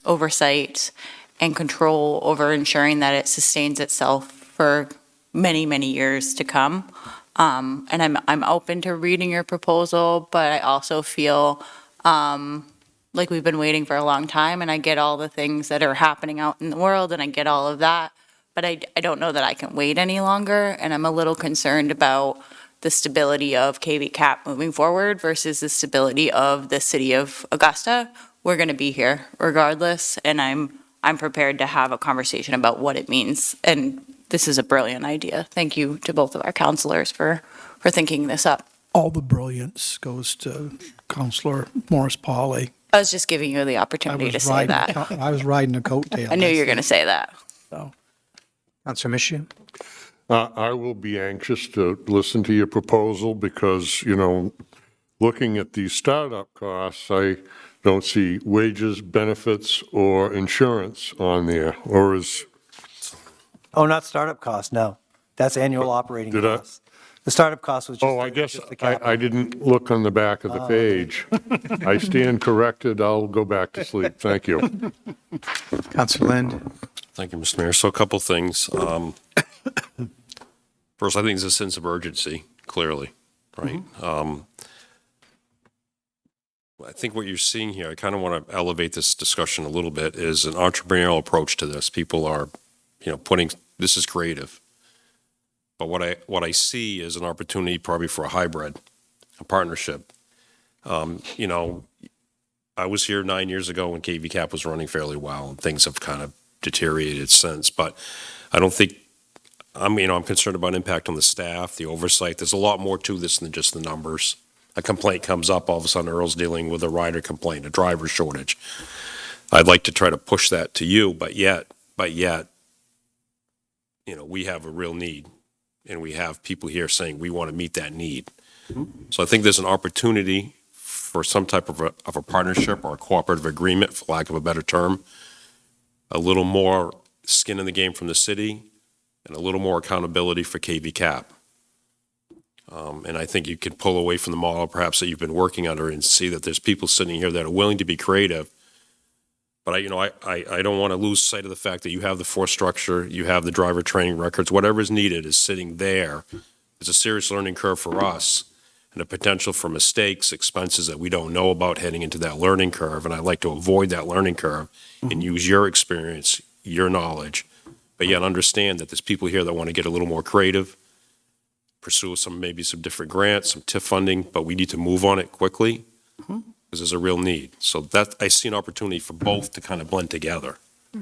oversight and control over ensuring that it sustains itself for many, many years to come. And I'm open to reading your proposal, but I also feel like we've been waiting for a long time, and I get all the things that are happening out in the world, and I get all of that, but I don't know that I can wait any longer, and I'm a little concerned about the stability of KV Cap moving forward versus the stability of the city of Augusta. We're going to be here regardless, and I'm prepared to have a conversation about what it means, and this is a brilliant idea. Thank you to both of our counselors for thinking this up. All the brilliance goes to Counselor Morris Pauley. I was just giving you the opportunity to say that. I was riding a coattail. I knew you were going to say that. So, Councilor Michu? I will be anxious to listen to your proposal because, looking at these startup costs, I don't see wages, benefits, or insurance on there, or is... Oh, not startup costs, no. That's annual operating Did I- costs. The startup cost was just. Oh, I guess just the capital. I didn't look on the back of the page. I stand corrected. I'll go back to sleep. Thank you. Councilor Lind? Thank you, Mr. Mayor. So a couple things. First, I think there's a sense of urgency, clearly, right? I think what you're seeing here, I kind of want to elevate this discussion a little bit, is an entrepreneurial approach to this. People are, this is creative. But what I see is an opportunity probably for a hybrid, a partnership. I was here 9 years ago when KV Cap was running fairly well, and things have kind of deteriorated since. But I don't think, I'm concerned about impact on the staff, the oversight. There's a lot more to this than just the numbers. A complaint comes up, all of a sudden Earl's dealing with a rider complaint, a driver shortage. I'd like to try to push that to you, but yet, we have a real need. And we have people here saying we want to meet that need. So I think there's an opportunity for some type of a partnership or a cooperative agreement, for lack of a better term, a little more skin in the game from the city, and a little more accountability for KV Cap. And I think you could pull away from the model perhaps that you've been working under and see that there's people sitting here that are willing to be creative. But I don't want to lose sight of the fact that you have the force structure, you have the driver training records, whatever is needed is sitting there. It's a serious learning curve for us and a potential for mistakes, expenses that we don't know about heading into that learning curve. And I'd like to avoid that learning curve and use your experience, your knowledge, but yet understand that there's people here that want to get a little more creative, pursue maybe some different grants, some TIF funding, but we need to move on it quickly. Because there's a real need. So that I see an opportunity for both to kind of blend together.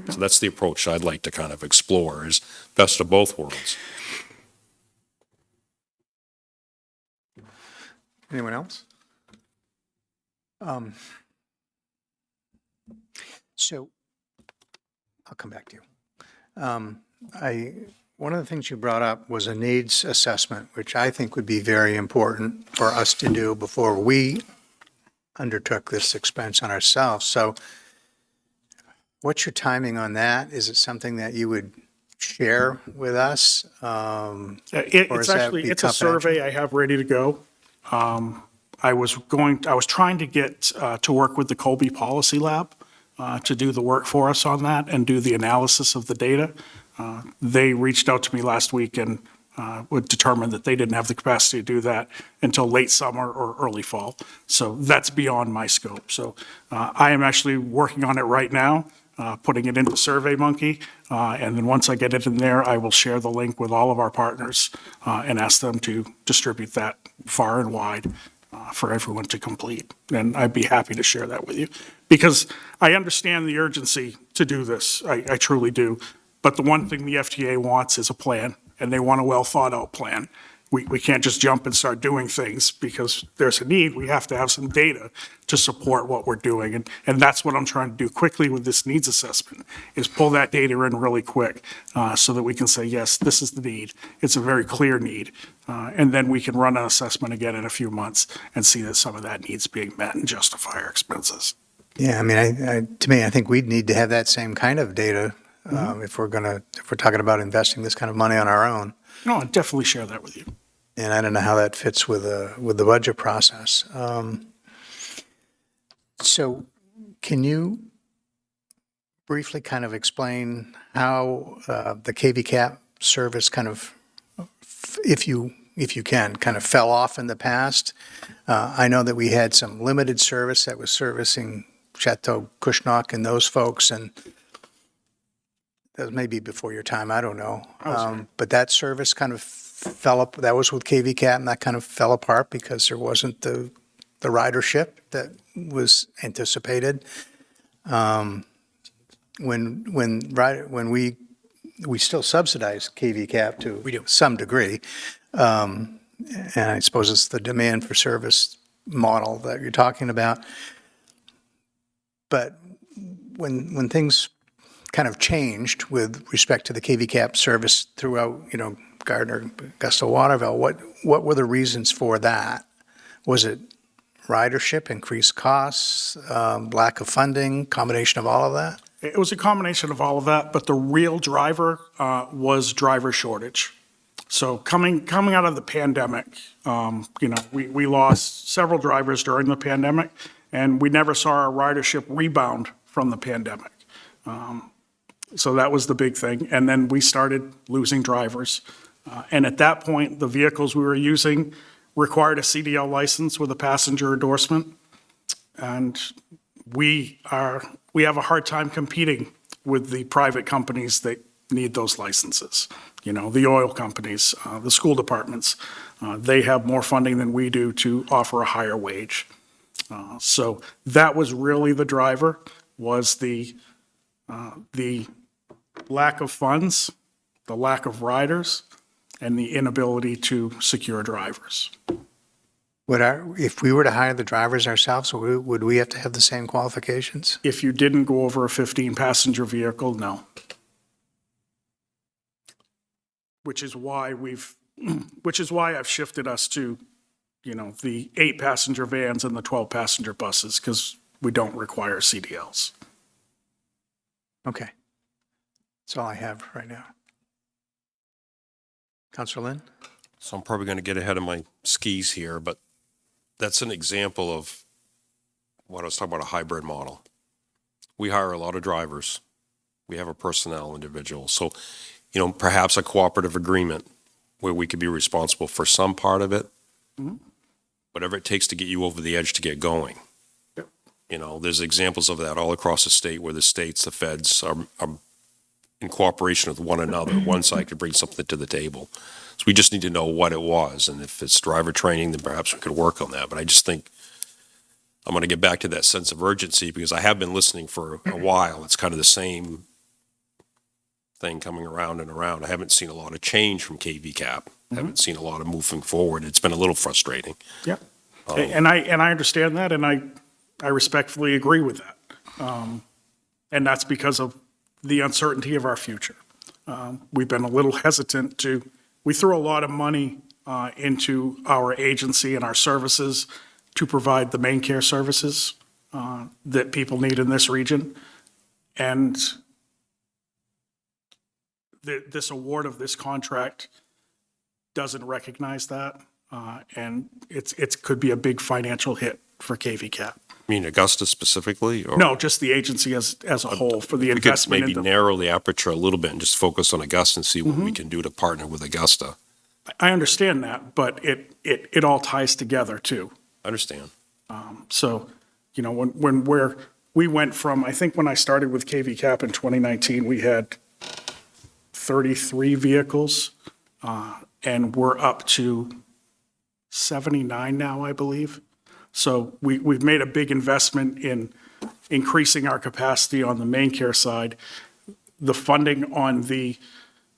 So that's the approach I'd like to kind of explore, is best of both worlds. Anyone else? So I'll come back to you. One of the things you brought up was a needs assessment, which I think would be very important for us to do before we undertook this expense on ourselves. So what's your timing on that? Is it something that you would share with us? It's a survey I have ready to go. I was trying to get to work with the Colby Policy Lab to do the work for us on that and do the analysis of the data. They reached out to me last week and would determine that they didn't have the capacity to do that until late summer or early fall. So that's beyond my scope. So I am actually working on it right now, putting it into SurveyMonkey. And then once I get it in there, I will share the link with all of our partners and ask them to distribute that far and wide for everyone to complete. And I'd be happy to share that with you because I understand the urgency to do this. I truly do. But the one thing the FTA wants is a plan. And they want a well-thought-out plan. We can't just jump and start doing things because there's a need. We have to have some data to support what we're doing. And that's what I'm trying to do quickly with this needs assessment, is pull that data in really quick so that we can say, yes, this is the need. It's a very clear need. And then we can run an assessment again in a few months and see that some of that needs being met and justify our expenses. Yeah, to me, I think we'd need to have that same kind of data if we're talking about investing this kind of money on our own. No, I'll definitely share that with you. And I don't know how that fits with the budget process. So can you briefly kind of explain how the KV Cap service kind of, if you can, kind of fell off in the past? I know that we had some limited service that was servicing Chateau Cushnock and those folks, and that was maybe before your time, I don't know. But that service kind of fell up, that was with KV Cap, and that kind of fell apart because there wasn't the ridership that was anticipated. When we still subsidize KV Cap to some degree. And I suppose it's the demand for service model that you're talking about. But when things kind of changed with respect to the KV Cap service throughout, Gardner, Augusta, Waterville, what were the reasons for that? Was it ridership, increased costs, lack of funding, combination of all of that? It was a combination of all of that, but the real driver was driver shortage. So coming out of the pandemic, we lost several drivers during the pandemic, and we never saw our ridership rebound from the pandemic. So that was the big thing. And then we started losing drivers. And at that point, the vehicles we were using required a CDL license with a passenger endorsement. And we have a hard time competing with the private companies that need those licenses. The oil companies, the school departments, they have more funding than we do to offer a higher wage. So that was really the driver, was the lack of funds, the lack of riders, and the inability to secure drivers. If we were to hire the drivers ourselves, would we have to have the same qualifications? If you didn't go over a 15-passenger vehicle, no. Which is why I've shifted us to, the 8-passenger vans and the 12-passenger buses, because we don't require CDLs. Okay. That's all I have right now. Councilor Lynn? So I'm probably going to get ahead of my skis here, but that's an example of what I was talking about, a hybrid model. We hire a lot of drivers. We have a personnel individual. So, perhaps a cooperative agreement where we could be responsible for some part of it, whatever it takes to get you over the edge to get going. Yep. There's examples of that all across the state where the states, the feds are in cooperation with one another. One side could bring something to the table. So we just need to know what it was. And if it's driver training, then perhaps we could work on that. But I just think I'm going to get back to that sense of urgency because I have been listening for a while. It's kind of the same thing coming around and around. I haven't seen a lot of change from KV Cap. I haven't seen a lot of moving forward. It's been a little frustrating. Yeah. And I understand that, and I respectfully agree with that. And that's because of the uncertainty of our future. We've been a little hesitant we threw a lot of money into our agency and our services to provide the main care services that people need in this region. And this award of this contract doesn't recognize that. And it could be a big financial hit for KV Cap. You mean Augusta specifically? Or No, just the agency as a whole for the investment. We could maybe narrow the aperture a little bit and just focus on Augusta and see what we can do to partner with Augusta. I understand that, but it all ties together too. I understand. So, when we went from, I think when I started with KV Cap in 2019, we had 33 vehicles, and we're up to 79 now, I believe. So we've made a big investment in increasing our capacity on the main care side. The funding on the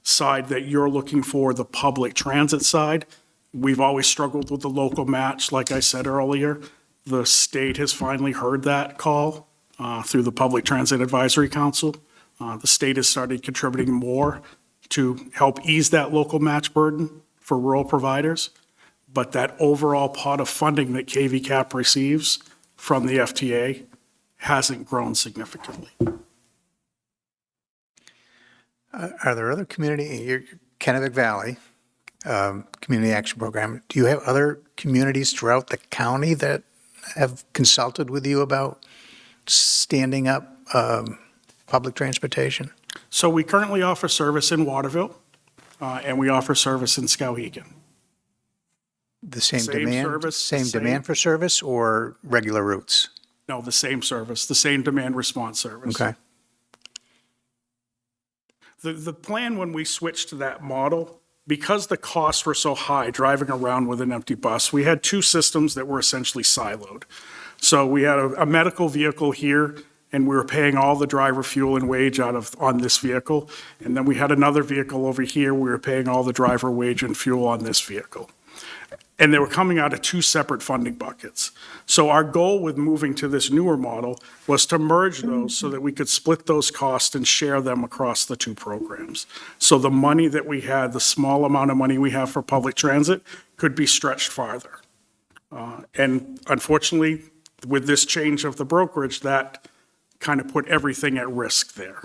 side that you're looking for, the public transit side, we've always struggled with the local match, like I said earlier. The state has finally heard that call through the Public Transit Advisory Council. The state has started contributing more to help ease that local match burden for rural providers. But that overall pot of funding that KV Cap receives from the FTA hasn't grown significantly. Are there other Kennebec Valley Community Action Program, do you have other communities throughout the county that have consulted with you about standing up public transportation? So we currently offer service in Waterville, and we offer service in Skowhegan. The same Same demand? service, Same same- demand for service or regular routes? No, the same service, the same demand response service. Okay. The plan when we switched to that model, because the costs were so high driving around with an empty bus, we had two systems that were essentially siloed. So we had a medical vehicle here, and we were paying all the driver fuel and wage on this vehicle. And then we had another vehicle over here, we were paying all the driver wage and fuel on this vehicle. And they were coming out of two separate funding buckets. So our goal with moving to this newer model was to merge those so that we could split those costs and share them across the two programs. So the money that we had, the small amount of money we have for public transit, could be stretched farther. And unfortunately, with this change of the brokerage, that kind of put everything at risk there.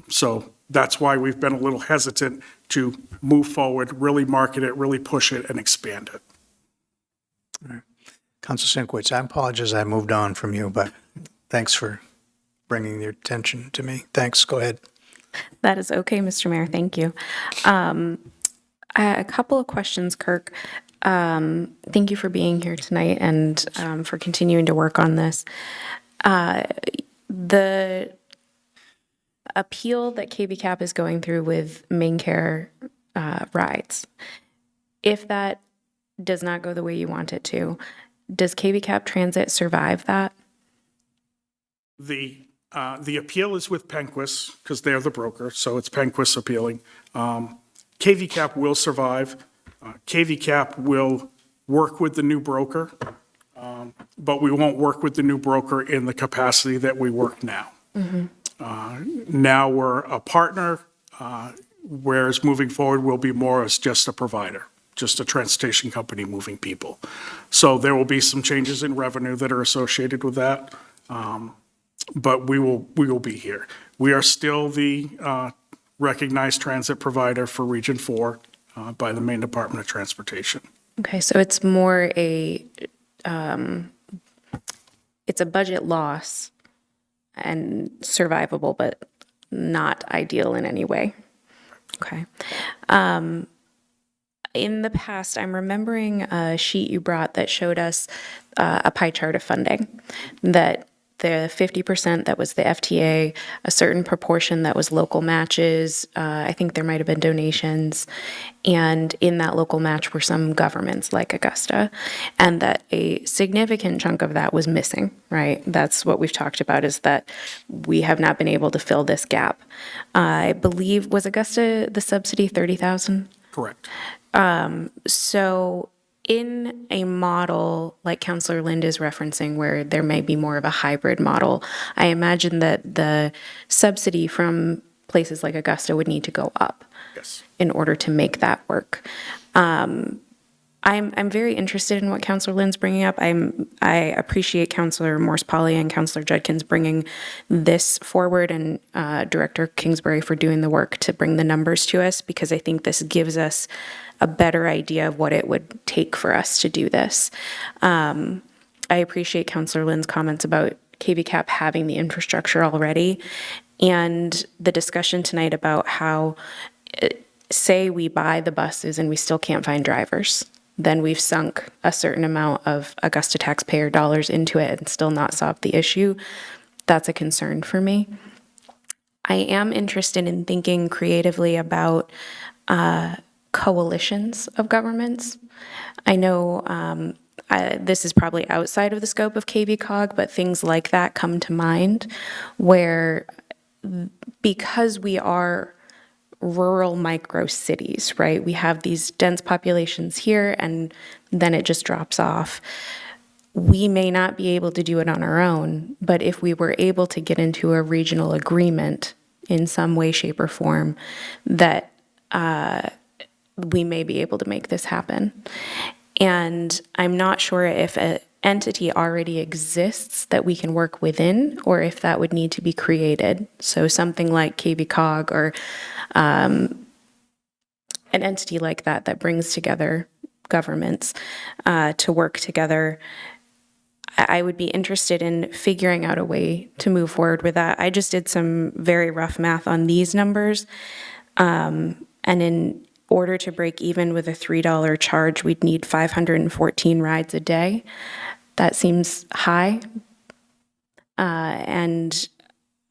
So that's why we've been a little hesitant to move forward, really market it, really push it, and expand it. Council Sinkwitz, I apologize I moved on from you, but thanks for bringing your attention to me. Thanks, go ahead. That is okay, Mr. Mayor. Thank you. A couple of questions, Kirk. Thank you for being here tonight and for continuing to work on this. The appeal that KB Cap is going through with main care rides, if that does not go the way you want it to, does KB Cap Transit survive that? The appeal is with Penquis, because they're the broker, so it's Penquis appealing. KV Cap will survive. KV Cap will work with the new broker, but we won't work with the new broker in the capacity that we work now. Now we're a partner, whereas moving forward, we'll be more as just a provider, just a transportation company moving people. So there will be some changes in revenue that are associated with that, but we will be here. We are still the recognized transit provider for Region 4 by the Maine Department of Transportation. Okay, so it's more it's a budget loss and survivable, but not ideal in any way. Okay. In the past, I'm remembering a sheet you brought that showed us a pie chart of funding, that the 50% that was the FTA, a certain proportion that was local matches, I think there might have been donations, and in that local match were some governments like Augusta, and that a significant chunk of that was missing, right? That's what we've talked about, is that we have not been able to fill this gap. I believe, was Augusta the subsidy 30,000? Correct. So in a model like Councillor Lind is referencing, where there may be more of a hybrid model, I imagine that the subsidy from places like Augusta would need to go up in order to make that work. I'm very interested in what Councillor Lind's bringing up. I appreciate Councillor Morse-Polly and Councillor Judkins bringing this forward, and Director Kingsbury for doing the work to bring the numbers to us, because I think this gives us a better idea of what it would take for us to do this. I appreciate Councillor Lind's comments about KB Cap having the infrastructure already, and the discussion tonight about how, say we buy the buses and we still can't find drivers, then we've sunk a certain amount of Augusta taxpayer dollars into it and still not solved the issue. That's a concern for me. I am interested in thinking creatively about coalitions of governments. I know this is probably outside of the scope of KVCOG, but things like that come to mind, where because we are rural micro cities, right? We have these dense populations here, and then it just drops off. We may not be able to do it on our own, but if we were able to get into a regional agreement in some way, shape, or form, that we may be able to make this happen. And I'm not sure if an entity already exists that we can work within, or if that would need to be created. So something like KVCOG, or an entity like that that brings together governments to work together. I would be interested in figuring out a way to move forward with that. I just did some very rough math on these numbers. And in order to break even with a $3 charge, we'd need 514 rides a day. That seems high. And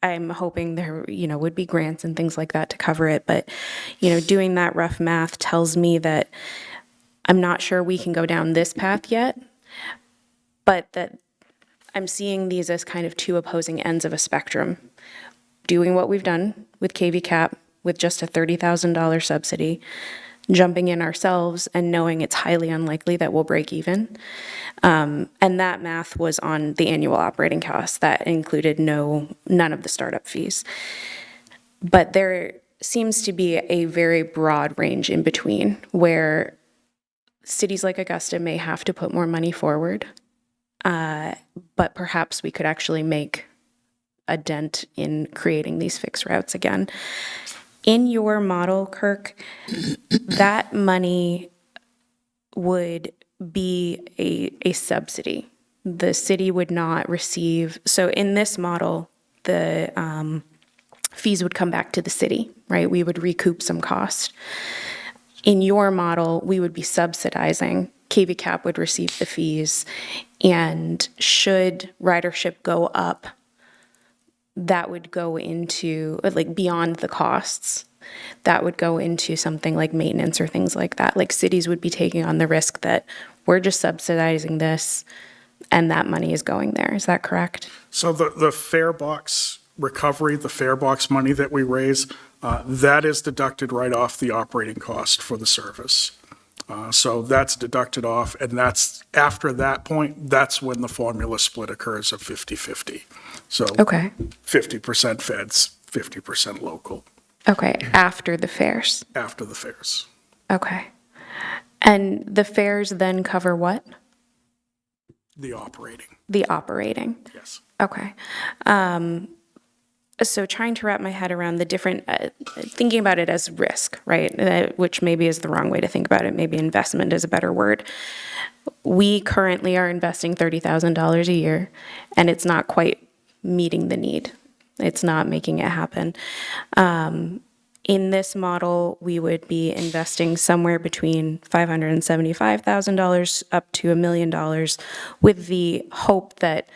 I'm hoping there, would be grants and things like that to cover it. But, doing that rough math tells me that I'm not sure we can go down this path yet, but that I'm seeing these as kind of two opposing ends of a spectrum. Doing what we've done with KV Cap with just a $30,000 subsidy, jumping in ourselves and knowing it's highly unlikely that we'll break even. And that math was on the annual operating costs. That included none of the startup fees. But there seems to be a very broad range in between where cities like Augusta may have to put more money forward, but perhaps we could actually make a dent in creating these fixed routes again. In your model, Kirk, that money would be a subsidy. The city would not receive, so in this model, the fees would come back to the city, right? We would recoup some cost. In your model, we would be subsidizing. KV Cap would receive the fees, and should ridership go up, that would go into, like, beyond the costs. That would go into something like maintenance or things like that. Like, cities would be taking on the risk that we're just subsidizing this and that money is going there. Is that correct? So the fare box recovery, the fare box money that we raise, that is deducted right off the operating cost for the service. So that's deducted off, and that's, after that point, that's when the formula split occurs of 50-50. So Okay. 50% feds, 50% local, Okay, after the fares. after the fares. Okay. And the fares then cover what? The operating, The operating. yes. Okay. So trying to wrap my head around the different, thinking about it as risk, right? Which maybe is the wrong way to think about it. Maybe investment is a better word. We currently are investing $30,000 a year, and it's not quite meeting the need. It's not making it happen. In this model, we would be investing somewhere between $575,000 up to $1 million, with the hope that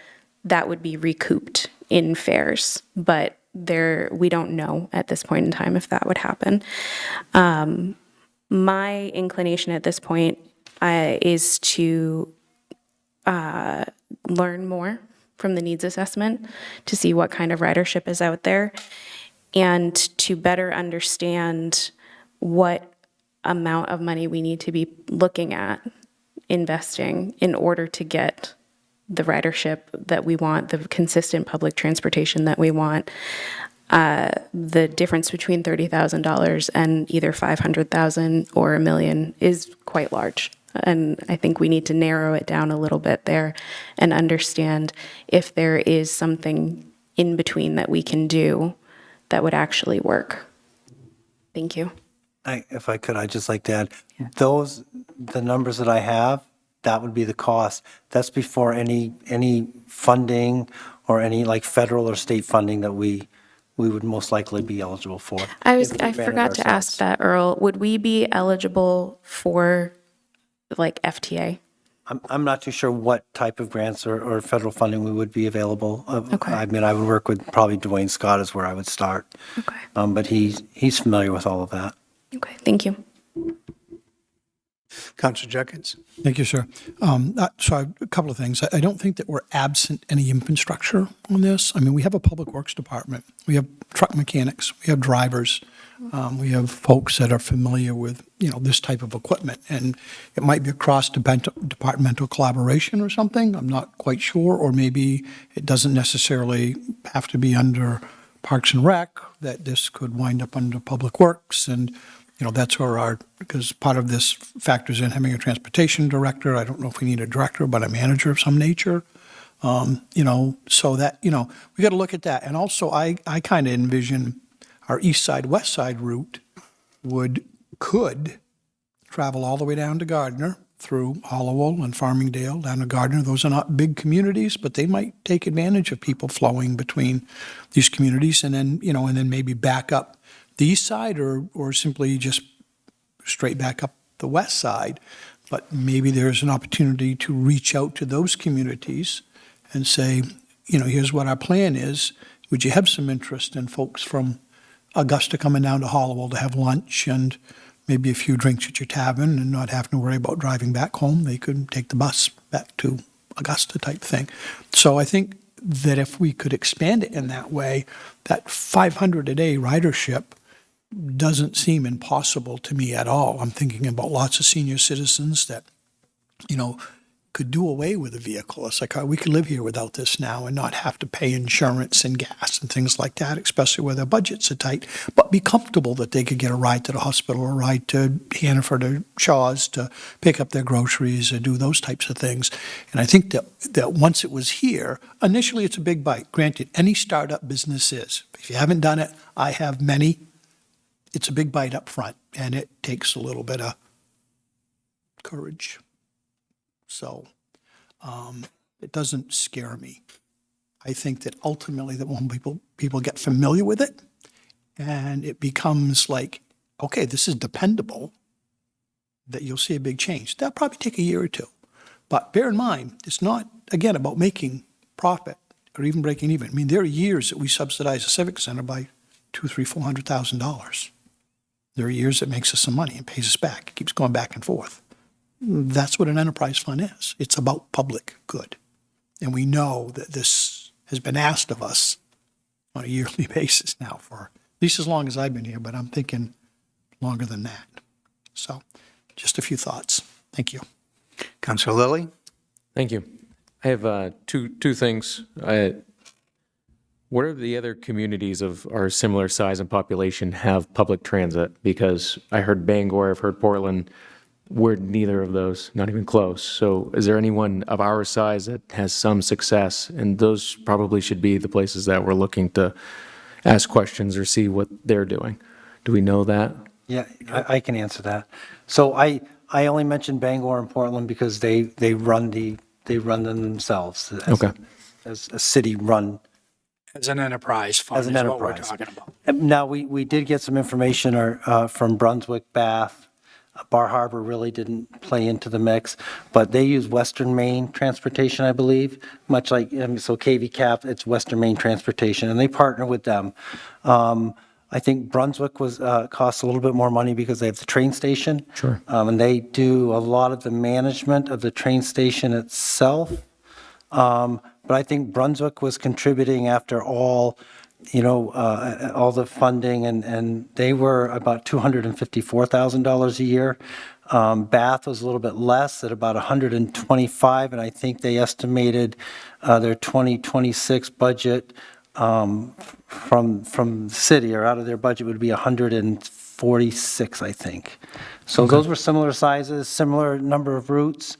that would be recouped in fares. But we don't know at this point in time if that would happen. My inclination at this point is to learn more from the needs assessment to see what kind of ridership is out there, and to better understand what amount of money we need to be looking at investing in order to get the ridership that we want, the consistent public transportation that we want. The difference between $30,000 and either $500,000 or $1 million is quite large. And I think we need to narrow it down a little bit there and understand if there is something in between that we can do that would actually work. Thank you. If I could, I'd just like to add, the numbers that I have, that would be the cost. That's before any funding or any like federal or state funding that we would most likely be eligible for. I if we ran it forgot to ask ourselves. that, Earl. Would we be eligible for like FTA? I'm not too sure what type of grants or federal funding we would be available. Okay. I mean, I would work with probably Dwayne Scott is where I would start. Okay. But he's familiar with all of that. Okay, thank you. Councilor Jenkins? Thank you, sir. So a couple of things. I don't think that we're absent any infrastructure on this. I mean, we have a public works department. We have truck mechanics. We have drivers. We have folks that are familiar with, this type of equipment. And it might be a cross-departmental collaboration or something. I'm not quite sure. Or maybe it doesn't necessarily have to be under Parks and Rec, that this could wind up under Public Works. And that's where because part of this factors in having a transportation director. I don't know if we need a director, but a manager of some nature. So that, we got to look at that. And also, I kind of envision our east side, west side route could travel all the way down to Gardner, through Hollowell and Farmingdale, down to Gardner. Those are not big communities, but they might take advantage of people flowing between these communities and then, and then maybe back up the east side or simply just straight back up the west side. But maybe there's an opportunity to reach out to those communities and say, here's what our plan is. Would you have some interest in folks from Augusta coming down to Hollowell to have lunch and maybe a few drinks at your tavern and not having to worry about driving back home? They could take the bus back to Augusta type thing. So I think that if we could expand it in that way, that 500 a day ridership doesn't seem impossible to me at all. I'm thinking about lots of senior citizens that, could do away with a vehicle. It's like, we could live here without this now and not have to pay insurance and gas and things like that, especially where their budgets are tight, but be comfortable that they could get a ride to the hospital or a ride to Hannaford or Shaw's to pick up their groceries or do those types of things. And I think that once it was here, initially it's a big bite. Granted, any startup business is. If you haven't done it, I have many. It's a big bite up front, and it takes a little bit of courage. So it doesn't scare me. I think that ultimately that when people get familiar with it and it becomes like, okay, this is dependable, that you'll see a big change. That'll probably take a year or two. But bear in mind, it's not, again, about making profit or even breaking even. I mean, there are years that we subsidize a civic center by $200,000, $300,000, $400,000. There are years it makes us some money and pays us back. It keeps going back and forth. That's what an enterprise fund is. It's about public good. And we know that this has been asked of us on a yearly basis now for at least as long as I've been here, but I'm thinking longer than that. So just a few thoughts. Thank you. Councilor Lilly? Thank you. I have two things. What are the other communities of our similar size and population have public transit? Because I heard Bangor, I've heard Portland. We're neither of those, not even close. So is there anyone of our size that has some success? And those probably should be the places that we're looking to ask questions or see what they're doing. Do we know that? Yeah, I can answer that. So I only mentioned Bangor and Portland because they run them themselves as a city run. As an enterprise fund As an is what we're enterprise. talking about. Now, we did get some information from Brunswick, Bath. Bar Harbor really didn't play into the mix, but they use Western Maine Transportation, I believe, much like, so KV Cap, it's Western Maine Transportation, and they partner with them. I think Brunswick costs a little bit more money because they have the train station. Sure. And they do a lot of the management of the train station itself. But I think Brunswick was contributing after all the funding, and they were about $254,000 a year. Bath was a little bit less at about 125, and I think they estimated their 2026 budget from the city or out of their budget would be 146, I think. So those were similar sizes, similar number of routes.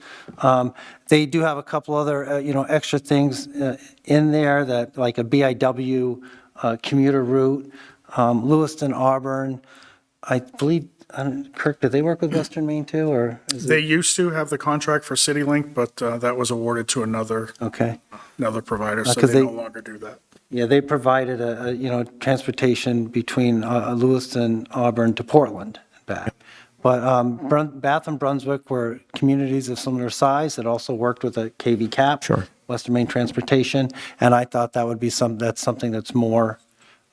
They do have a couple other, extra things in there that like a BIW commuter route, Lewiston, Auburn. I believe, Kirk, did they work with Western Maine too, or? They used to have the contract for CityLink, but that was awarded to another provider, so they no longer do that. Yeah, they provided transportation between Lewiston, Auburn to Portland and back. But Bath and Brunswick were communities of similar size that also worked with a KV Cap, Western Maine Transportation, and I thought that would be something that's more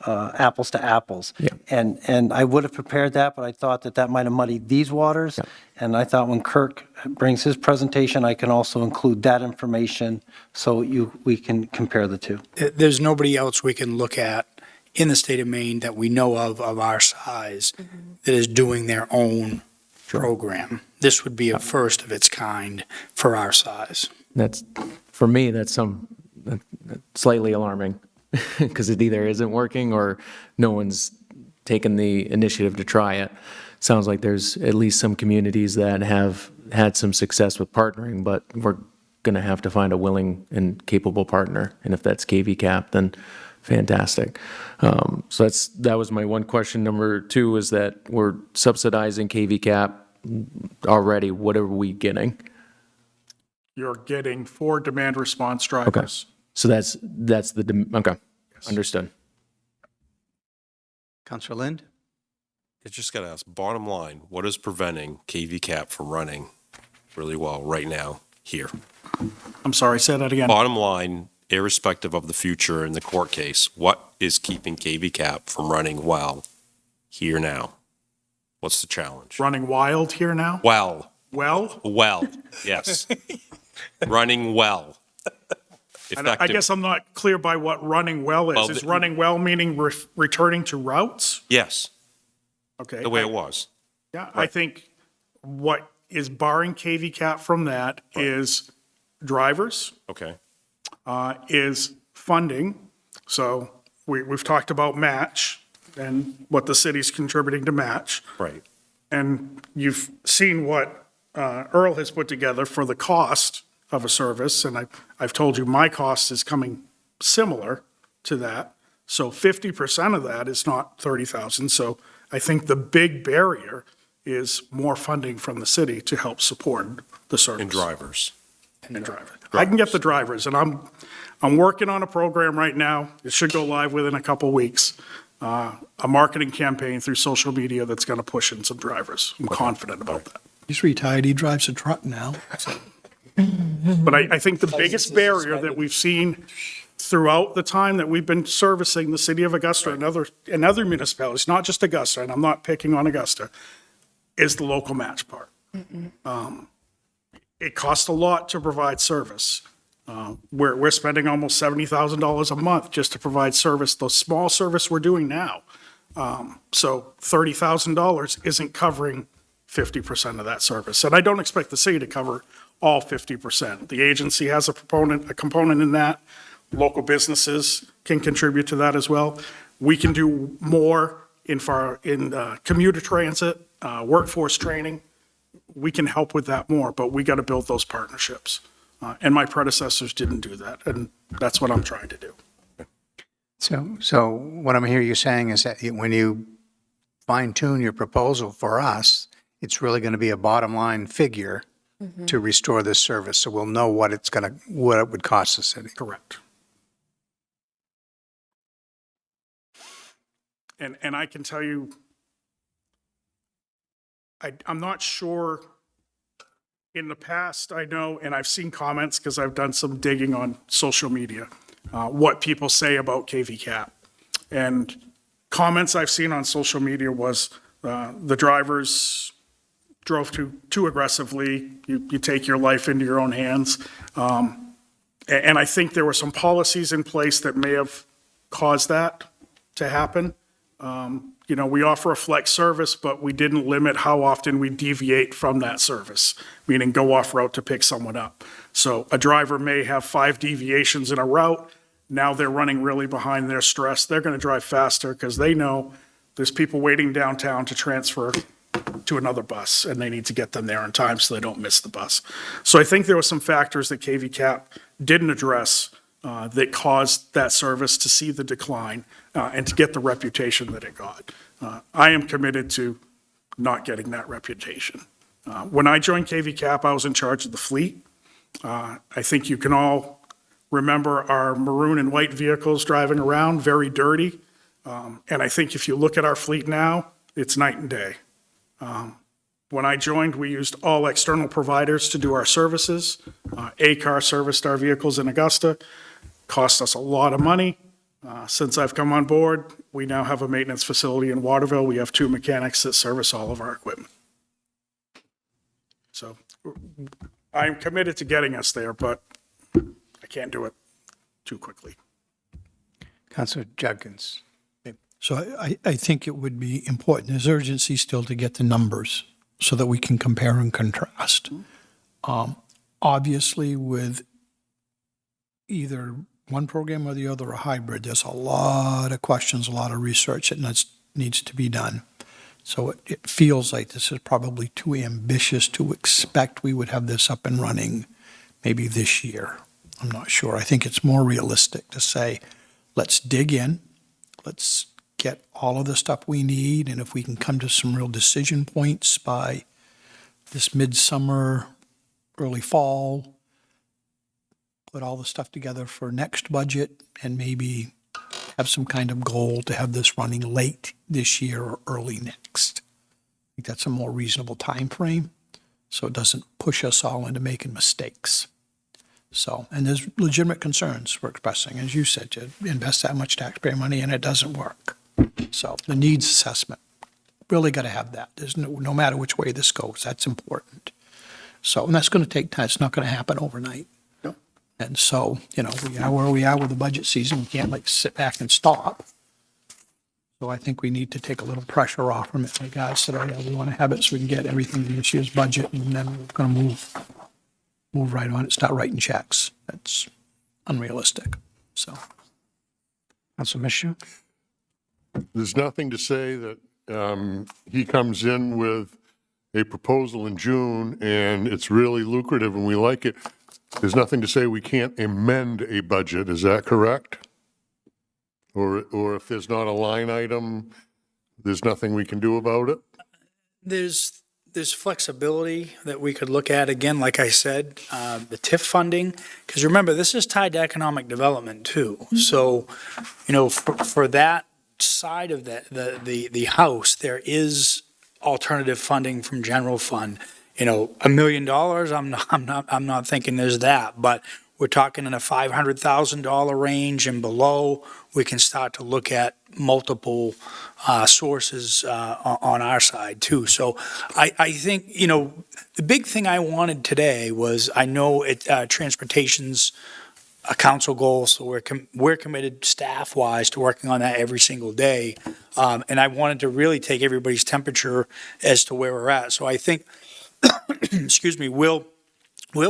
apples to apples. Yeah. And I would have prepared that, but I thought that might have muddied these waters. Yeah. And I thought when Kirk brings his presentation, I can also include that information so we can compare the two. There's nobody else we can look at in the state of Maine that we know of our size that is doing their own program. This would be a first of its kind for our size. For me, that's slightly alarming because it either isn't working or no one's taken the initiative to try it. Sounds like there's at least some communities that have had some success with partnering, but we're going to have to find a willing and capable partner. And if that's KV Cap, then fantastic. So that was my one question. Number two is that we're subsidizing KV Cap already, what are we getting? You're getting 4 demand response drivers. So that's okay, understood. Counselor Lind? I just got to ask, bottom line, what is preventing KV Cap from running really well right now here? I'm sorry, say that again. Bottom line, irrespective of the future in the court case, what is keeping KV Cap from running well here now? What's the challenge? Running wild here now? Well, Well? yes. Running well. And I guess I'm not clear by what running well is. Well, Is running well meaning returning to routes? Yes, Okay. the way it was. Yeah, I think what is barring KV Cap from that is drivers, Okay. is funding. So we've talked about match and what the city's contributing to match. Right. And you've seen what Earl has put together for the cost of a service, and I've told you my cost is coming similar to that. So 50% of that is not 30,000. So I think the big barrier is more funding from the city to help support the service. And drivers. And drivers. I can get the drivers, and I'm working on a program right now. It should go live within a couple weeks. A marketing campaign through social media that's going to push in some drivers. I'm confident about that. He's retired, he drives a truck now. But I think the biggest barrier that we've seen throughout the time that we've been servicing the city of Augusta and other municipalities, not just Augusta, and I'm not picking on Augusta, is the local match part. It costs a lot to provide service. We're spending almost $70,000 a month just to provide service, the small service we're doing now. So $30,000 isn't covering 50% of that service. And I don't expect the city to cover all 50%. The agency has a component in that. Local businesses can contribute to that as well. We can do more in commuter transit, workforce training. We can help with that more, but we got to build those partnerships. And my predecessors didn't do that, and that's what I'm trying to do. So what I'm hearing you saying is that when you fine tune your proposal for us, it's really going to be a bottom line figure to restore this service. So we'll know what it would cost the city. Correct. And I can tell you, I'm not sure. In the past, I know, and I've seen comments because I've done some digging on social media, what people say about KV Cap. And comments I've seen on social media was the drivers drove too aggressively. You take your life into your own hands. And I think there were some policies in place that may have caused that to happen. We offer a flex service, but we didn't limit how often we deviate from that service, meaning go off route to pick someone up. So a driver may have 5 deviations in a route. Now they're running really behind their stress. They're going to drive faster because they know there's people waiting downtown to transfer to another bus, and they need to get them there in time so they don't miss the bus. So I think there were some factors that KV Cap didn't address that caused that service to see the decline and to get the reputation that it got. I am committed to not getting that reputation. When I joined KV Cap, I was in charge of the fleet. I think you can all remember our maroon and white vehicles driving around, very dirty. And I think if you look at our fleet now, it's night and day. When I joined, we used all external providers to do our services. A-Car serviced our vehicles in Augusta. Cost us a lot of money. Since I've come on board, we now have a maintenance facility in Waterville. We have 2 mechanics that service all of our equipment. So I'm committed to getting us there, but I can't do it too quickly. Councilor Judkins. So I think it would be important, there's urgency still to get the numbers so that we can compare and contrast. Obviously, with either one program or the other, a hybrid, there's a lot of questions, a lot of research that needs to be done. So it feels like this is probably too ambitious to expect we would have this up and running maybe this year. I'm not sure. I think it's more realistic to say, let's dig in, let's get all of the stuff we need, and if we can come to some real decision points by this midsummer, early fall, put all the stuff together for next budget and maybe have some kind of goal to have this running late this year or early next. I think that's a more reasonable time frame, so it doesn't push us all into making mistakes. So, and there's legitimate concerns we're expressing, as you said, to invest that much taxpayer money and it doesn't work. So the needs assessment, really got to have that. There's no matter which way this goes, that's important. So, and that's going to take time. It's not going to happen overnight. No. And so, we are where we are with the budget season. We can't like sit back and stop. So I think we need to take a little pressure off from it. Like God said, we want to have it so we can get everything in this year's budget, and then we're going to move right on it, start writing checks. That's unrealistic. So. Councilor Michoud? There's nothing to say that he comes in with a proposal in June and it's really lucrative and we like it. There's nothing to say we can't amend a budget. Is that correct? Or if there's not a line item, there's nothing we can do about it? There's flexibility that we could look at, again, like I said, the TIF funding, because remember, this is tied to economic development too. So, for that side of the house, there is alternative funding from general fund. $1 million, I'm not thinking there's that, but we're talking in a $500,000 range and below, we can start to look at multiple sources on our side too. So I think, the big thing I wanted today was, I know transportation's a council goal, so we're committed staff-wise to working on that every single day. And I wanted to really take everybody's temperature as to where we're at. So I think, excuse me, we'll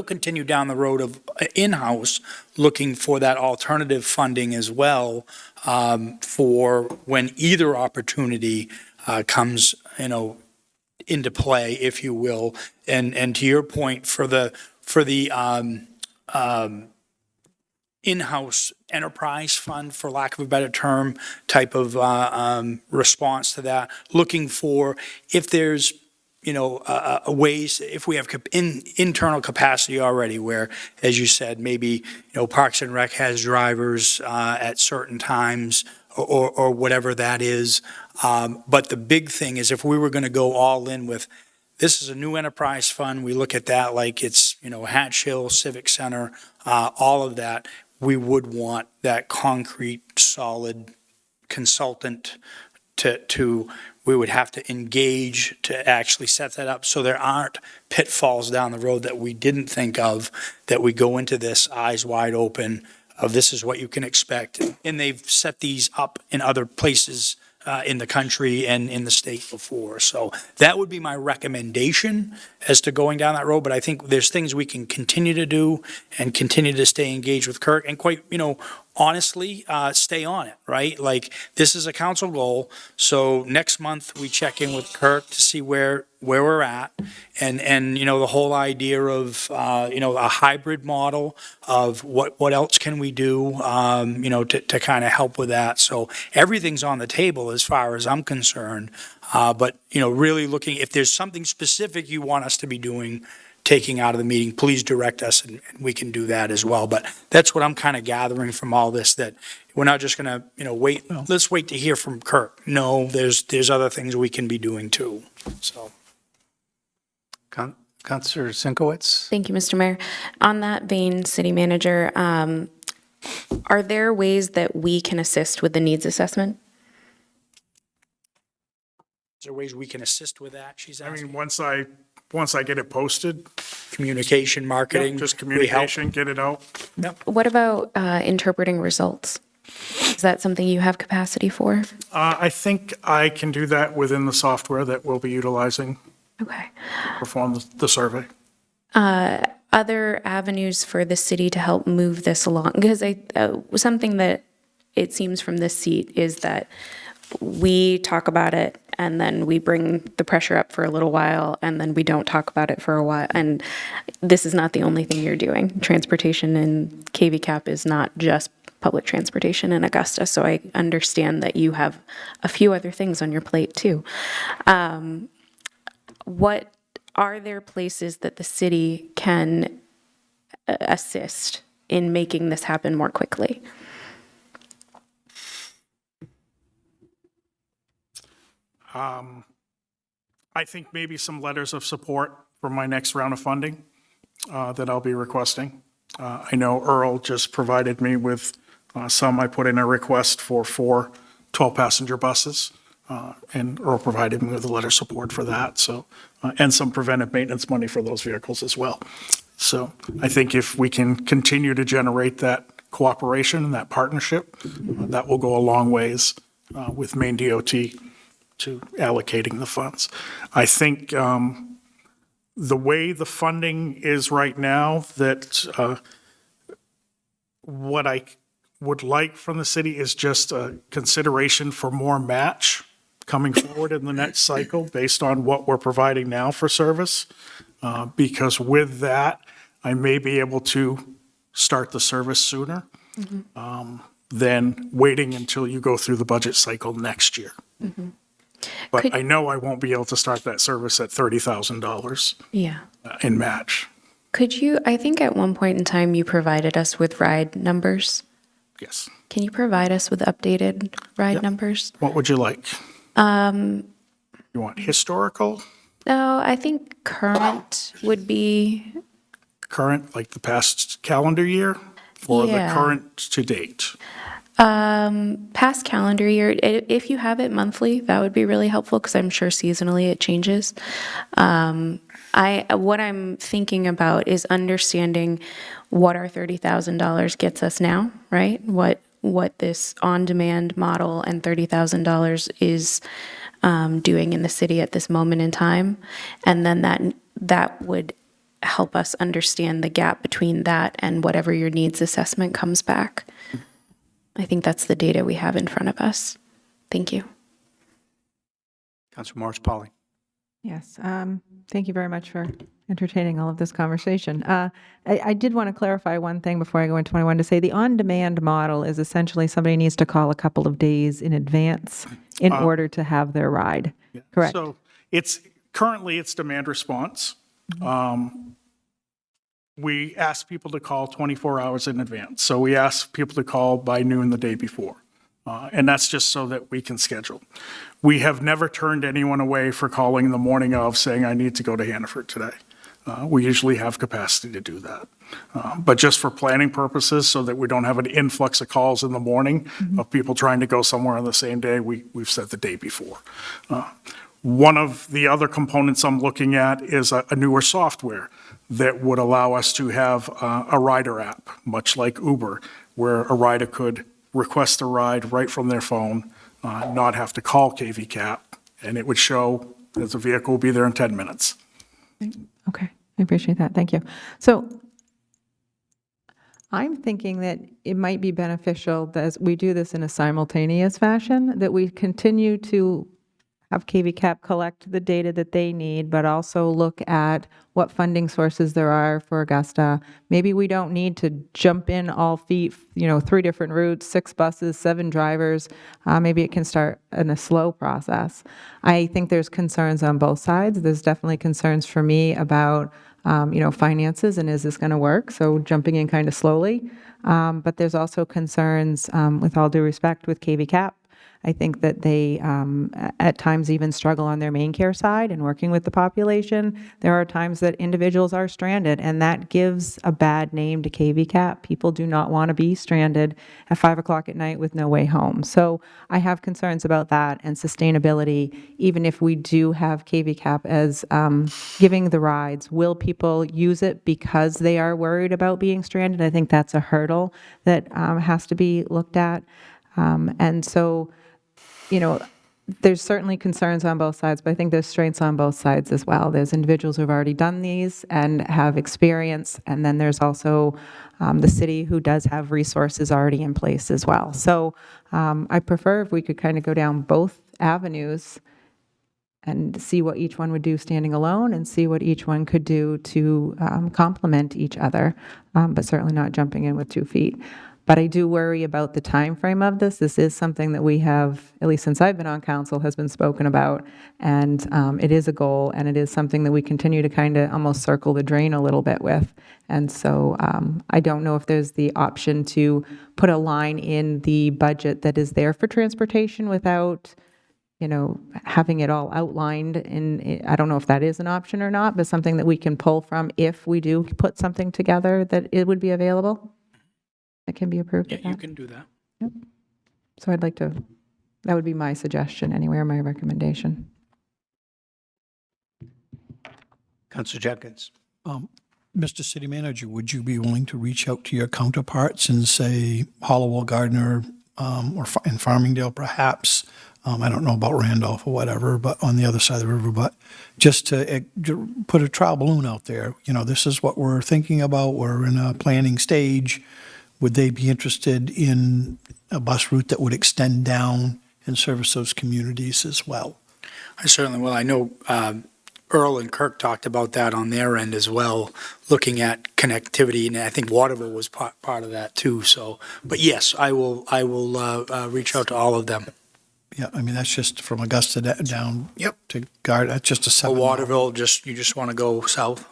continue down the road of in-house looking for that alternative funding as well, for when either opportunity comes, into play, if you will. And to your point, for the in-house enterprise fund, for lack of a better term, type of response to that, looking for if there's ways, if we have internal capacity already where, as you said, maybe, Parks and Rec has drivers at certain times or whatever that is. But the big thing is, if we were going to go all in with, this is a new enterprise fund, we look at that like it's, Hatch Hill, Civic Center, all of that, we would want that concrete, solid consultant we would have to engage to actually set that up so there aren't pitfalls down the road that we didn't think of, that we go into this eyes wide open of this is what you can expect. And they've set these up in other places in the country and in the state before. So that would be my recommendation as to going down that road. But I think there's things we can continue to do and continue to stay engaged with Kirk and quite, honestly, stay on it, right? Like, this is a council goal. So next month we check in with Kirk to see where we're at. And the whole idea of, a hybrid model of what else can we do, to kind of help with that. So everything's on the table as far as I'm concerned. But, really looking, if there's something specific you want us to be doing, taking out of the meeting, please direct us and we can do that as well. But that's what I'm kind of gathering from all this, that we're not just going to, wait, let's wait to hear from Kirk. No, there's other things we can be doing too, so. Councilor Sinkowitz? Thank you, Mr. Mayor. On that vein, City Manager, are there ways that we can assist with the needs assessment? Is there ways we can assist with that? She's I asking. mean, once I get it posted, Communication, marketing. just we help. communication, get it out. What about interpreting results? Is that something you have capacity for? I think I can do that within the software that we'll be utilizing. Okay. To perform the survey. Other avenues for the city to help move this along? Because something that it seems from this seat is that we talk about it and then we bring the pressure up for a little while and then we don't talk about it for a while. And this is not the only thing you're doing. Transportation in KVCAP is not just public transportation in Augusta. So I understand that you have a few other things on your plate too. What are there places that the city can assist in making this happen more quickly? I think maybe some letters of support for my next round of funding that I'll be requesting. I know Earl just provided me with some. I put in a request for 4 12-passenger buses, and Earl provided me with a letter of support for that, so, and some preventive maintenance money for those vehicles as well. So I think if we can continue to generate that cooperation and that partnership, that will go a long ways with Maine DOT to allocating the funds. I think the way the funding is right now, that what I would like from the city is just a consideration for more match coming forward in the next cycle based on what we're providing now for service. Because with that, I may be able to start the service sooner than waiting until you go through the budget cycle next year. But I know I won't be able to start that service at $30,000 Yeah. in match. Could you, I think at one point in time you provided us with ride numbers. Yes. Can you provide us with updated ride numbers? What would you like? You want historical, No, I think current would be, current, like the past calendar year, or the Yeah. current to date? past calendar year. If you have it monthly, that would be really helpful because I'm sure seasonally it changes. What I'm thinking about is understanding what our $30,000 gets us now, right? What this on-demand model and $30,000 is doing in the city at this moment in time, and then that would help us understand the gap between that and whatever your needs assessment comes back. I think that's the data we have in front of us. Thank you. Councilor Morris Polly. Yes, thank you very much for entertaining all of this conversation. I did want to clarify one thing before I go into 21 to say the on-demand model is essentially somebody needs to call a couple of days in advance in order to have their ride, correct? So currently it's demand response. We ask people to call 24 hours in advance. So we ask people to call by noon the day before. And that's just so that we can schedule. We have never turned anyone away for calling the morning of saying, I need to go to Hannaford today. We usually have capacity to do that. But just for planning purposes, so that we don't have an influx of calls in the morning of people trying to go somewhere on the same day, we've said the day before. One of the other components I'm looking at is a newer software that would allow us to have a rider app, much like Uber, where a rider could request a ride right from their phone, not have to call KVCAP, and it would show that the vehicle will be there in 10 minutes. Okay, I appreciate that. Thank you. So I'm thinking that it might be beneficial that as we do this in a simultaneous fashion, that we continue to have KVCAP collect the data that they need, but also look at what funding sources there are for Augusta. Maybe we don't need to jump in all feet, 3 different routes, 6 buses, 7 drivers. Maybe it can start in a slow process. I think there's concerns on both sides. There's definitely concerns for me about finances and is this going to work? So jumping in kind of slowly. But there's also concerns, with all due respect, with KVCAP. I think that they at times even struggle on their main care side and working with the population. There are times that individuals are stranded, and that gives a bad name to KVCAP. People do not want to be stranded at 5 o'clock at night with no way home. So I have concerns about that and sustainability. Even if we do have KVCAP as giving the rides, will people use it because they are worried about being stranded? I think that's a hurdle that has to be looked at. And so, there's certainly concerns on both sides, but I think there's strengths on both sides as well. There's individuals who've already done these and have experience, and then there's also the city who does have resources already in place as well. So I prefer if we could kind of go down both avenues and see what each one would do standing alone and see what each one could do to complement each other, but certainly not jumping in with 2 feet. But I do worry about the time frame of this. This is something that we have, at least since I've been on council, has been spoken about. And it is a goal, and it is something that we continue to kind of almost circle the drain a little bit with. And so I don't know if there's the option to put a line in the budget that is there for transportation without, having it all outlined. I don't know if that is an option or not, but something that we can pull from if we do put something together that it would be available. It can be approved Yeah, at that. you can do that. Yep. So I'd like to, that would be my suggestion anyway, or my recommendation. Councilor Jenkins. Mr. City Manager, would you be willing to reach out to your counterparts and say Hollowell, Gardner, in Farmingdale perhaps? I don't know about Randolph or whatever, but on the other side of the river, but just to put a trial balloon out there. This is what we're thinking about. We're in a planning stage. Would they be interested in a bus route that would extend down and service those communities as well? I certainly will. I know Earl and Kirk talked about that on their end as well, looking at connectivity, and I think Waterville was part of that too. So, but yes, I will reach out to all of them. Yeah, I mean, that's just from Augusta down Yep. to Gardner. That's just a 7 mile. Waterville, you just want to go south.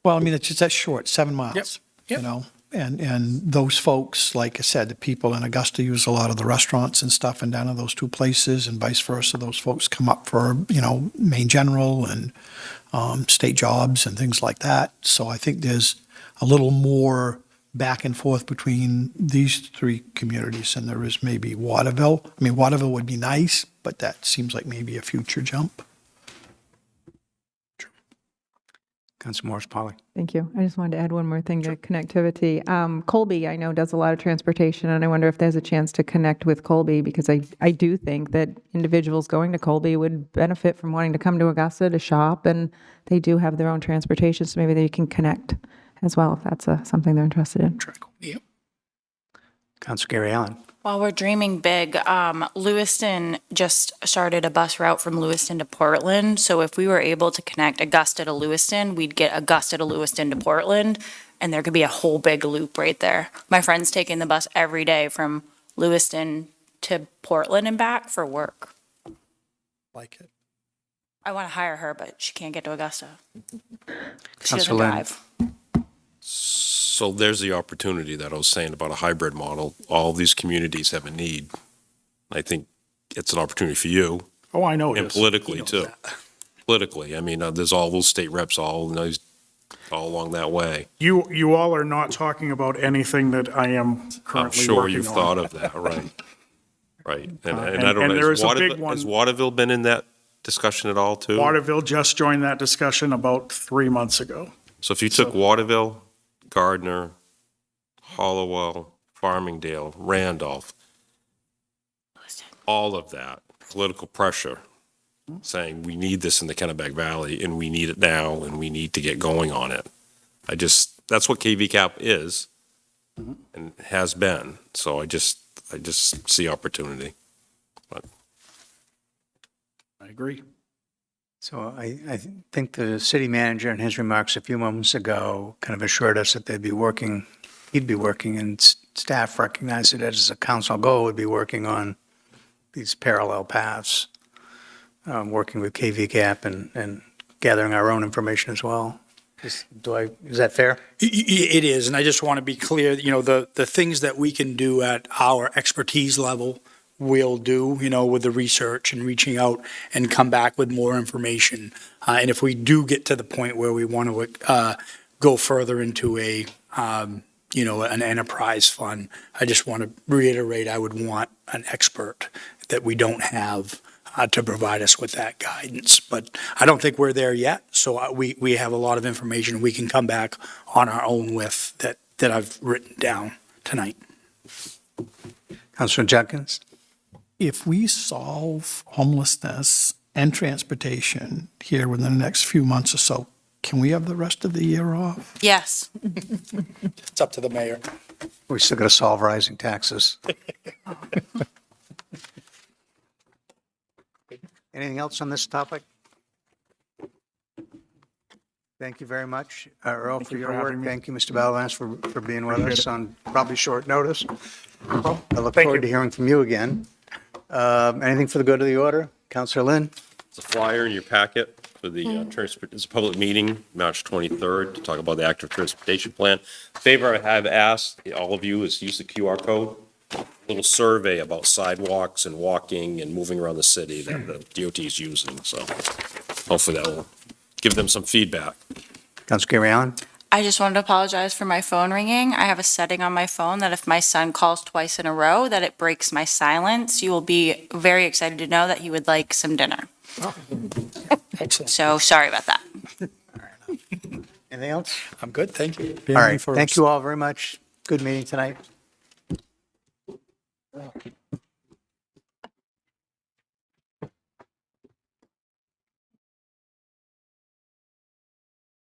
Well, I mean, that's short, 7 miles. Yep. And those folks, like I said, the people in Augusta use a lot of the restaurants and stuff, and down in those two places, and vice versa. Those folks come up for, Main General and state jobs and things like that. So I think there's a little more back and forth between these three communities than there is maybe Waterville. I mean, Waterville would be nice, but that seems like maybe a future jump. Councilor Morris Polly. Thank you. I just wanted to add one more thing to connectivity. Colby, I know, does a lot of transportation, and I wonder if there's a chance to connect with Colby, because I do think that individuals going to Colby would benefit from wanting to come to Augusta to shop, and they do have their own transportation, so maybe they can connect as well if that's something they're interested in. Yep. Councilor Gary Allen. While we're dreaming big, Lewiston just started a bus route from Lewiston to Portland. So if we were able to connect Augusta to Lewiston, we'd get Augusta to Lewiston to Portland, and there could be a whole big loop right there. My friend's taking the bus every day from Lewiston to Portland and back for work. Like it. I want to hire her, but she can't get to Augusta. She Councilor doesn't Lynn. drive. So there's the opportunity that I was saying about a hybrid model. All these communities have a need. I think it's an opportunity for you. Oh, I know it And is. politically He knows too. that. Politically, I mean, there's all those state reps all along that way. You all are not talking about anything that I am I'm currently sure working you've on. thought of that, right? Right. And I and don't know, there has is a big Waterville, one. has Waterville been in that discussion at all too? Waterville just joined that discussion about 3 months ago. So if you took Waterville, Gardner, Hollowell, Farmingdale, Randolph, all of that political pressure saying we need this in the Kennebec Valley and we need it now and we need to get going on it. That's what KVCAP is and has been. So I just see opportunity. But I agree. So I think the city manager in his remarks a few moments ago kind of assured us that he'd be working, and staff recognized it as a council goal, would be working on these parallel paths, working with KVCAP and gathering our own information as well. Is that fair? It is, and I just want to be clear, the things that we can do at our expertise level, we'll do, with the research and reaching out and come back with more information. And if we do get to the point where we want to go further into an enterprise fund, I just want to reiterate, I would want an expert that we don't have to provide us with that guidance. But I don't think we're there yet, so we have a lot of information we can come back on our own with that I've written down tonight. Councilor Jenkins? If we solve homelessness and transportation here within the next few months or so, can we have the rest of the year off? Yes. It's up to the mayor. We still got to solve rising taxes. Anything else on this topic? Thank you very much, Earl, Thank for you your for work. having me. Thank you, Mr. Balalance, for being with Appreciate us it. on probably short notice. I look Thank forward you. to hearing from you again. Anything for the good of the order? Counselor Lynn? It's a flyer in your packet for the it's a public meeting, March 23rd, to talk about the active transportation plan. Favor I have asked all of you is use the QR code. Little survey about sidewalks and walking and moving around the city that the DOT is using, so hopefully that will give them some feedback. Counselor Gary Allen? I just wanted to apologize for my phone ringing. I have a setting on my phone that if my son calls twice in a row, that it breaks my silence. You will be very excited to know that he would like some dinner. Excellent. So sorry about that. Anything else? I'm good, thank you. All right, thank you all very much. Good meeting tonight.